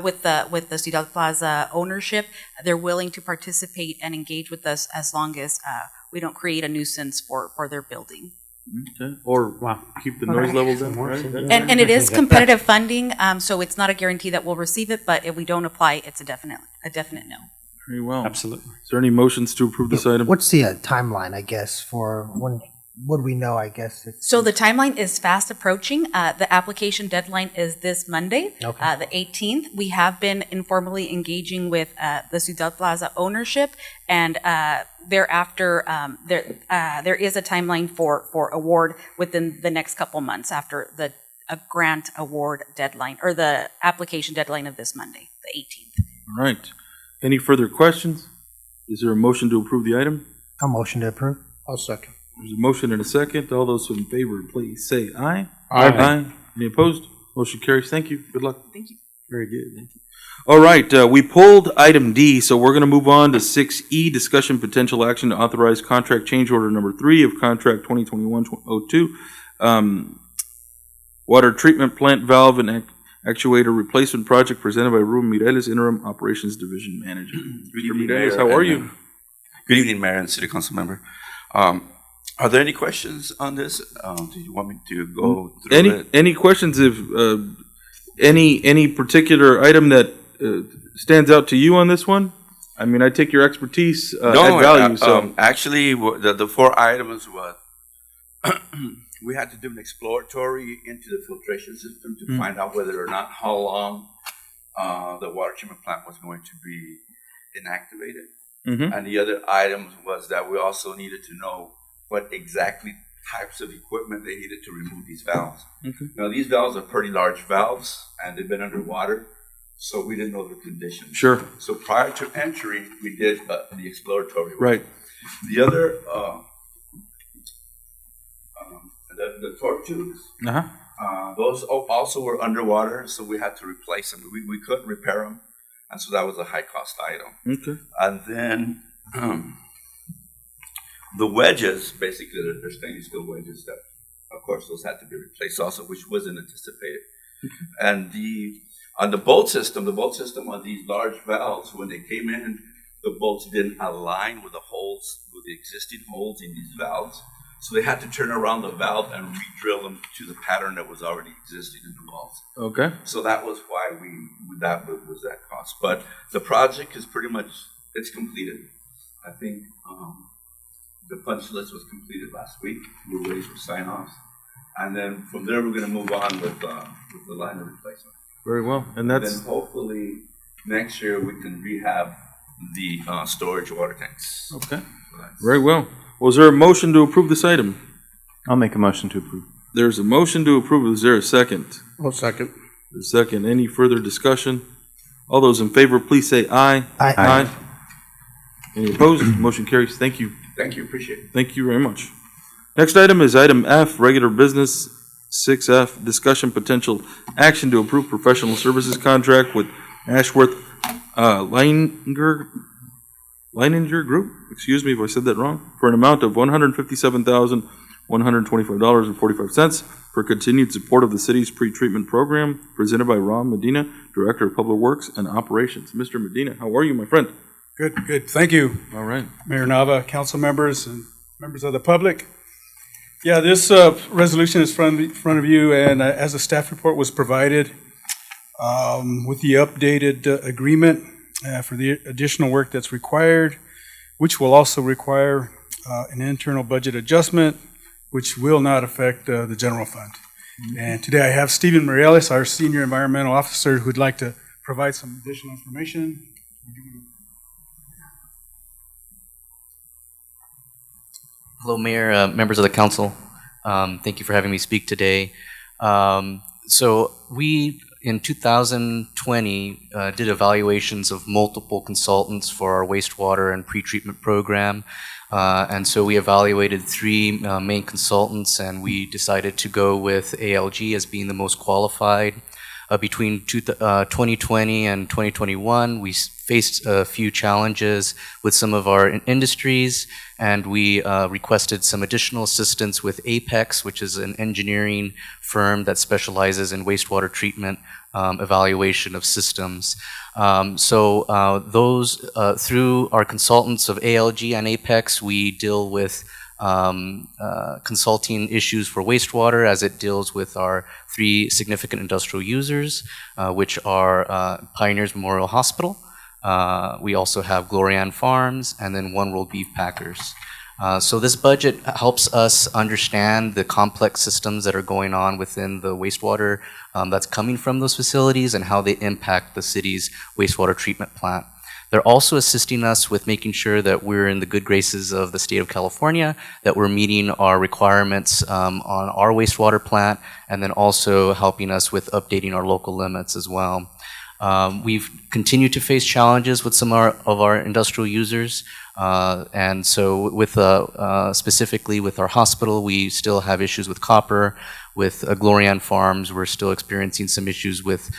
with the Ciudad Plaza ownership. They're willing to participate and engage with us as long as we don't create a nuisance for their building. Okay. Or keep the noise levels in. Right? And it is competitive funding, so it's not a guarantee that we'll receive it, but if we don't apply, it's a definite no. Very well. Absolutely. Is there any motions to approve this item? What's the timeline, I guess, for when would we know, I guess? So the timeline is fast approaching. The application deadline is this Monday, the 18th. We have been informally engaging with the Ciudad Plaza ownership, and thereafter, there is a timeline for award within the next couple months after the grant award deadline, or the application deadline of this Monday, the 18th. All right. Any further questions? Is there a motion to approve the item? A motion to approve. I'll second. There's a motion and a second. All those in favor, please say aye. Aye. Any opposed? Motion carries. Thank you. Good luck. Thank you. Very good. Thank you. All right. We pulled item D, so we're going to move on to 6E, discussion potential action to authorize contract change order number 3 of contract 2021-02, water treatment plant valve and actuator replacement project, presented by Ruben Mireles, interim operations division manager. Good evening, Mireles, Mayor. how are you? Good evening, Mayor and City Council member. Are there any questions on this? Do you want me to go through it? Any questions? If any particular item that stands out to you on this one? I mean, I take your expertise at value. So actually, the 4 items were we had to do an exploratory into the filtration system to find out whether or not how long the water treatment plant was going to be inactivated. And the other item was that we also needed to know what exactly types of equipment they needed to remove these valves. Now, these valves are pretty large valves, and they've been underwater, so we didn't know the conditions. Sure. So prior to entry, we did the exploratory work. Right. The other, the torque tubes, those also were underwater, so we had to replace them. We couldn't repair them, and so that was a high-cost item. Okay. And then the wedges, basically, they're stainless steel wedges that, of course, those had to be replaced also, which wasn't anticipated. And on the bolt system on these large valves, when they came in, the bolts didn't align with the existing holes in these valves. So they had to turn around the valve and re-drill them to the pattern that was already existing in the walls. Okay. So that was why that was that cost. But the project is pretty much, it's completed. I think the punch list was completed last week. We're waiting for sign-offs. And then from there, we're gonna move on with the liner replacement. Very well, and that's, Then hopefully, next year, we can rehab the storage water tanks. okay, very well. Was there a motion to approve this item? I'll make a motion to approve. There's a motion to approve. Is there a second? I'll second. A second. Any further discussion? All those in favor, please say aye. Aye. Aye. Any opposed? Motion carries. Thank you. Thank you, appreciate it. Thank you very much. Next item is item F, regular business. 6F, discussion potential action to approve professional services contract with Ashworth Leininger Group, excuse me if I said that wrong, for an amount of $157,125.45 for continued support of the city's pre-treatment program, presented by Ron Medina, Director of Public Works and Operations. Mr. Medina, how are you, my friend? Good. Thank you. All right. Mayor Nava, council members, and members of the public. Yeah, this resolution is in front of you, and as a staff report was provided with the updated agreement for the additional work that's required, which will also require an internal budget adjustment, which will not affect the general fund. And today I have Stephen Morales, our Senior Environmental Officer, who'd like to provide some additional information. Hello, Mayor, members of the council. Thank you for having me speak today. So we, in 2020, did evaluations of multiple consultants for our wastewater and pretreatment program. And so we evaluated 3 main consultants, and we decided to go with ALG as being the most qualified. Between 2020 and 2021, we faced a few challenges with some of our industries, and we requested some additional assistance with Apex, which is an engineering firm that specializes in wastewater treatment evaluation of systems. Through our consultants of ALG and Apex, we deal with consulting issues for wastewater as it deals with our 3 significant industrial users, which are Pioneers Memorial Hospital. We also have Glorian Farms, and then One World Beef Packers. So this budget helps us understand the complex systems that are going on within the wastewater that's coming from those facilities and how they impact the city's wastewater treatment plant. They're also assisting us with making sure that we're in the good graces of the state of California, that we're meeting our requirements on our wastewater plant, and then also helping us with updating our local limits as well. We've continued to face challenges with some of our industrial users, and so with specifically with our hospital, we still have issues with copper. With Glorian Farms, we're still experiencing some issues with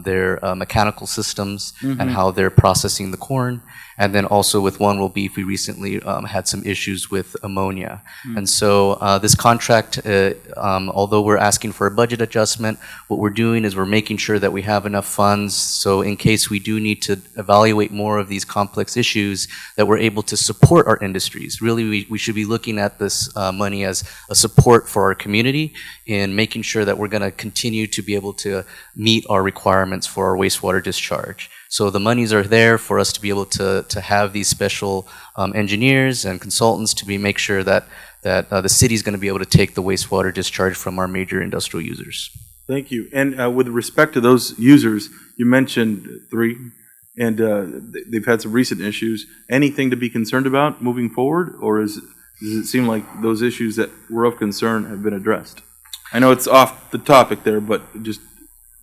their mechanical systems and how they're processing the corn. And then also with One World Beef, we recently had some issues with ammonia. And so this contract, although we're asking for a budget adjustment, what we're doing is we're making sure that we have enough funds, so in case we do need to evaluate more of these complex issues, that we're able to support our industries. Really, we should be looking at this money as a support for our community in making sure that we're going to continue to be able to meet our requirements for our wastewater discharge. So the monies are there for us to be able to have these special engineers and consultants to make sure that the city is going to be able to take the wastewater discharge from our major industrial users. Thank you. And with respect to those users, you mentioned 3, and they've had some recent issues. Anything to be concerned about moving forward, or does it seem like those issues that were of concern have been addressed? I know it's off the topic there, but just...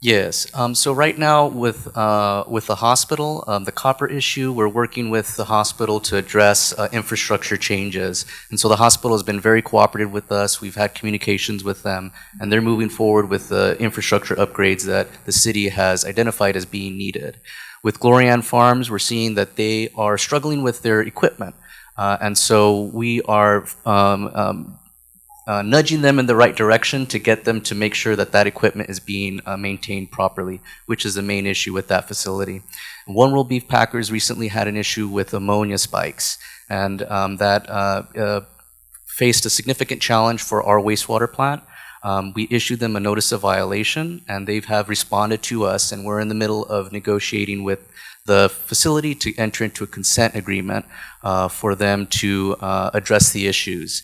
Yes. So right now with the hospital, the copper issue, we're working with the hospital to address infrastructure changes. And so the hospital has been very cooperative with us. We've had communications with them, and they're moving forward with the infrastructure upgrades that the city has identified as being needed. With Glorian Farms, we're seeing that they are struggling with their equipment. And so we are nudging them in the right direction to get them to make sure that that equipment is being maintained properly, which is the main issue with that facility. One World Beef Packers recently had an issue with ammonia spikes, and that faced a significant challenge for our wastewater plant. We issued them a notice of violation, and they have responded to us, and we're in the middle of negotiating with the facility to enter into a consent agreement for them to address the issues.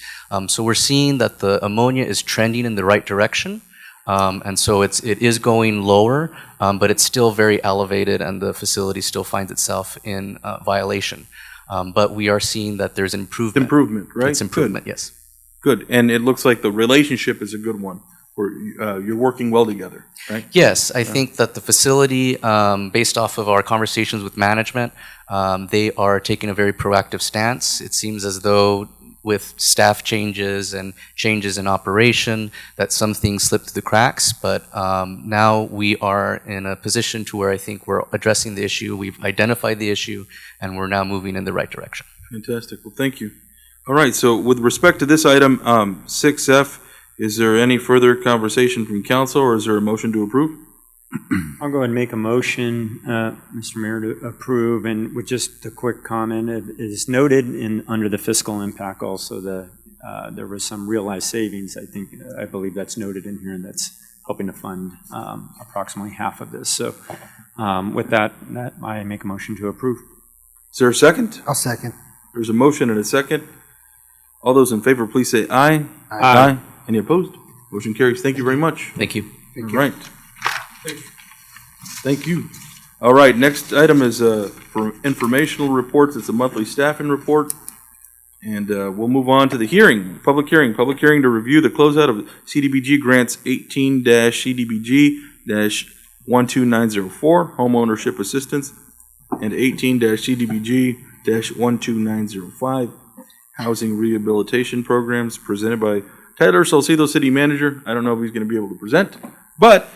So we're seeing that the ammonia is trending in the right direction. And so it is going lower, but it's still very elevated, and the facility still finds itself in violation. But we are seeing that there's improvement. Improvement, right? It's improvement, yes. Good, and it looks like the relationship is a good one, where you're working well together, right? Yes, I think that the facility, based off of our conversations with management, they are taking a very proactive stance. It seems as though with staff changes and changes in operation, that some things slipped through the cracks, but now we are in a position to where I think we're addressing the issue, we've identified the issue, and we're now moving in the right direction. Fantastic, well, thank you. All right, so with respect to this item, 6F, is there any further conversation from council, or is there a motion to approve? I'll go ahead and make a motion, Mr. Mayor, to approve, and with just a quick comment, it is noted under the fiscal impact also there was some realized savings. I believe that's noted in here, and that's helping to fund approximately half of this. So with that, I make a motion to approve. Is there a second? I'll second. There's a motion and a second. All those in favor, please say aye. Aye. Any opposed? Motion carries. Thank you very much. Thank you. All right. Thank you. All right, next item is for informational reports. It's a monthly staffing report. And we'll move on to the hearing, public hearing to review the closeout of CDBG grants 18-CDBG-12904, homeownership assistance, and 18-CDBG-12905, housing rehabilitation programs, presented by Tyler Salcido, City Manager. I don't know if he's going to be able to present, but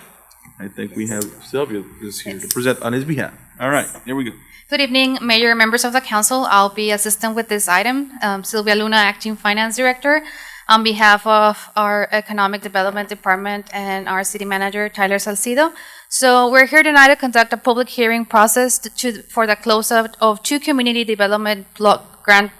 I think we have Sylvia is here to present on his behalf. All right, here we go. Good evening, Mayor, members of the council. I'll be assistant with this item. Sylvia Luna, Acting Finance Director, on behalf of our Economic Development Department and our City Manager, Tyler Salcido. So we're here tonight to conduct a public hearing process for the closeout of two community development block grant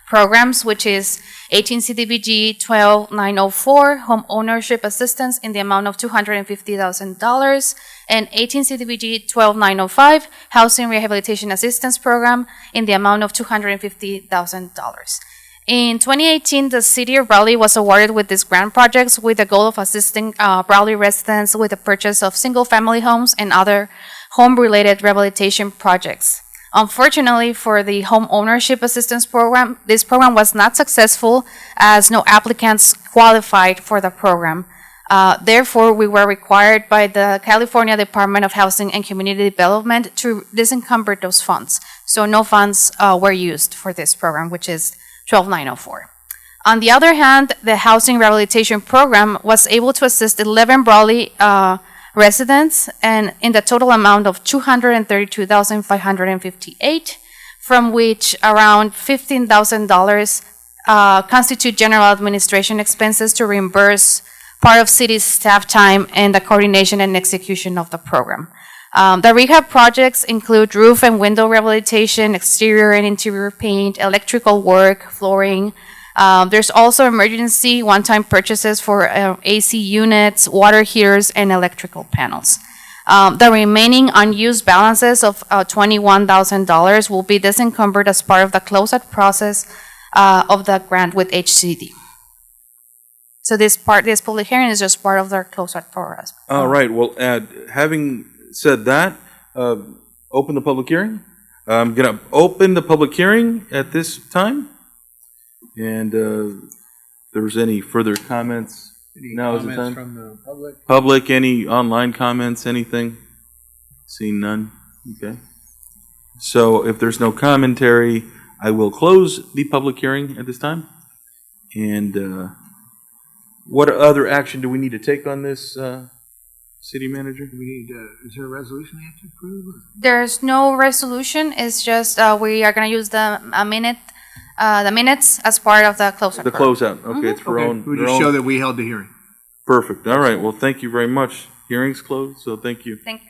programs, which is 18 CDBG 12904, home ownership assistance in the amount of $250,000, and 18 CDBG 12905, housing rehabilitation assistance program in the amount of $250,000. In 2018, the City of Brawley was awarded with these grant projects with the goal of assisting Brawley residents with the purchase of single-family homes and other home-related rehabilitation projects. Unfortunately, for the home ownership assistance program, this program was not successful as no applicants qualified for the program. Therefore, we were required by the California Department of Housing and Community Development to disencumber those funds. So no funds were used for this program, which is 12904. On the other hand, the housing rehabilitation program was able to assist 11 Brawley residents, and in the total amount of $232,558, from which around $15,000 constitute general administration expenses to reimburse part of city's staff time and the coordination and execution of the program. The rehab projects include roof and window rehabilitation, exterior and interior paint, electrical work, flooring. There's also emergency one-time purchases for AC units, water heaters, and electrical panels. The remaining unused balances of $21,000 will be disencumbered as part of the closeout process of the grant with HCD. So this public hearing is just part of the closeout process. All right, well, having said that, open the public hearing. I'm going to open the public hearing at this time. And if there's any further comments, now is the time. From the public? Public, any online comments, anything? Seeing none. Okay. So if there's no commentary, I will close the public hearing at this time. And what other action do we need to take on this, City Manager? Do we need, is there a resolution we have to approve? There's no resolution. It's just we are going to use the minutes as part of the closeout. The closeout. Okay, it's for own. We just show that we held the hearing. Perfect. All right. Well, thank you very much. Hearing's closed, so thank you. Thank you.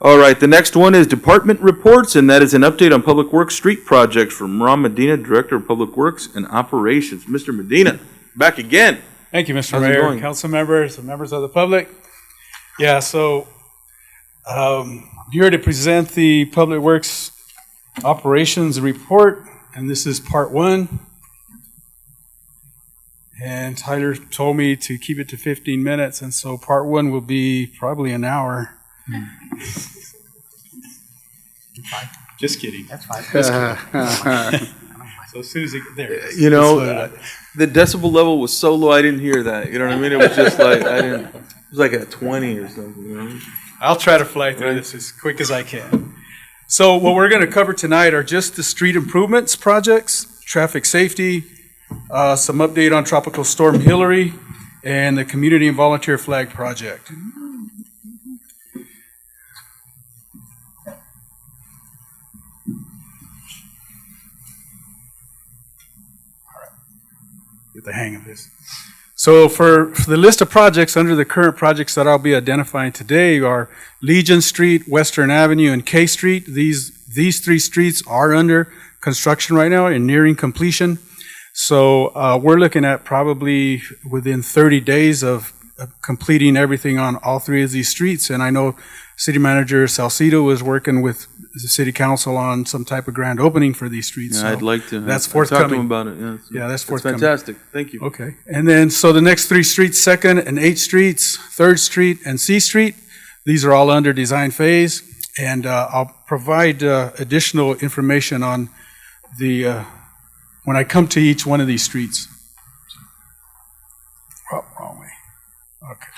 All right. The next one is department reports, and that is an update on Public Works street projects from Ron Medina, Director of Public Works and Operations. Mr. Medina, back again. Thank you, Mr. How's it Mayor, going? council members, and members of the public. Yeah, so Here to present the Public Works Operations Report, and this is part 1. And Tyler told me to keep it to 15 minutes, and so part 1 will be probably an hour. Just kidding. That's fine. So as soon as there, You know, the decibel level was so low, I didn't hear that. You know what I mean? It was just like, it was like at 20 or something. You know? I'll try to fly through this as quick as I can. So what we're going to cover tonight are just the street improvements projects, traffic safety, some update on Tropical Storm Hillary, and the Community and Volunteer Flag Project. Get the hang of this. So for the list of projects under the current projects that I'll be identifying today are Legion Street, Western Avenue, and K Street. These 3 streets are under construction right now and nearing completion. So we're looking at probably within 30 days of completing everything on all 3 of these streets. And I know City Manager Salcido is working with the City Council on some type of grand opening for these streets. Yeah, so I'd like to. That's I talked to forthcoming. him about it. Yeah, Yeah, that's it's forthcoming. fantastic. Thank you. Okay. And then, so the next 3 streets, 2nd and 8th Streets, 3rd Street, and C Street, these are all under design phase. And I'll provide additional information on the, when I come to each one of these streets. Oh, wrong way. Okay.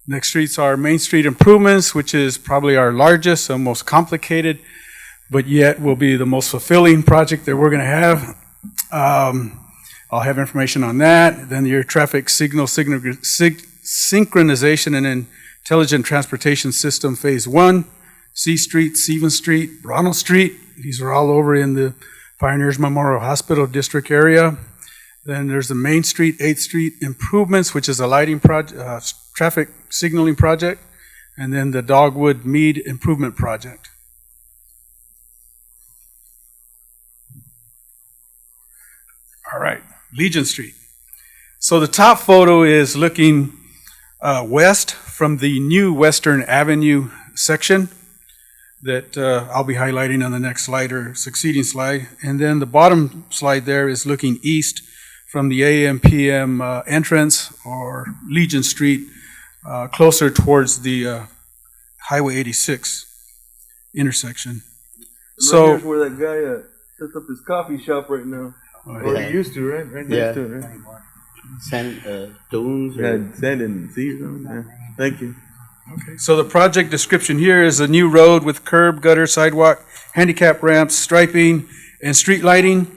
Next streets are Main Street improvements, which is probably our largest and most complicated, but yet will be the most fulfilling project that we're going to have. I'll have information on that. Then your traffic signal synchronization and intelligent transportation system phase 1, C Street, Stevens Street, Ronald Street. These are all over in the Pioneers Memorial Hospital district area. Then there's the Main Street, 8th Street improvements, which is a lighting project, traffic signaling project, and then the Dogwood Mead improvement project. All right, Legion Street. So the top photo is looking west from the new Western Avenue section that I'll be highlighting on the next slide or succeeding slide. And then the bottom slide there is looking east from the AM/PM entrance or Legion Street, closer towards the Highway 86 intersection. So here's where that guy sets up his coffee shop right now. Or he used to, right? Right next to it, right? Sand dunes. Yeah, sand and sea or something. Yeah. Thank you. Okay, so the project description here is a new road with curb, gutter, sidewalk, handicap ramps, striping, and street lighting.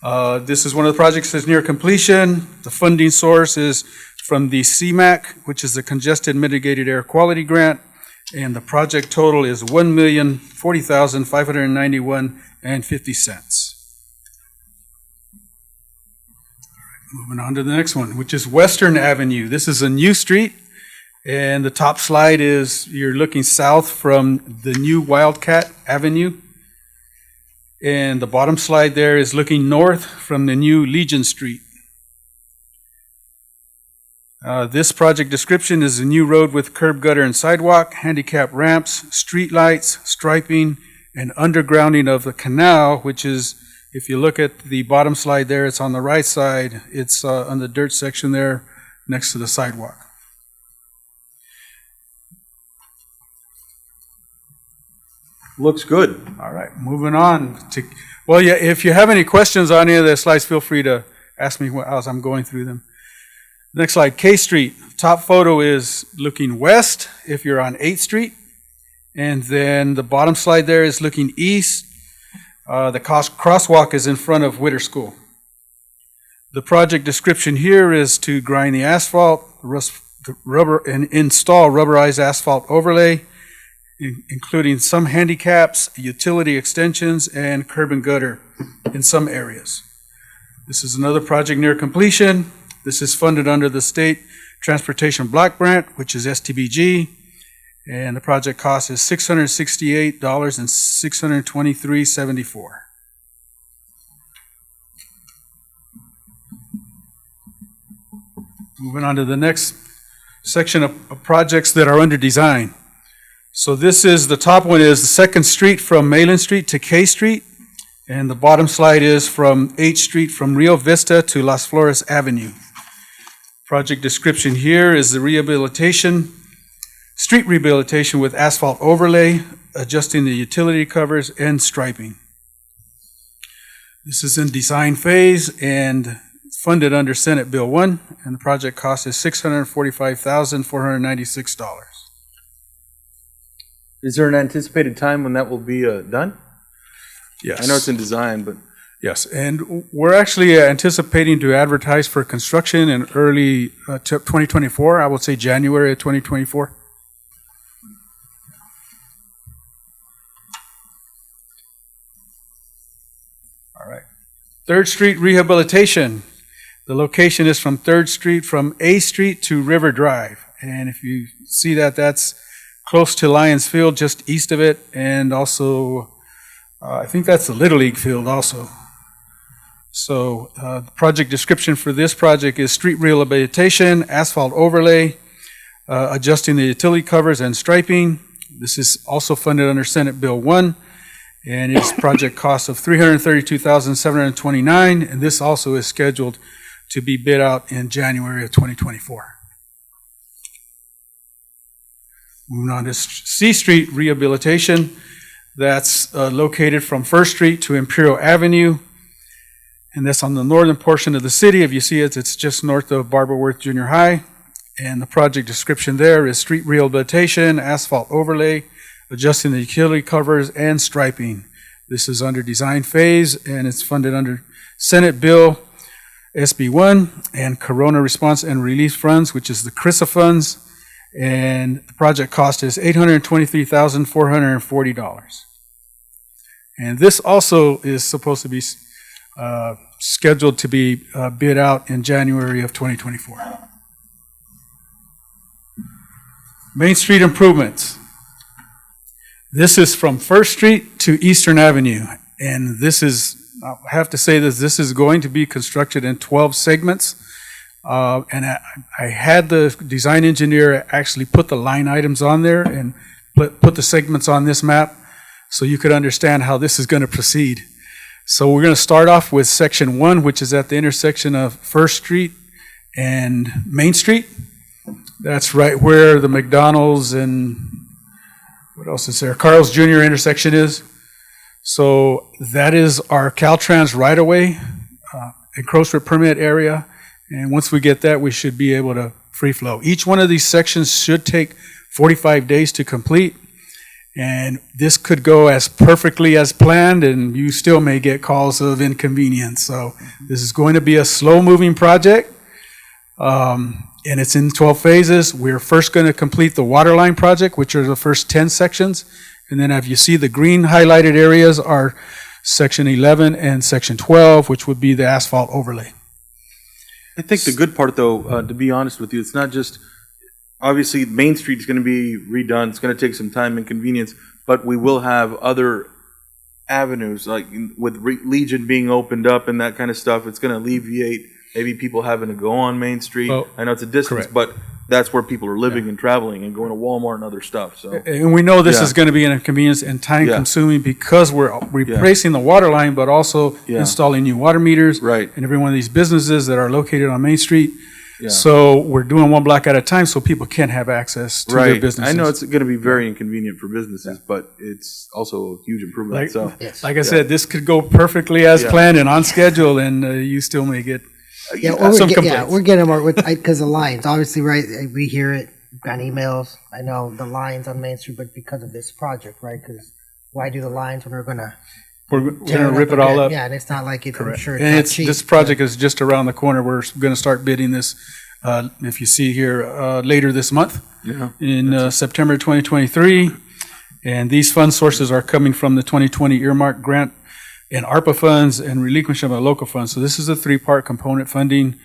This is one of the projects that's near completion. The funding source is from the CMAQ, which is the Congested Mitigated Air Quality Grant, and the project total is $1,040,591.50. Moving on to the next one, which is Western Avenue. This is a new street, and the top slide is you're looking south from the new Wildcat Avenue. And the bottom slide there is looking north from the new Legion Street. This project description is a new road with curb, gutter, and sidewalk, handicap ramps, street lights, striping, and undergrounding of the canal, which is, if you look at the bottom slide there, it's on the right side. It's on the dirt section there next to the sidewalk. Looks good. All right, moving on to, well, yeah, if you have any questions on any of the slides, feel free to ask me as I'm going through them. Next slide, K Street. Top photo is looking west if you're on 8th Street. And then the bottom slide there is looking east. The crosswalk is in front of Witter School. The project description here is to grind the asphalt, and install rubberized asphalt overlay, including some handicaps, utility extensions, and curb and gutter in some areas. This is another project near completion. This is funded under the State Transportation Block Grant, which is STBG, and the project cost is $668 and $623.74. Moving on to the next section of projects that are under design. So this is, the top one is the Second Street from Malin Street to K Street, and the bottom slide is from H Street from Rio Vista to Las Flores Avenue. Project description here is the rehabilitation, street rehabilitation with asphalt overlay, adjusting the utility covers, and striping. This is in design phase and funded under Senate Bill 1, and the project cost is $645,496. Is there an anticipated time when that will be done? Yes. I know it's in design, but. Yes, and we're actually anticipating to advertise for construction in early 2024, I would say January of 2024. All right. 3rd Street rehabilitation. The location is from 3rd Street from A Street to River Drive. And if you see that, that's close to Lions Field, just east of it. And also, I think that's the Little League field also. So the project description for this project is street rehabilitation, asphalt overlay, adjusting the utility covers and striping. This is also funded under Senate Bill 1, and its project cost of $332,729, and this also is scheduled to be bid out in January of 2024. Moving on to C Street rehabilitation, that's located from 1st Street to Imperial Avenue. And that's on the northern portion of the city. If you see it, it's just north of Barbara Worth Junior High. And the project description there is street rehabilitation, asphalt overlay, adjusting the utility covers, and striping. This is under design phase, and it's funded under Senate Bill SB 1 and Corona Response and Relief Funds, which is the CRISA funds. And the project cost is $823,440. And this also is supposed to be scheduled to be bid out in January of 2024. Main Street improvements. This is from 1st Street to Eastern Avenue, and this is, I have to say this is going to be constructed in 12 segments. And I had the design engineer actually put the line items on there and put the segments on this map so you could understand how this is going to proceed. So we're going to start off with section 1, which is at the intersection of 1st Street and Main Street. That's right where the McDonald's and what else is there? Carl's Jr. intersection is. So that is our Caltrans right-of-way encroachment permit area. And once we get that, we should be able to free flow. Each one of these sections should take 45 days to complete. And this could go as perfectly as planned, and you still may get calls of inconvenience. So this is going to be a slow-moving project, and it's in 12 phases. We're first going to complete the water line project, which are the first 10 sections. And then if you see the green highlighted areas are section 11 and section 12, which would be the asphalt overlay. I think the good part, though, to be honest with you, it's not just, obviously, Main Street is going to be redone. It's going to take some time and convenience, but we will have other avenues, like with Legion being opened up and that kind of stuff. It's going to alleviate maybe people having to go on Main Street. Oh, I know it's a distance, correct. but that's where people are living and traveling and going to Walmart and other stuff. So, And we know this is going to be an inconvenience and time consuming because we're replacing the water line, but also installing new water meters in every one of these businesses that are located on Main Street. Yeah. So we're doing one block at a time so people can have access to their businesses. I know it's going to be very inconvenient for businesses, but it's also a huge improvement. Like I said, this could go perfectly as planned and on schedule, and you still may get some complaints. We're getting more because the lines, obviously, right? We hear it, got emails. I know the lines on Main Street, but because of this project, right? Because why do the lines when we're going to rip it all up? Yeah, and it's not like it's, I'm sure it's and not cheap. This project is just around the corner. We're going to start bidding this, if you see here, later this month in September 2023. And these fund sources are coming from the 2020 earmark grant and ARPA funds and relinquishment of local funds. So this is a 3-part component funding,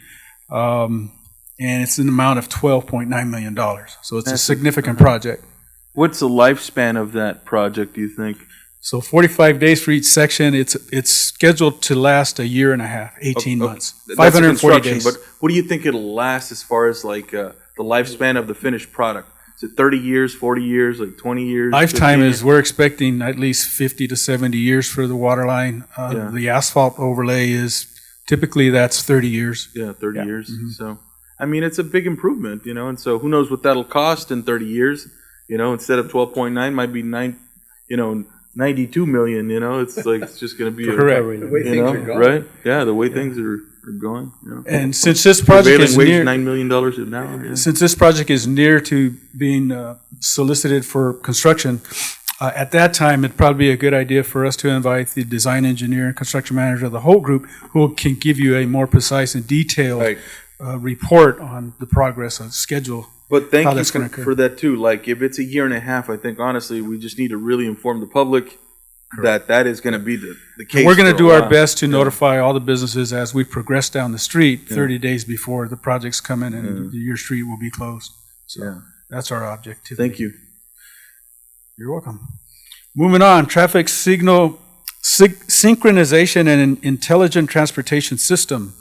and it's an amount of $12.9 million. So it's a significant project. What's the lifespan of that project, do you think? So 45 days for each section. It's scheduled to last a year and a half, 18 months, 540 days. But what do you think it'll last as far as like the lifespan of the finished product? Is it 30 years, 40 years, like 20 years? Lifetime 15 is, we're expecting at least 50 to 70 years for the water line. Yeah. The asphalt overlay is, typically that's 30 years. Yeah, 30 years. Mhm. So, I mean, it's a big improvement, you know, and so who knows what that'll cost in 30 years? You know, instead of 12.9, might be 92 million, you know, it's like, it's just going to be Correct. the way things are going. Right? Yeah, the way things are going, you know. And since this project Prevailing is wage, near, $9 million an hour. Yeah. since this project is near to being solicited for construction, at that time, it'd probably be a good idea for us to invite the design engineer and construction manager of the whole group, who can give you a more precise and detailed report on the progress of schedule. But thank how you that's gonna occur. for that too. Like, if it's a year and a half, I think honestly, we just need to really inform the public that is going to be the case. We're going for to a do our while. best to Yeah. notify all the businesses as we progress down the street Yeah. 30 days before the projects come in and your street will be closed. So Yeah. that's our objective. Thank you. You're welcome. Moving on, traffic signal synchronization and intelligent transportation system.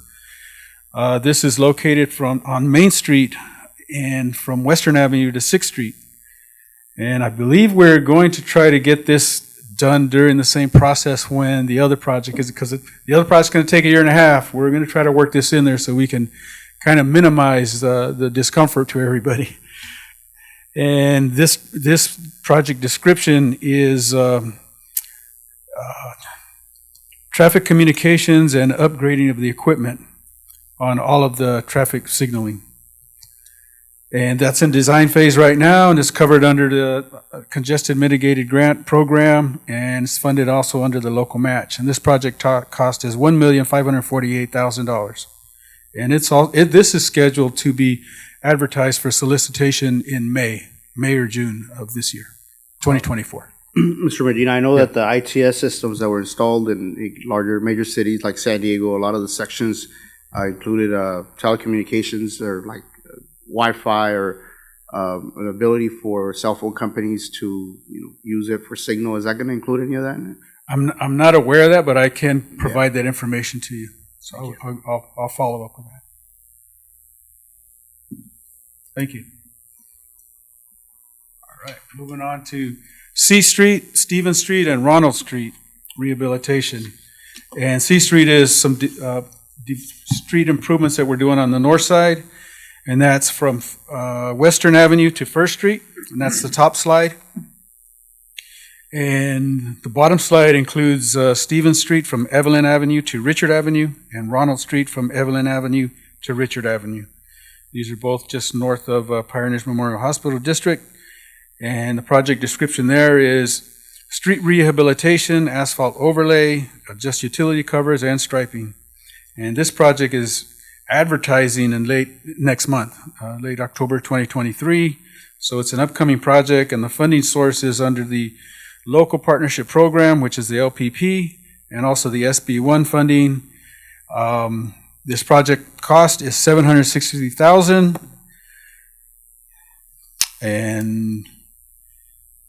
This is located on Main Street and from Western Avenue to 6th Street. And I believe we're going to try to get this done during the same process when the other project is, because the other project's going to take a year and a half. We're going to try to work this in there so we can kind of minimize the discomfort to everybody. And this project description is traffic communications and upgrading of the equipment on all of the traffic signaling. And that's in design phase right now, and it's covered under the Congested Mitigated Grant Program, and it's funded also under the local match. And this project cost is $1,548,000. And this is scheduled to be advertised for solicitation in May or June of this year, 2024. Mr. Medina, I know that the ITS systems that were installed in larger major cities like San Diego, a lot of the sections included telecommunications or like Wi-Fi or an ability for cell phone companies to use it for signal. Is that going to include any of that? I'm not aware of that, but I can provide that information to you. So I'll follow up with that. Thank you. All right, moving on to C Street, Stephen Street, and Ronald Street rehabilitation. And C Street is some street improvements that we're doing on the north side, and that's from Western Avenue to First Street, and that's the top slide. And the bottom slide includes Stephen Street from Evelyn Avenue to Richard Avenue, and Ronald Street from Evelyn Avenue to Richard Avenue. These are both just north of Pioneers Memorial Hospital District. And the project description there is street rehabilitation, asphalt overlay, adjust utility covers, and striping. And this project is advertising in late next month, late October 2023. So it's an upcoming project, and the funding source is under the Local Partnership Program, which is the LPP, and also the SB1 funding. This project cost is $760,000, and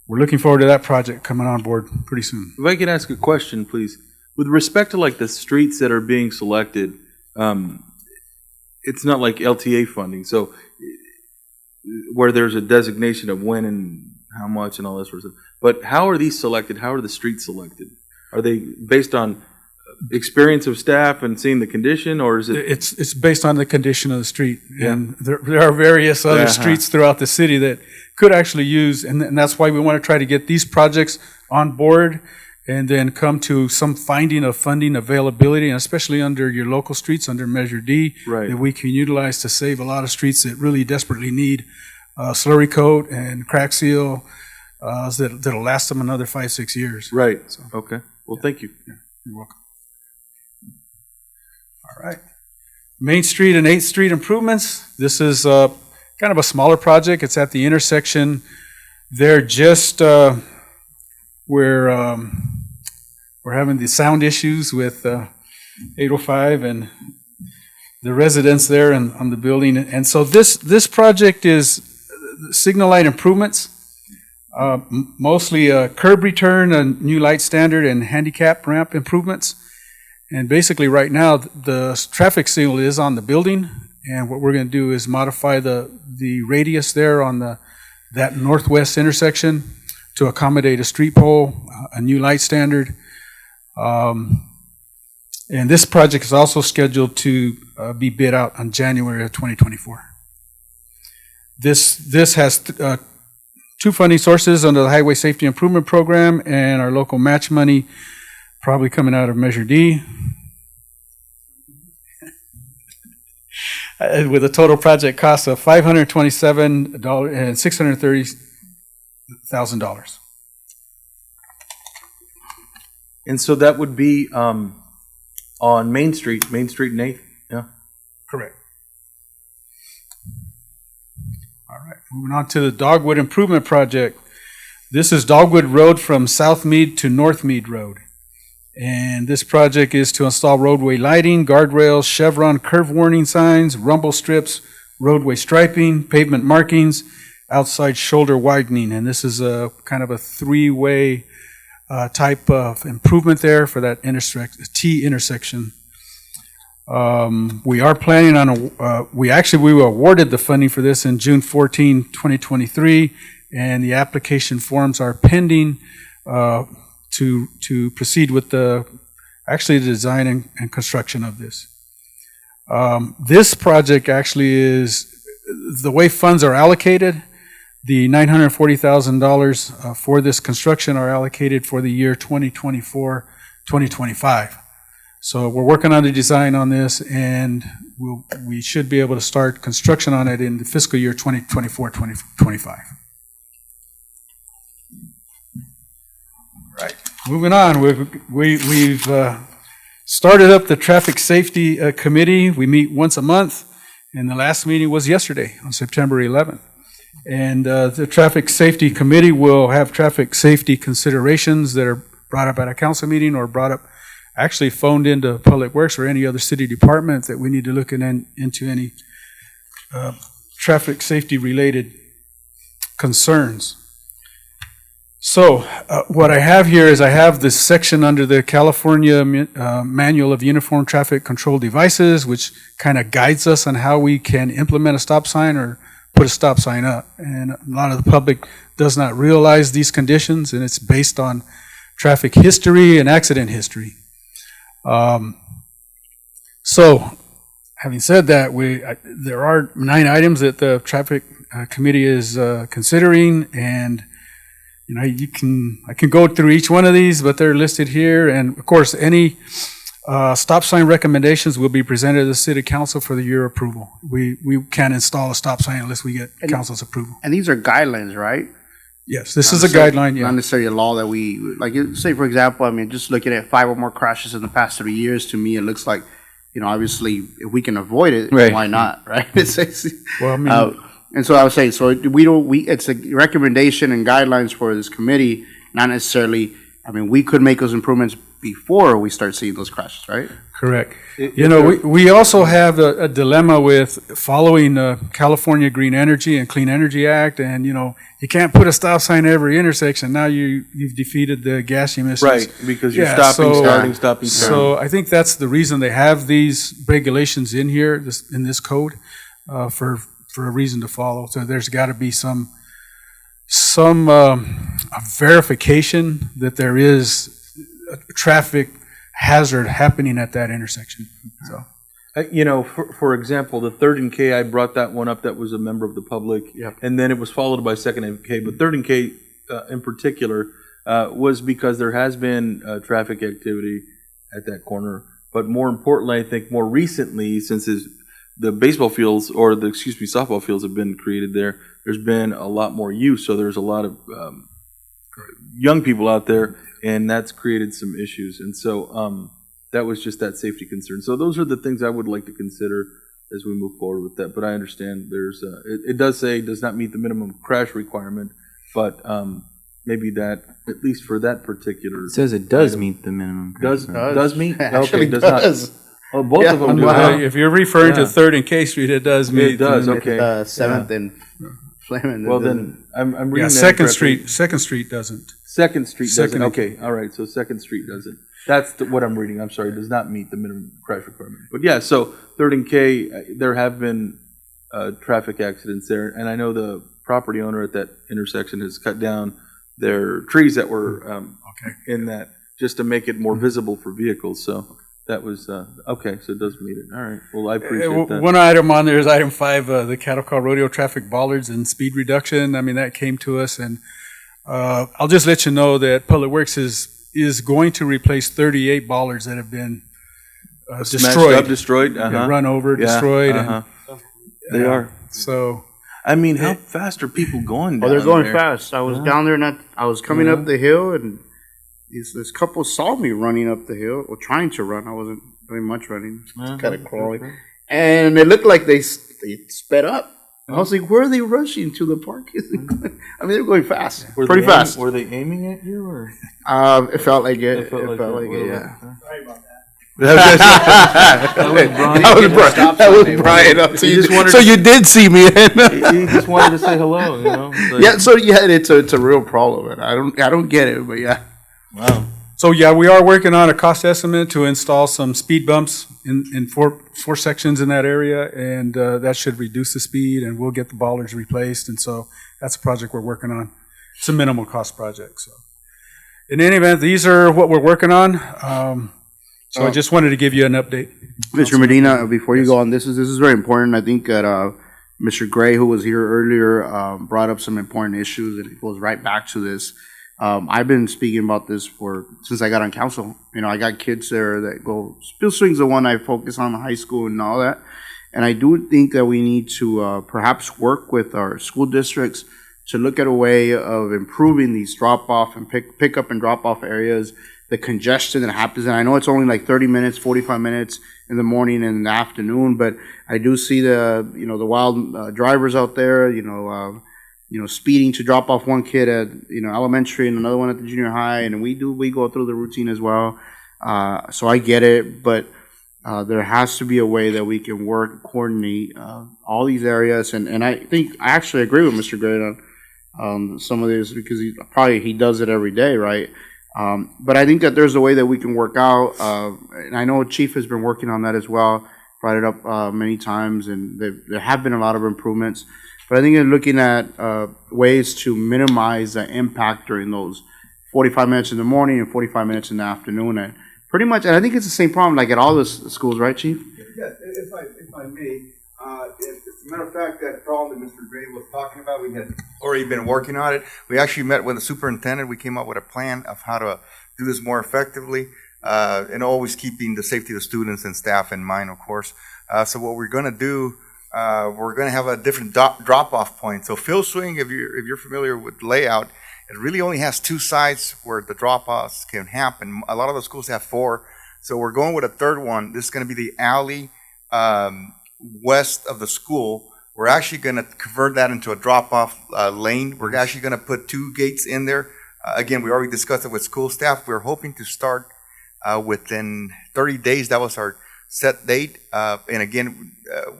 we're looking forward to that project coming on board pretty soon. If I could ask a question, please. With respect to like the streets that are being selected, it's not like LTA funding, so where there's a designation of when and how much and all that sort of stuff. But how are these selected? How are the streets selected? Are they based on experience of staff and seeing the condition, or is it? It's based on the condition of the street, and there are various other streets throughout the city that could actually use, and that's why we want to try to get these projects on board, and then come to some finding of funding availability, and especially under your local streets, under Measure D, that we can utilize to save a lot of streets that really desperately need slurry coat and crack seal that'll last them another 5-6 years. Right. So, okay. Well, thank you. Yeah, you're welcome. All right. Main Street and 8th Street improvements. This is kind of a smaller project. It's at the intersection. They're just we're having the sound issues with 805 and the residents there and on the building. And so this project is signal light improvements, mostly curb return, a new light standard, and handicap ramp improvements. And basically right now the traffic signal is on the building, and what we're going to do is modify the radius there on the that northwest intersection to accommodate a street pole, a new light standard. And this project is also scheduled to be bid out on January of 2024. This has two funding sources under the Highway Safety Improvement Program and our local match money, probably coming out of Measure D. With a total project cost of $527,630,000. And so that would be on Main Street and 8th, yeah? Correct. All right, moving on to the Dogwood Improvement Project. This is Dogwood Road from South Mead to North Mead Road. And this project is to install roadway lighting, guardrails, chevron curve warning signs, rumble strips, roadway striping, pavement markings, outside shoulder widening. And this is a kind of a three-way type of improvement there for that T intersection. We are planning on, we were awarded the funding for this in June 14, 2023, and the application forms are pending to proceed with the design and construction of this. This project actually is, the way funds are allocated, the $940,000 for this construction are allocated for the year 2024, 2025. So we're working on the design on this, and we should be able to start construction on it in the fiscal year 2024, 2025. Right. Moving on, we've started up the Traffic Safety Committee. We meet once a month, and the last meeting was yesterday on September 11th. And the Traffic Safety Committee will have traffic safety considerations that are brought up at a council meeting or brought up, actually phoned into Public Works or any other city department that we need to look into any traffic safety related concerns. So what I have here is I have this section under the California Manual of Uniform Traffic Control Devices, which kind of guides us on how we can implement a stop sign or put a stop sign up. And a lot of the public does not realize these conditions, and it's based on traffic history and accident history. So having said that, there are 9 items that the Traffic Committee is considering, and I can go through each one of these, but they're listed here. And of course, any stop sign recommendations will be presented to the City Council for your approval. We can't install a stop sign unless we get council's approval. And these are guidelines, right? Yes, this is a guideline, yeah. Not necessarily a law that we, like, say, for example, I mean, just looking at 5 or more crashes in the past 3 years, to me, it looks like, obviously, if we can avoid it, right, why not, right? Well, I mean, and so I was saying, so it's a recommendation and guidelines for this committee, not necessarily, I mean, we could make those improvements before we start seeing those crashes, right? Correct. We also have a dilemma with following California Green Energy and Clean Energy Act, and you can't put a stop sign at every intersection. Now you've defeated the gas emissions. Right, because you're stopping. So I think that's the reason they have these regulations in here, in this code, for a reason to follow. So there's got to be some verification that there is a traffic hazard happening at that intersection. So, for example, the 3rd and K, I brought that one up. That was a member of the public, and then it was followed by 2nd and K. But 3rd and K, in particular, was because there has been traffic activity at that corner. But more importantly, I think more recently, since the baseball fields or softball fields have been created there, there's been a lot more use. So there's a lot of young people out there, and that's created some issues. And so that was just that safety concern. So those are the things I would like to consider as we move forward with that. But I understand there's it does say does not meet the minimum crash requirement, but maybe that, at least for that particular, it says it does meet the minimum crash requirement. Does meet? Actually, okay, does. Not. Oh, both of them do. If you're referring to 3rd and K Street, it does meet. It does. Okay. 7th and Fleming. Well, then I'm reading that 2nd Street. 2nd Street doesn't. 2nd Street doesn't. Okay, all right. So 2nd Street doesn't. That's what I'm reading. I'm sorry. Does not meet the minimum crash requirement. But yeah, so 3rd and K, there have been traffic accidents there, and I know the property owner at that intersection has cut down their trees that were in that, just to make it more visible for vehicles. So that was, okay, so it does meet it. All right, well, I appreciate that. One item on there is item 5, the cattle call rodeo traffic bollards and speed reduction. I mean, that came to us, and I'll just let you know that Public Works is going to replace 38 bollards that have been destroyed. Uh-huh. Run over, destroyed. Uh-huh. They are. So, I mean, how fast are people going down they're going there? fast. I was down there, and I was coming up the hill, and this couple saw me running up the hill, or trying to run. I wasn't doing much running, just kind of crawling. And it looked like they sped up. I was like, where are they rushing to the park? I mean, they were going fast, pretty fast. Were they aiming at you, or? It felt like it. It felt like it, yeah. Sorry about that. That was Brian. So you did see me. He just wanted to say hello, you know? Like, Yeah, so yeah, it's a real problem, and I don't get it, but yeah. Wow. So yeah, we are working on a cost estimate to install some speed bumps in four sections in that area, and that should reduce the speed, and we'll get the bollards replaced. And so that's a project we're working on. It's a minimal cost project. So in any event, these are what we're working on. So I just wanted to give you an update. Mr. Medina, before you go on, this is very important. I think that Mr. Gray, who was here earlier, brought up some important issues, and it goes right back to this. I've been speaking about this since I got on council. You know, I got kids there that go. Spill Swing's the one I focus on, the high school and all that. And I do think that we need to perhaps work with our school districts to look at a way of improving these drop-off and pick up and drop-off areas, the congestion that happens. And I know it's only like 30 minutes, 45 minutes in the morning and in the afternoon, but I do see the wild drivers out there, speeding to drop off one kid at, elementary and another one at the junior high. And we go through the routine as well. So I get it, but there has to be a way that we can work, coordinate all these areas. And I think I actually agree with Mr. Gray on some of this, because he does it every day, right? But I think that there's a way that we can work out, and I know Chief has been working on that as well, brought it up many times, and there have been a lot of improvements. But I think in looking at ways to minimize the impact during those 45 minutes in the morning and 45 minutes in the afternoon, and pretty much, and I think it's the same problem like at all the schools, right, Chief? Yeah, if I may, as a matter of fact, that problem that Mr. Gray was talking about, we had already been working on it. We actually met with the superintendent. We came up with a plan of how to do this more effectively, and always keeping the safety of the students and staff in mind, of course. So what we're going to do, we're going to have a different drop-off point. So Phil Swing, if you're familiar with layout, it really only has 2 sides where the drop-offs can happen. A lot of the schools have 4. So we're going with a third one. This is going to be the alley west of the school. We're actually going to convert that into a drop-off lane. We're actually going to put 2 gates in there. Again, we already discussed it with school staff. We're hoping to start within 30 days. That was our set date. And again,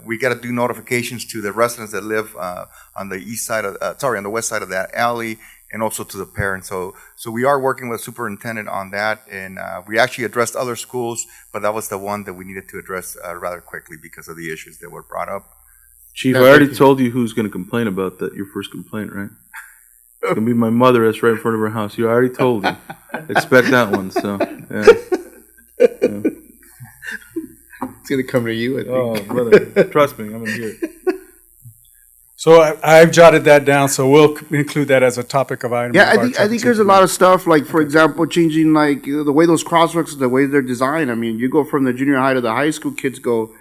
we got to do notifications to the residents that live on the on the west side of that alley, and also to the parents. So we are working with the superintendent on that, and we actually addressed other schools, but that was the one that we needed to address rather quickly because of the issues that were brought up. Chief, I already told you who's going to complain about that, your first complaint, right? It's going to be my mother that's right in front of her house. You already told you. Expect that one, so, yeah. It's going to come to you, I think. Oh, brother. Trust me, I'm going to hear it. So I've jotted that down, so we'll include that as a topic of item. Yeah, I think there's a lot of stuff, like, for example, changing, like, the way those crosswalks, the way they're designed. I mean, you go from the junior high to the high school, kids go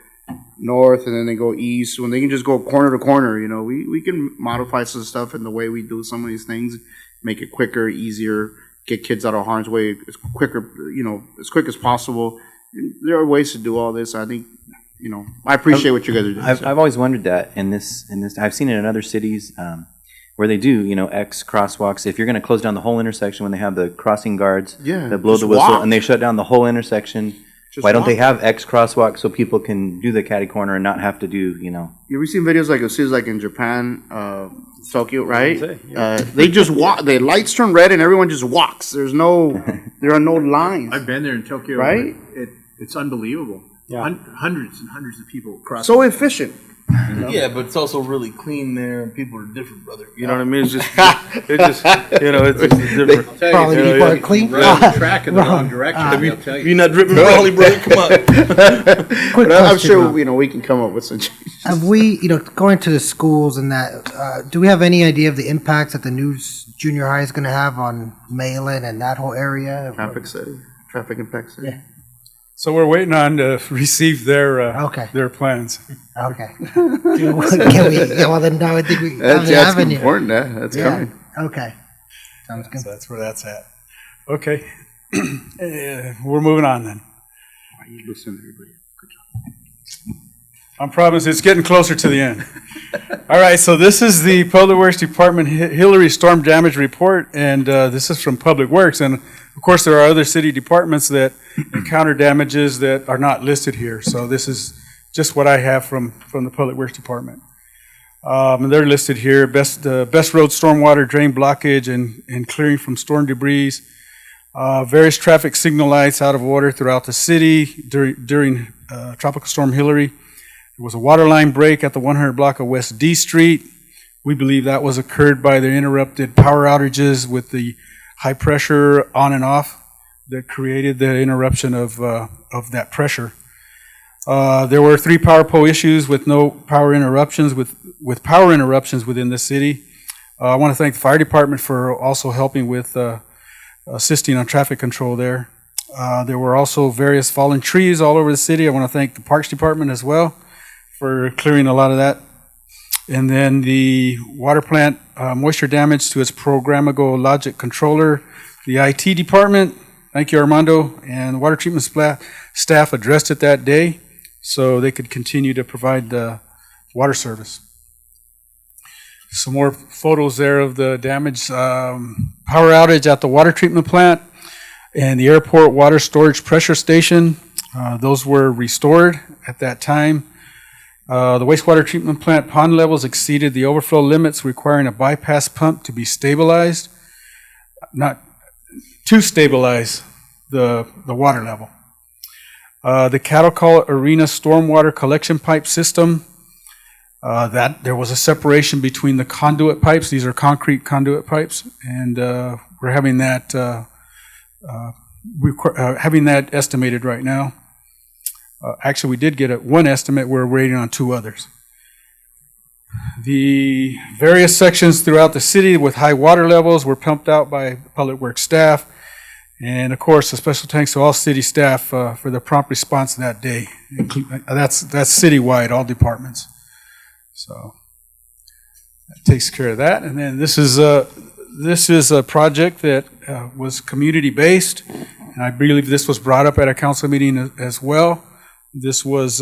north, and then they go east, when they can just go corner to corner. We can modify some stuff in the way we do some of these things, make it quicker, easier, get kids out of harm's way as quick as possible. There are ways to do all this. I think, I appreciate what you guys are doing. I've always wondered that in this, I've seen it in other cities where they do, X crosswalks. If you're going to close down the whole intersection when they have the crossing guards that blow the whistle and they shut down the whole intersection, why don't they have X crosswalks so people can do the catty corner and not have to do, You ever seen videos like cities like in Japan, Tokyo, right? They just walk. The lights turn red and everyone just walks. There are no lines. I've been there in Tokyo, right? It's unbelievable. Yeah. Hundreds and hundreds of people cross. So efficient. Yeah, but it's also really clean there, and people are different, brother. You know what I mean? It's just, it's different. Probably people are clean. Track in the wrong direction, Have they'll tell you. you not driven Brawley, brother? Come on. Quick But I'm question, sure, Rob. we can come up with some changes. Have we, going to the schools and that, do we have any idea of the impacts that the new junior high is going to have on Malin and that whole area? Traffic impact study. Yeah. So we're waiting on to receive their Okay. their plans. Okay. Can we, yeah, well, then I think we That's have any. important, that's Yeah. coming. Okay. Sounds good. So that's where that's at. Okay. We're moving on then. You listen to everybody. I promise it's getting closer to the end. All right, so this is the Public Works Department Hillary Storm Damage Report, and this is from Public Works. And of course, there are other city departments that encounter damages that are not listed here. So this is just what I have from the Public Works Department. And they're listed here: best road stormwater drain blockage and clearing from storm debris, various traffic signal lights out of order throughout the city during Tropical Storm Hillary. There was a water line break at the 100 block of West D Street. We believe that was occurred by the interrupted power outages with the high pressure on and off that created the interruption of that pressure. There were 3 power pole issues with no power interruptions, with power interruptions within the city. I want to thank the fire department for also helping with assisting on traffic control there. There were also various fallen trees all over the city. I want to thank the Parks Department as well for clearing a lot of that. And then the water plant moisture damage to its programmable logic controller. The IT department, thank you Armando, and the water treatment staff addressed it that day so they could continue to provide the water service. Some more photos there of the damage. Power outage at the water treatment plant and the airport water storage pressure station. Those were restored at that time. The wastewater treatment plant pond levels exceeded the overflow limits, requiring a bypass pump to be stabilized, not to stabilize the water level. The Cattle Call Arena stormwater collection pipe system, that there was a separation between the conduit pipes. These are concrete conduit pipes, and we're having that estimated right now. Actually, we did get one estimate. We're waiting on 2 others. The various sections throughout the city with high water levels were pumped out by Public Works staff. And of course, a special thanks to all city staff for the prompt response that day. That's citywide, all departments. So that takes care of that. And then this is a project that was community-based. And I believe this was brought up at a council meeting as well. This was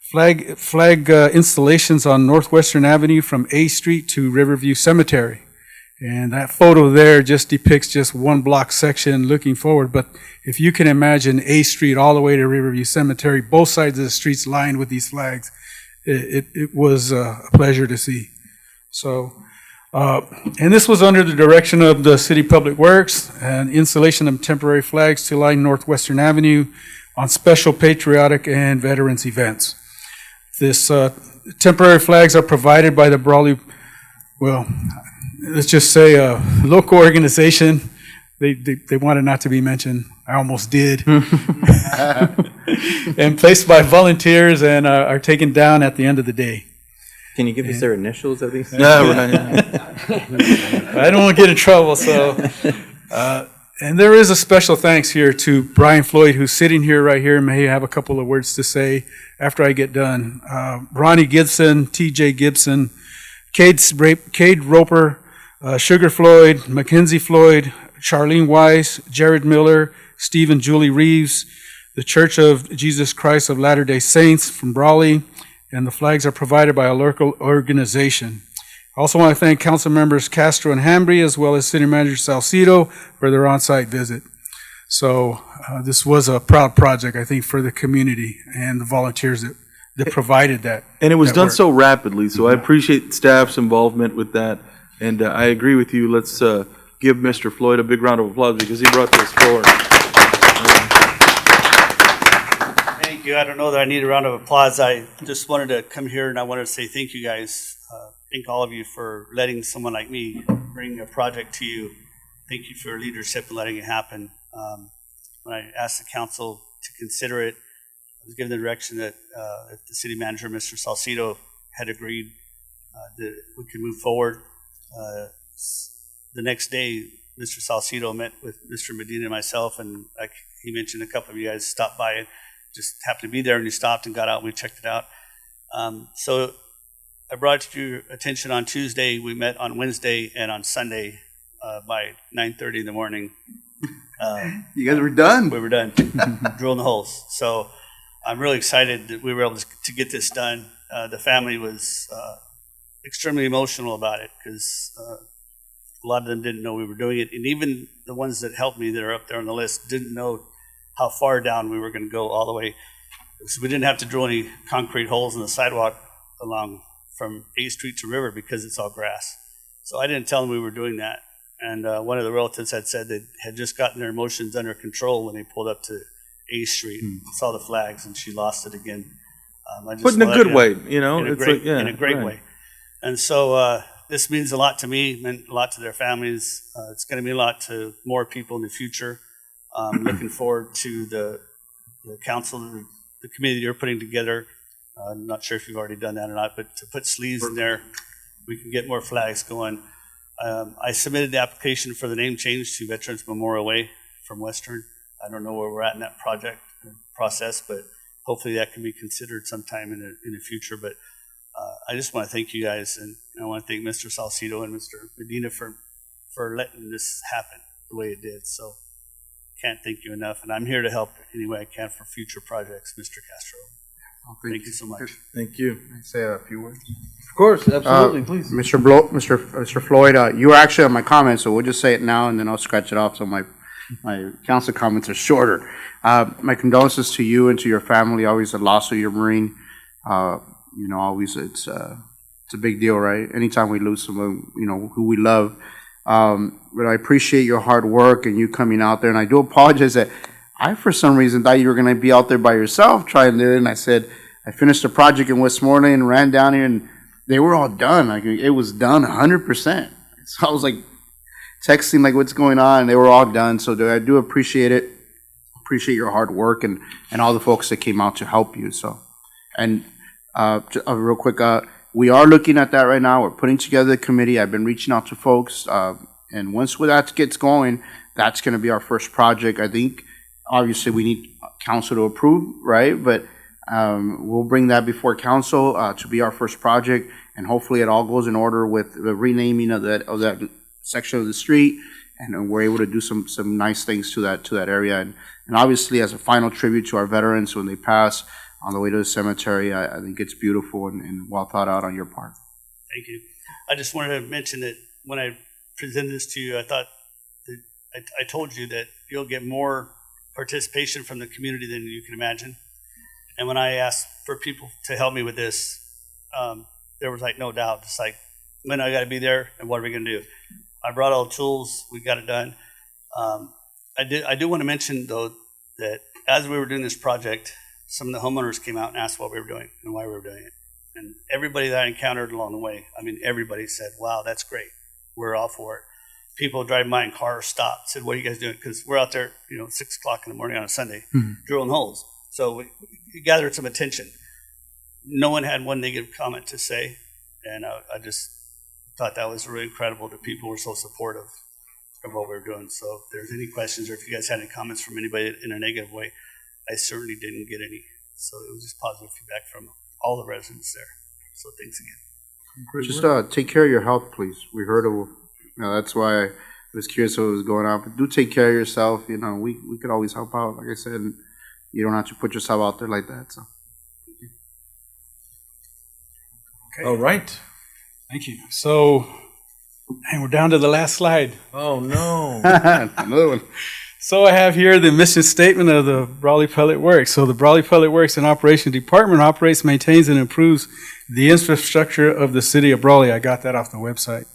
flag installations on Northwestern Avenue from A Street to Riverview Cemetery. And that photo there just depicts just one block section looking forward. But if you can imagine A Street all the way to Riverview Cemetery, both sides of the streets lined with these flags, it was a pleasure to see. So, and this was under the direction of the City Public Works and installation of temporary flags to line Northwestern Avenue on special patriotic and veterans events. This temporary flags are provided by the Brawley, well, let's just say a local organization. They wanted not to be mentioned. I almost did. And placed by volunteers and are taken down at the end of the day. Can you give us their initials at least? No, right. I don't want to get in trouble, so. And there is a special thanks here to Brian Floyd, who's sitting here right here, and may have a couple of words to say after I get done. Ronnie Gibson, TJ Gibson, Cade Roper, Sugar Floyd, Mackenzie Floyd, Charlene Weiss, Jared Miller, Steve and Julie Reeves, the Church of Jesus Christ of Latter-day Saints from Brawley, and the flags are provided by a local organization. I also want to thank council members Castro and Hambry, as well as City Manager Salcido for their on-site visit. So this was a proud project, I think, for the community and the volunteers that provided that. And it was done work. so rapidly, so I appreciate staff's involvement with that. And I agree with you. Let's give Mr. Floyd a big round of applause because he brought this forward. Thank you. I don't know that I need a round of applause. I just wanted to come here and I wanted to say thank you guys. Thank all of you for letting someone like me bring a project to you. Thank you for your leadership and letting it happen. When I asked the council to consider it, I was given the direction that if the city manager, Mr. Salcido, had agreed that we could move forward. The next day, Mr. Salcido met with Mr. Medina and myself, and like he mentioned, a couple of you guys stopped by and just happened to be there, and you stopped and got out and we checked it out. So I brought it to your attention on Tuesday. We met on Wednesday and on Sunday by 9:30 in the morning. You guys were done? We were done, drilling the holes. So I'm really excited that we were able to get this done. The family was extremely emotional about it because a lot of them didn't know we were doing it. And even the ones that helped me that are up there on the list didn't know how far down we were going to go all the way. So we didn't have to drill any concrete holes in the sidewalk along from 8th Street to River because it's all grass. So I didn't tell them we were doing that. And one of the relatives had said they had just gotten their emotions under control when they pulled up to 8th Street, saw the flags, and she lost it again. But in a good way, you know? In a great way. And so this means a lot to me, meant a lot to their families. It's going to mean a lot to more people in the future. Looking forward to the council, the committee you're putting together. I'm not sure if you've already done that or not, but to put sleeves in there, we can get more flags going. I submitted the application for the name change to Veterans Memorial Way from Western. I don't know where we're at in that project process, but hopefully that can be considered sometime in the future. But I just want to thank you guys, and I want to thank Mr. Salcido and Mr. Medina for letting this happen the way it did. So can't thank you enough, and I'm here to help any way I can for future projects, Mr. Castro. Thank you so much. Thank you. Can I say a few words? Of course, absolutely, please. Mr. Floyd, you were actually on my comments, so we'll just say it now, and then I'll scratch it off so my council comments are shorter. My condolences to you and to your family. Always the loss of your Marine. Always it's a big deal, right? Anytime we lose someone, who we love. But I appreciate your hard work and you coming out there. And I do apologize that I, for some reason, thought you were going to be out there by yourself trying to do it. And I said, I finished a project in Westmoreland and ran down here, and they were all done. Like, it was done 100%. So I was like texting, like, what's going on? And they were all done. So I do appreciate it. Appreciate your hard work and all the folks that came out to help you. So, and real quick, we are looking at that right now. We're putting together a committee. I've been reaching out to folks. And once that gets going, that's going to be our first project. I think, obviously, we need council to approve, right? But we'll bring that before council to be our first project. And hopefully it all goes in order with the renaming of that section of the street. And we're able to do some nice things to that area. And obviously, as a final tribute to our veterans when they pass on the way to the cemetery, I think it's beautiful and well thought out on your part. Thank you. I just wanted to mention that when I presented this to you, I thought that I told you that you'll get more participation from the community than you can imagine. And when I asked for people to help me with this, there was like no doubt. It's like, when I got to be there, and what are we going to do? I brought all the tools. We got it done. I do want to mention though that as we were doing this project, some of the homeowners came out and asked what we were doing and why we were doing it. And everybody that I encountered along the way, everybody said, "Wow, that's great. We're all for it." People driving by in cars stopped, said, "What are you guys doing?" Because we're out there, 6 o'clock in the morning on a Sunday, drilling holes. So we gathered some attention. No one had one negative comment to say, and I just thought that was really incredible that people were so supportive of what we were doing. So if there's any questions or if you guys had any comments from anybody in a negative way, I certainly didn't get any. So it was just positive feedback from all the residents there. So thanks again. Just take care of your health, please. We heard of, that's why I was curious what was going on. But do take care of yourself. We could always help out. Like I said, you don't have to put yourself out there like that. So. Okay. All right. Thank you. So, and we're down to the last slide. Oh, no. Another one. So I have here the mission statement of the Brawley Pellet Works. So the Brawley Pellet Works and Operation Department operates, maintains, and improves the infrastructure of the city of Brawley. I got that off the website.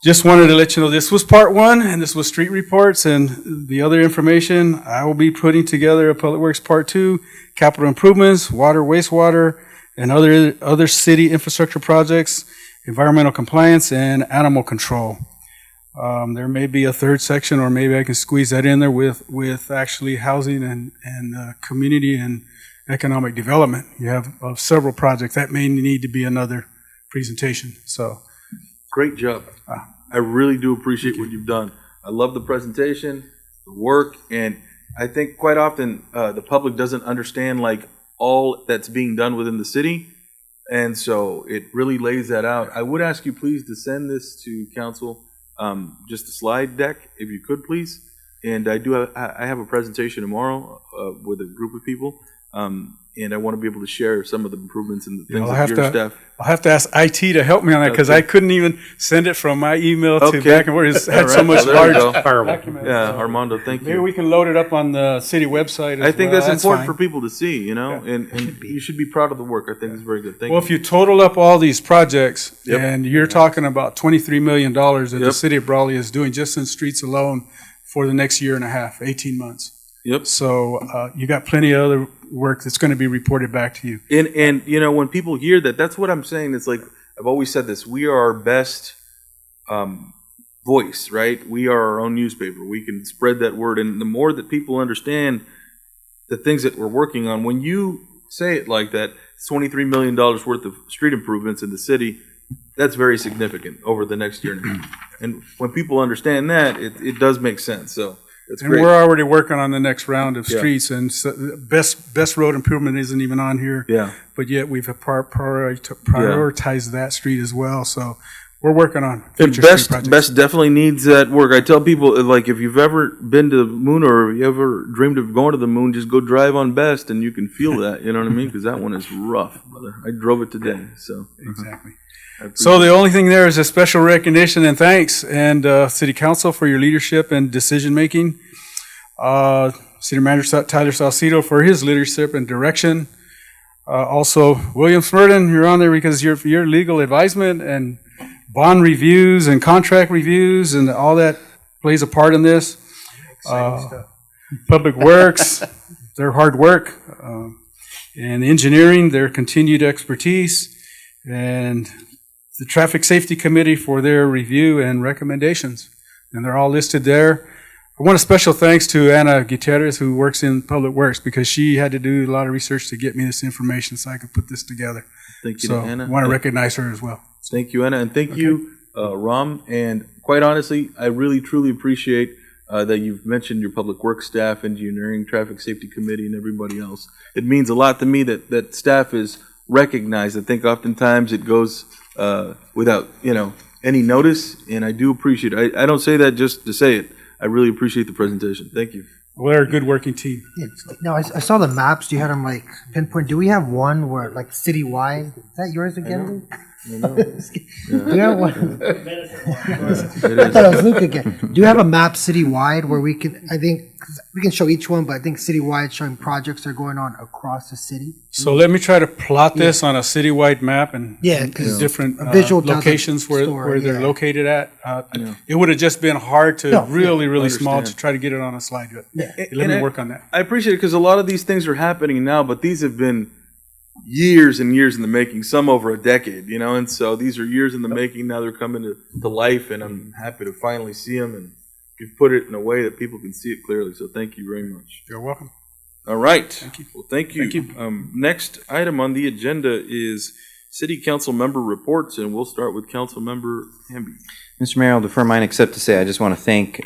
just wanted to let you know this was part one, and this was street reports, and the other information, I will be putting together a Public Works Part 2, capital improvements, water, wastewater, and other city infrastructure projects, environmental compliance, and animal control. There may be a third section, or maybe I can squeeze that in there with actually housing and community and economic development. You have several projects. That may need to be another presentation, so. Great job. I really do appreciate what you've done. I love the presentation, the work, and I think quite often the public doesn't understand like all that's being done within the city, and so it really lays that out. I would ask you please to send this to council, just a slide deck, if you could please. And I have a presentation tomorrow with a group of people. And I want to be able to share some of the improvements and the things that your staff. I'll have to ask IT to help me on that because I couldn't even send it from my email to back and forth. It had so much large documents. Yeah, Armando, thank you. Maybe we can load it up on the city website. I think that's important for people to see, you know, and you should be proud of the work. I think it's very good. Thank you. Well, if you total up all these projects, and you're talking about $23 million that the city of Brawley is doing just in streets alone for the next year and a half, 18 months. Yep. So you got plenty of other work that's going to be reported back to you. And you know, when people hear that, that's what I'm saying. It's like I've always said this: we are our best voice, right? We are our own newspaper. We can spread that word, and the more that people understand the things that we're working on, when you say it like that, it's $23 million worth of street improvements in the city. That's very significant over the next year and a half. And when people understand that, it does make sense. So. And we're already working on the next round of streets, and so best road improvement isn't even on here. Yeah. But yet we've prioritized that street as well. So we're working on future street projects. Best definitely needs that work. I tell people, like, if you've ever been to the moon or you ever dreamed of going to the moon, just go drive on Best, and you can feel that. You know what I mean? Because that one is rough, brother. I drove it today. So exactly. So the only thing there is a special recognition and thanks, and City Council for your leadership and decision making. City Manager Tyler Salcido for his leadership and direction. Also, William Smurden, you're on there because your legal advisement and bond reviews and contract reviews and all that plays a part in this. Public Works, their hard work, and engineering, their continued expertise, and the Traffic Safety Committee for their review and recommendations. And they're all listed there. I want a special thanks to Ana Gutierrez, who works in Public Works, because she had to do a lot of research to get me this information so I could put this together. Thank you, so Ana. I want to recognize her as well. Thank you, Ana, and thank you, Ram. And quite honestly, I really, truly appreciate that you've mentioned your Public Works staff, engineering, Traffic Safety Committee, and everybody else. It means a lot to me that staff is recognized. I think oftentimes it goes without any notice, and I do appreciate it. I don't say that just to say it. I really appreciate the presentation. Thank you. Well, they're a good working team. Yeah, no, I saw the maps. You had them like pinpoint. Do we have one where like citywide? Is that yours again? I know. Do you have one? It I is. thought it was Luke again. Do you have a map citywide where we can? I think we can show each one, but I think citywide showing projects that are going on across the city. So let me try to plot this on a citywide map and different visual locations where they're located at. It would have just been hard to really small to try to get it on a slide. Let me work on that. I appreciate it because a lot of these things are happening now, but these have been years and years in the making, some over a decade, and so these are years in the making. Now they're coming to life, and I'm happy to finally see them, and you've put it in a way that people can see it clearly, so thank you very much. You're welcome. All right. Thank you. Well, thank you. Thank you. Next item on the agenda is City Council member reports, and we'll start with Council Member Hamby. Mr. Mayor, I'll defer mine except to say I just want to thank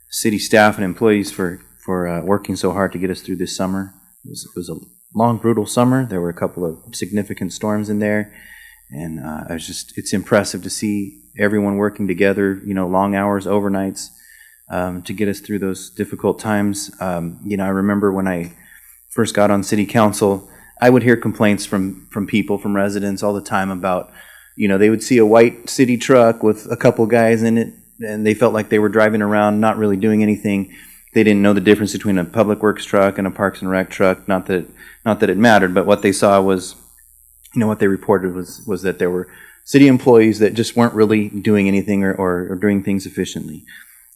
city staff and employees for working so hard to get us through this summer. It was a long, brutal summer. There were a couple of significant storms in there, and it's impressive to see everyone working together, long hours, overnights, to get us through those difficult times. I remember when I first got on city council, I would hear complaints from people, from residents all the time about, they would see a white city truck with a couple guys in it, and they felt like they were driving around, not really doing anything. They didn't know the difference between a Public Works truck and a Parks and Rec truck. Not that it mattered, but what they saw was, what they reported was that there were city employees that just weren't really doing anything or doing things efficiently.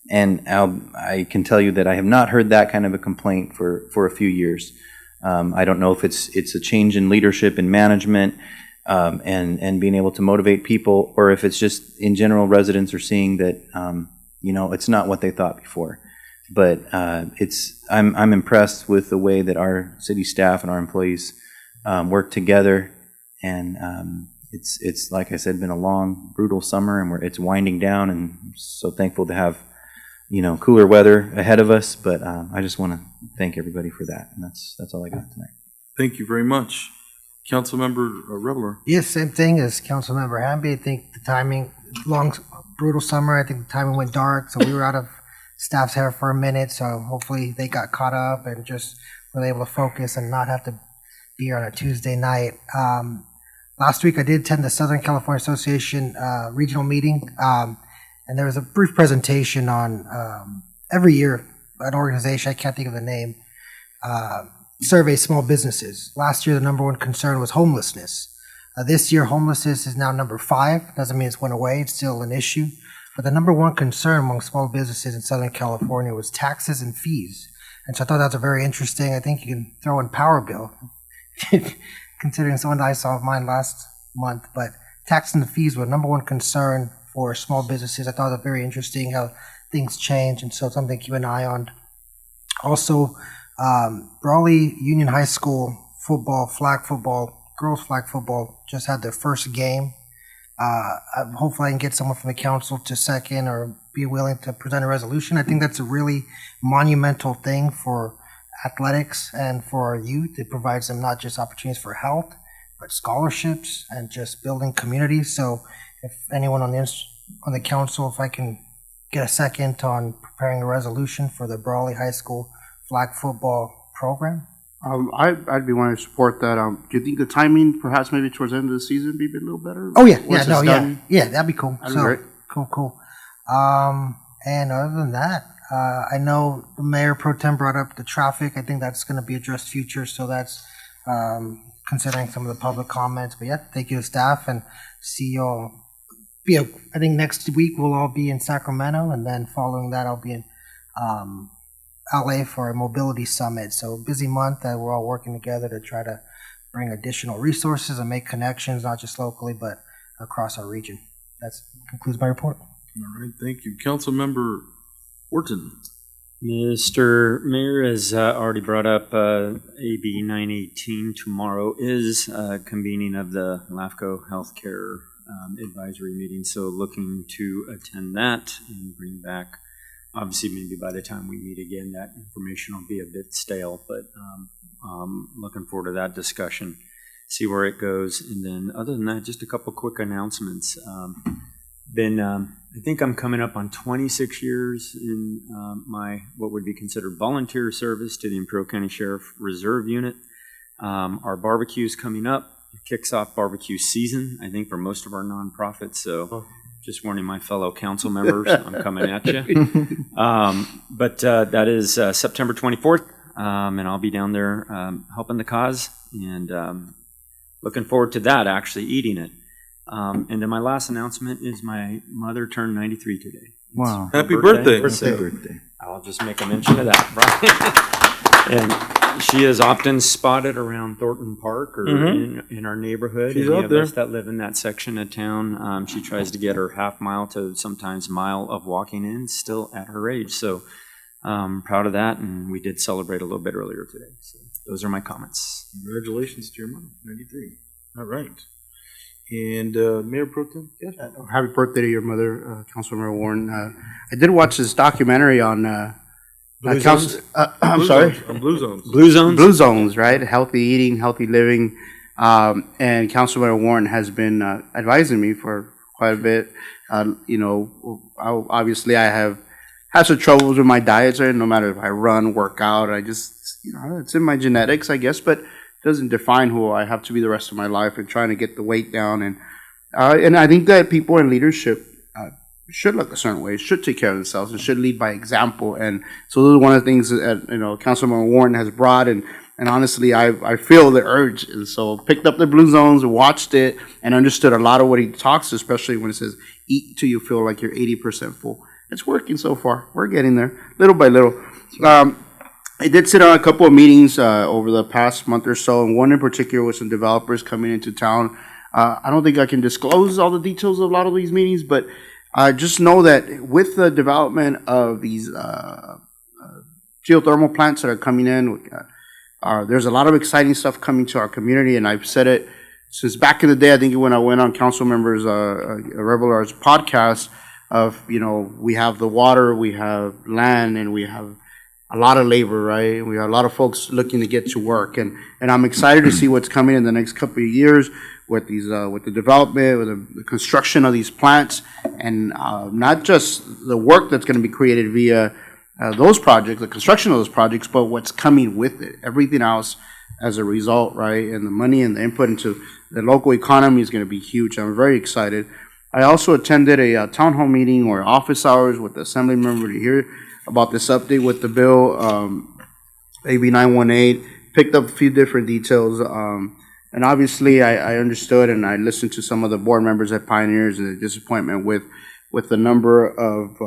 And I can tell you that I have not heard that kind of a complaint for a few years. I don't know if it's a change in leadership and management, and being able to motivate people, or if it's just in general residents are seeing that it's not what they thought before. But I'm impressed with the way that our city staff and our employees work together, and it's like I said, been a long, brutal summer, and it's winding down, and I'm so thankful to have cooler weather ahead of us. But I just want to thank everybody for that, and that's all I got tonight. Thank you very much. Councilmember Reveler. Yes, same thing as Councilmember Hamby. I think the timing, long, brutal summer, I think the timing went dark, so we were out of staff's hair for a minute, so hopefully they got caught up and just were able to focus and not have to be here on a Tuesday night. Last week I did attend the Southern California Association regional meeting, and there was a brief presentation on every year an organization, I can't think of the name, surveys small businesses. Last year the number one concern was homelessness. This year homelessness is now number 5. Doesn't mean it's went away, it's still an issue. But the number one concern among small businesses in Southern California was taxes and fees. And so I thought that was very interesting. I think you can throw in power bill, considering someone I saw of mine last month. But taxes and fees were number one concern for small businesses. I thought it was very interesting how things change, and so something to keep an eye on. Also, Brawley Union High School football, flag football, girls flag football just had their first game. Hopefully I can get someone from the council to second or be willing to present a resolution. I think that's a really monumental thing for athletics and for our youth. It provides them not just opportunities for health, but scholarships and just building communities. So if anyone on the council, if I can get a second on preparing a resolution for the Brawley High School flag football program. I'd be wanting to support that. Do you think the timing, perhaps maybe towards the end of the season, be a little better? Oh yeah, Once yeah, no, it's yeah, done? yeah, that'd be cool. That'd be great. Cool. And other than that, I know the Mayor Pro Tem brought up the traffic. I think that's going to be addressed future, so that's considering some of the public comments. But yeah, thank you to staff, and see you all. I think next week we'll all be in Sacramento, and then following that I'll be in LA for a mobility summit. So busy month that we're all working together to try to bring additional resources and make connections, not just locally, but across our region. That concludes my report. All right, thank you. Councilmember Orton. Mr. Mayor has already brought up AB 918. Tomorrow is convening of the LAFCO Healthcare Advisory Meeting, so looking to attend that and bring back. Obviously, maybe by the time we meet again, that information will be a bit stale, but looking forward to that discussion, see where it goes. And then other than that, just a couple quick announcements. I think I'm coming up on 26 years in my what would be considered volunteer service to the Imperial County Sheriff Reserve Unit. Our barbecue is coming up. It kicks off barbecue season, I think, for most of our nonprofits, so just warning my fellow council members, I'm coming at you. But that is September 24th, and I'll be down there helping the cause, and looking forward to that, actually eating it. And then my last announcement is my mother turned 93 today. Wow. Happy birthday. Happy birthday. I'll just make a mention of that, right? And she is often spotted around Thornton Park or in our neighborhood. She's Any out of there. us that live in that section of town, she tries to get her half mile to sometimes mile of walking in, still at her age. So proud of that, and we did celebrate a little bit earlier today. So those are my comments. Congratulations to your mother, 93. All right. And Mayor Pro Tem? Yes. Happy birthday to your mother, Councilmember Warren. I did watch this documentary on Blue Zones? I'm Blue sorry? Zones, on Blue Zones. Blue Zones? Blue Zones, right? Healthy eating, healthy living. And Councilmember Warren has been advising me for quite a bit. Obviously I have had some troubles with my diets, right? No matter if I run, work out, I just, it's in my genetics, I guess, but it doesn't define who I have to be the rest of my life, and trying to get the weight down. And I think that people in leadership should look a certain way, should take care of themselves, and should lead by example. And so those are one of the things that Councilmember Warren has brought, and And honestly, I feel the urge. And so picked up the Blue Zones, watched it, and understood a lot of what he talks, especially when it says, eat till you feel like you're 80% full. It's working so far. We're getting there, little by little. I did sit on a couple of meetings over the past month or so, and one in particular with some developers coming into town. I don't think I can disclose all the details of a lot of these meetings, but just know that with the development of these geothermal plants that are coming in, there's a lot of exciting stuff coming to our community, and I've said it since back in the day. I think when I went on council members Revelar's podcast of, we have the water, we have land, and we have a lot of labor, right? We have a lot of folks looking to get to work, and I'm excited to see what's coming in the next couple of years with these with the development, with the construction of these plants, and not just the work that's going to be created via those projects, the construction of those projects, but what's coming with it, everything else as a result, right? And the money and the input into the local economy is going to be huge. I'm very excited. I also attended a town hall meeting or office hours with the assembly member to hear about this update with the bill, AB 918, picked up a few different details. And obviously I understood and I listened to some of the board members at Pioneers and the disappointment with the number of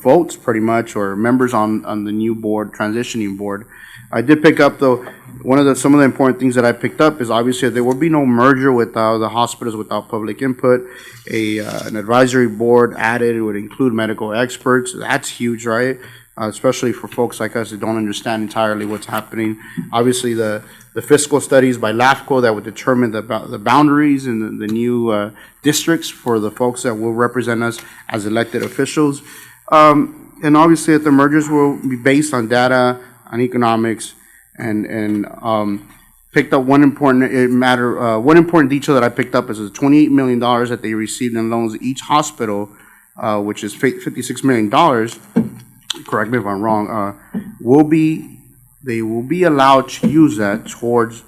votes pretty much, or members on the new board, transitioning board. I did pick up though, some of the important things that I picked up is obviously there will be no merger without the hospitals without public input. An advisory board added would include medical experts. That's huge, right? Especially for folks like us that don't understand entirely what's happening. Obviously the fiscal studies by LAFCO that would determine the boundaries and the new districts for the folks that will represent us as elected officials. And obviously that the mergers will be based on data, on economics, and picked up one important detail that I picked up is the $28 million that they received in loans each hospital, which is $56 million. Correct me if I'm wrong. They will be allowed to use that towards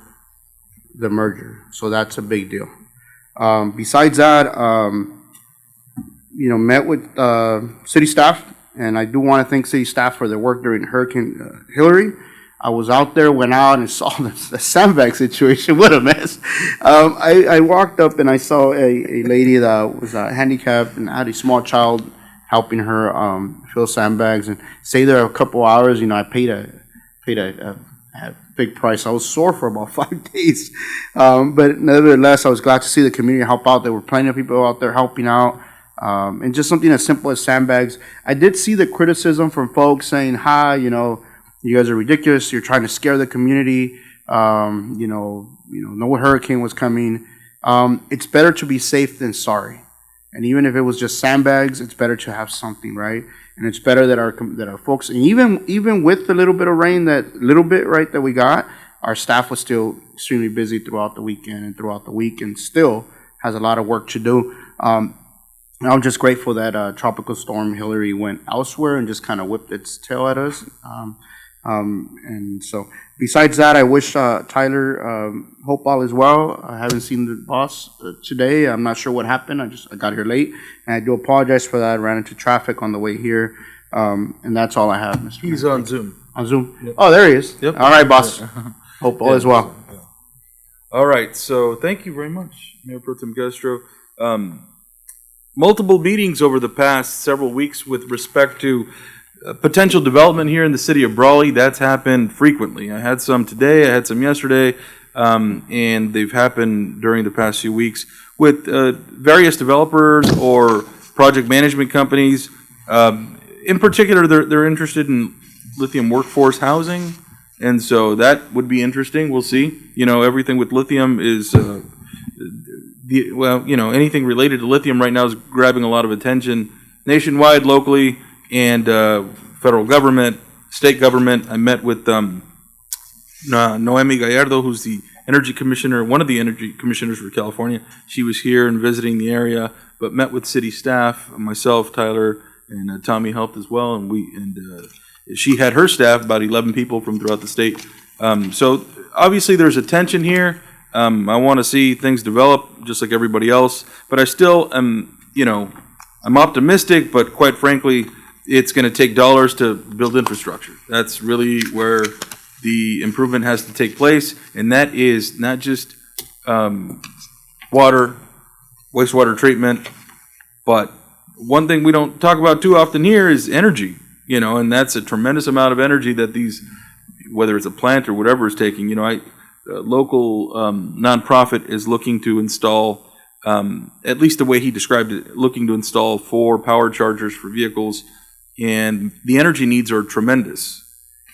the merger, so that's a big deal. Besides that, met with city staff. And I do want to thank city staff for their work during Hurricane Hillary. I was out there, went out and saw the sandbag situation. What a mess. I walked up and I saw a lady that was handicapped and had a small child helping her fill sandbags and stay there a couple hours. I paid a big price. I was sore for about 5 days. But nevertheless, I was glad to see the community help out. There were plenty of people out there helping out. And just something as simple as sandbags. I did see the criticism from folks saying, "Hi, you guys are ridiculous. You're trying to scare the community. No hurricane was coming." It's better to be safe than sorry. And even if it was just sandbags, it's better to have something, right? And it's better that our folks, and even with the little bit of rain, that we got, our staff was still extremely busy throughout the weekend and throughout the week, and still has a lot of work to do. I'm just grateful that Tropical Storm Hillary went elsewhere and just kind of whipped its tail at us. And so, besides that, I wish Tyler hope all is well. I haven't seen the boss today. I'm not sure what happened. I got here late, and I do apologize for that. I ran into traffic on the way here, and that's all I have, Mr. He's Mayor. on Zoom. On Zoom? Yep. Oh, there he is. Yep. All right, boss. Hope all is well. All right, so thank you very much, Mayor Pro Tem Castro. Multiple meetings over the past several weeks with respect to potential development here in the city of Brawley. That's happened frequently. I had some today, I had some yesterday, and they've happened during the past few weeks with various developers or project management companies. In particular, they're interested in lithium workforce housing, and so that would be interesting. We'll see. Everything with lithium is... anything related to lithium right now is grabbing a lot of attention nationwide, locally, and federal government, state government. I met with Noemi Gallardo, who's the energy commissioner, one of the energy commissioners for California. She was here and visiting the area, but met with city staff, myself, Tyler, and Tommy helped as well, and she had her staff, about 11 people from throughout the state. So obviously there's a tension here. I want to see things develop just like everybody else, but I still am, I'm optimistic, but quite frankly, it's going to take dollars to build infrastructure. That's really where the improvement has to take place, and that is not just water, wastewater treatment, but one thing we don't talk about too often here is energy, and that's a tremendous amount of energy that these, whether it's a plant or whatever, is taking. A local nonprofit is looking to install, at least the way he described it, looking to install 4 power chargers for vehicles, and the energy needs are tremendous.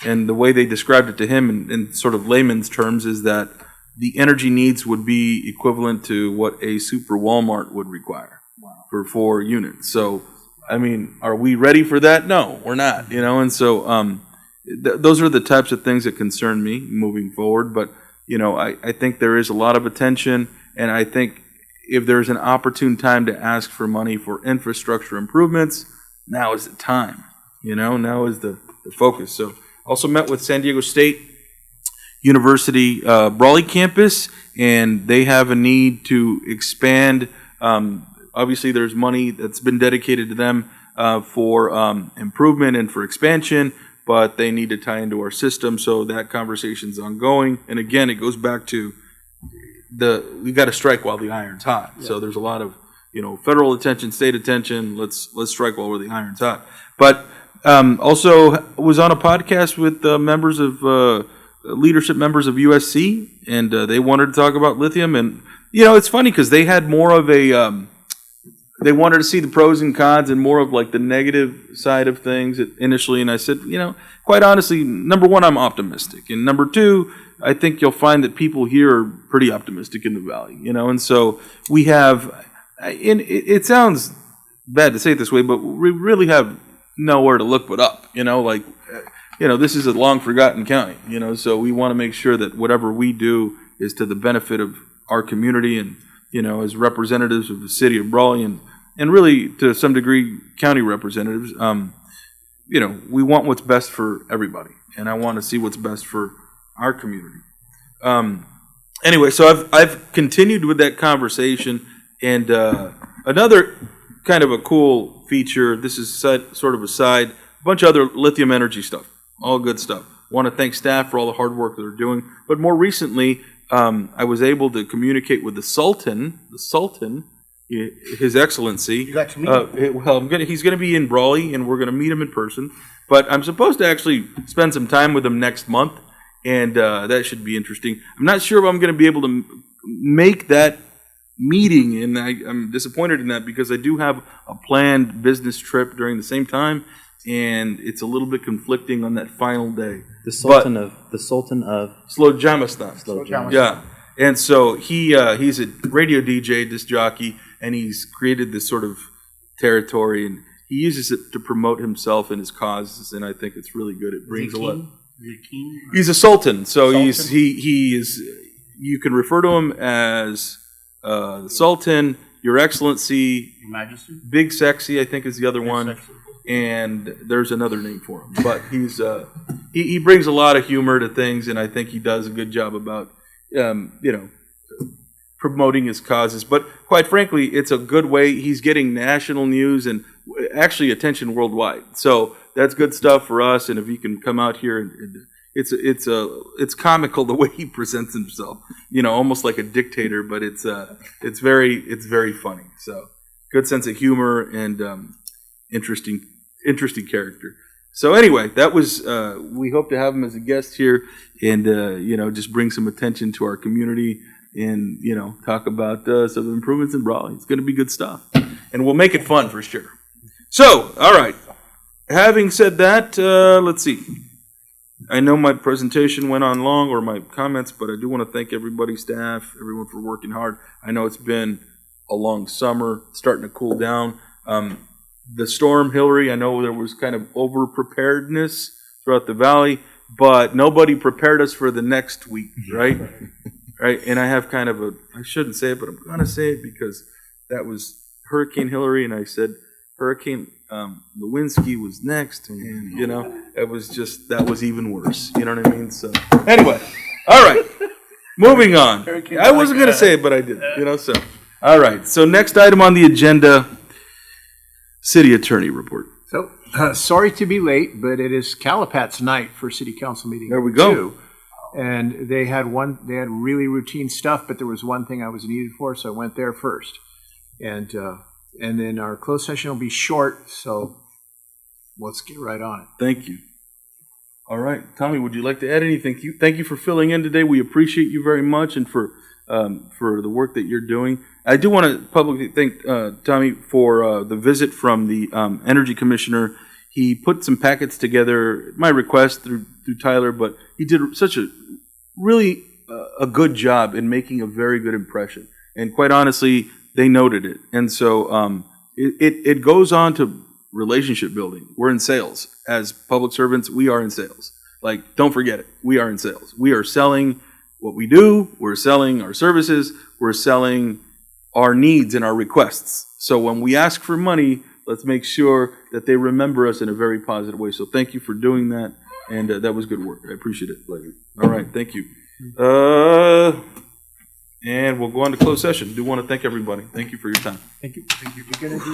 And the way they described it to him in sort of layman's terms is that the energy needs would be equivalent to what a super Walmart would require for 4 units. So, I mean, are we ready for that? No, we're not, and so those are the types of things that concern me moving forward. But, I think there is a lot of attention, and I think if there's an opportune time to ask for money for infrastructure improvements, now is the time, now is the focus. So, also met with San Diego State University Brawley campus, and they have a need to expand. Obviously, there's money that's been dedicated to them for improvement and for expansion, but they need to tie into our system, so that conversation's ongoing. And again, it goes back to we got to strike while the iron's hot. Yeah. So there's a lot of federal attention, state attention. Let's strike while the iron's hot. But also was on a podcast with members of leadership members of USC, and they wanted to talk about lithium. And it's funny because they had more of a they wanted to see the pros and cons and more of like the negative side of things initially. And I said, quite honestly, number one, I'm optimistic, and number two, I think you'll find that people here are pretty optimistic in the Valley. And so we have. And it sounds bad to say it this way, but we really have nowhere to look but up. This is a long forgotten county. So we want to make sure that whatever we do is to the benefit of our community, and as representatives of the city of Brawley, and really to some degree county representatives. We want what's best for everybody, and I want to see what's best for our community. Anyway, so I've continued with that conversation. And another kind of a cool feature, this is sort of a side, a bunch of other lithium energy stuff, all good stuff. Want to thank staff for all the hard work that they're doing. But more recently, I was able to communicate with the Sultan, His Excellency. You got to meet him? He's going to be in Brawley, and we're going to meet him in person. But I'm supposed to actually spend some time with him next month, and that should be interesting. I'm not sure if I'm going to be able to make that meeting, and I'm disappointed in that because I do have a planned business trip during the same time, and it's a little bit conflicting on that final day. The Sultan of Slojamistan. Yeah, and so he's a radio DJ, disc jockey, and he's created this sort of territory, and he uses it to promote himself and his causes, and I think it's really good. It brings a lot. He's a sultan, so he is. You can refer to him as the Sultan, Your Excellency, Your Majesty, Big Sexy, I think is the other one, sexy. And there's another name for him. But he's he brings a lot of humor to things, and I think he does a good job about promoting his causes. But quite frankly, it's a good way. He's getting national news and actually attention worldwide. So that's good stuff for us. And if he can come out here and it's comical the way he presents himself, almost like a dictator, but it's very funny. So good sense of humor and interesting character. So anyway, that was we hope to have him as a guest here, and just bring some attention to our community, and talk about some improvements in Brawley. It's going to be good stuff, and we'll make it fun for sure. So all right, having said that, let's see. I know my presentation went on long, or my comments, but I do want to thank everybody, staff, everyone for working hard. I know it's been a long summer, starting to cool down. The storm, Hillary, I know there was kind of over-preparedness throughout the valley, but nobody prepared us for the next week, right? Right? And I have kind of I shouldn't say it, but I'm going to say it because that was Hurricane Hillary, and I said Hurricane Lewinsky was next, and it was just, that was even worse. You know what I mean? So anyway, all right, moving on. I wasn't going to say it, but I did. So all right. So next item on the agenda, City Attorney report. So Sorry to be late, but it is Calipat's night for city council meeting. There we go. 2. And they had really routine stuff, but there was one thing I was needed for, so I went there first. And then our closed session will be short, so let's get right on it. Thank you. All right, Tommy, would you like to add anything? Thank you for filling in today. We appreciate you very much and for the work that you're doing. I do want to publicly thank Tommy for the visit from the Energy Commissioner. He put some packets together, my request through Tyler, but he did such a really a good job in making a very good impression. And quite honestly, they noted it. And so it goes on to relationship building. We're in sales. As public servants, we are in sales. Like, don't forget it. We are in sales. We are selling what we do. We're selling our services. We're selling our needs and our requests. So when we ask for money, let's make sure that they remember us in a very positive way. So thank you for doing that. And that was good work. I appreciate it. All right. Thank you. And we'll go on to closed session. Do want to thank everybody. Thank you for your time. Thank you. Thank you.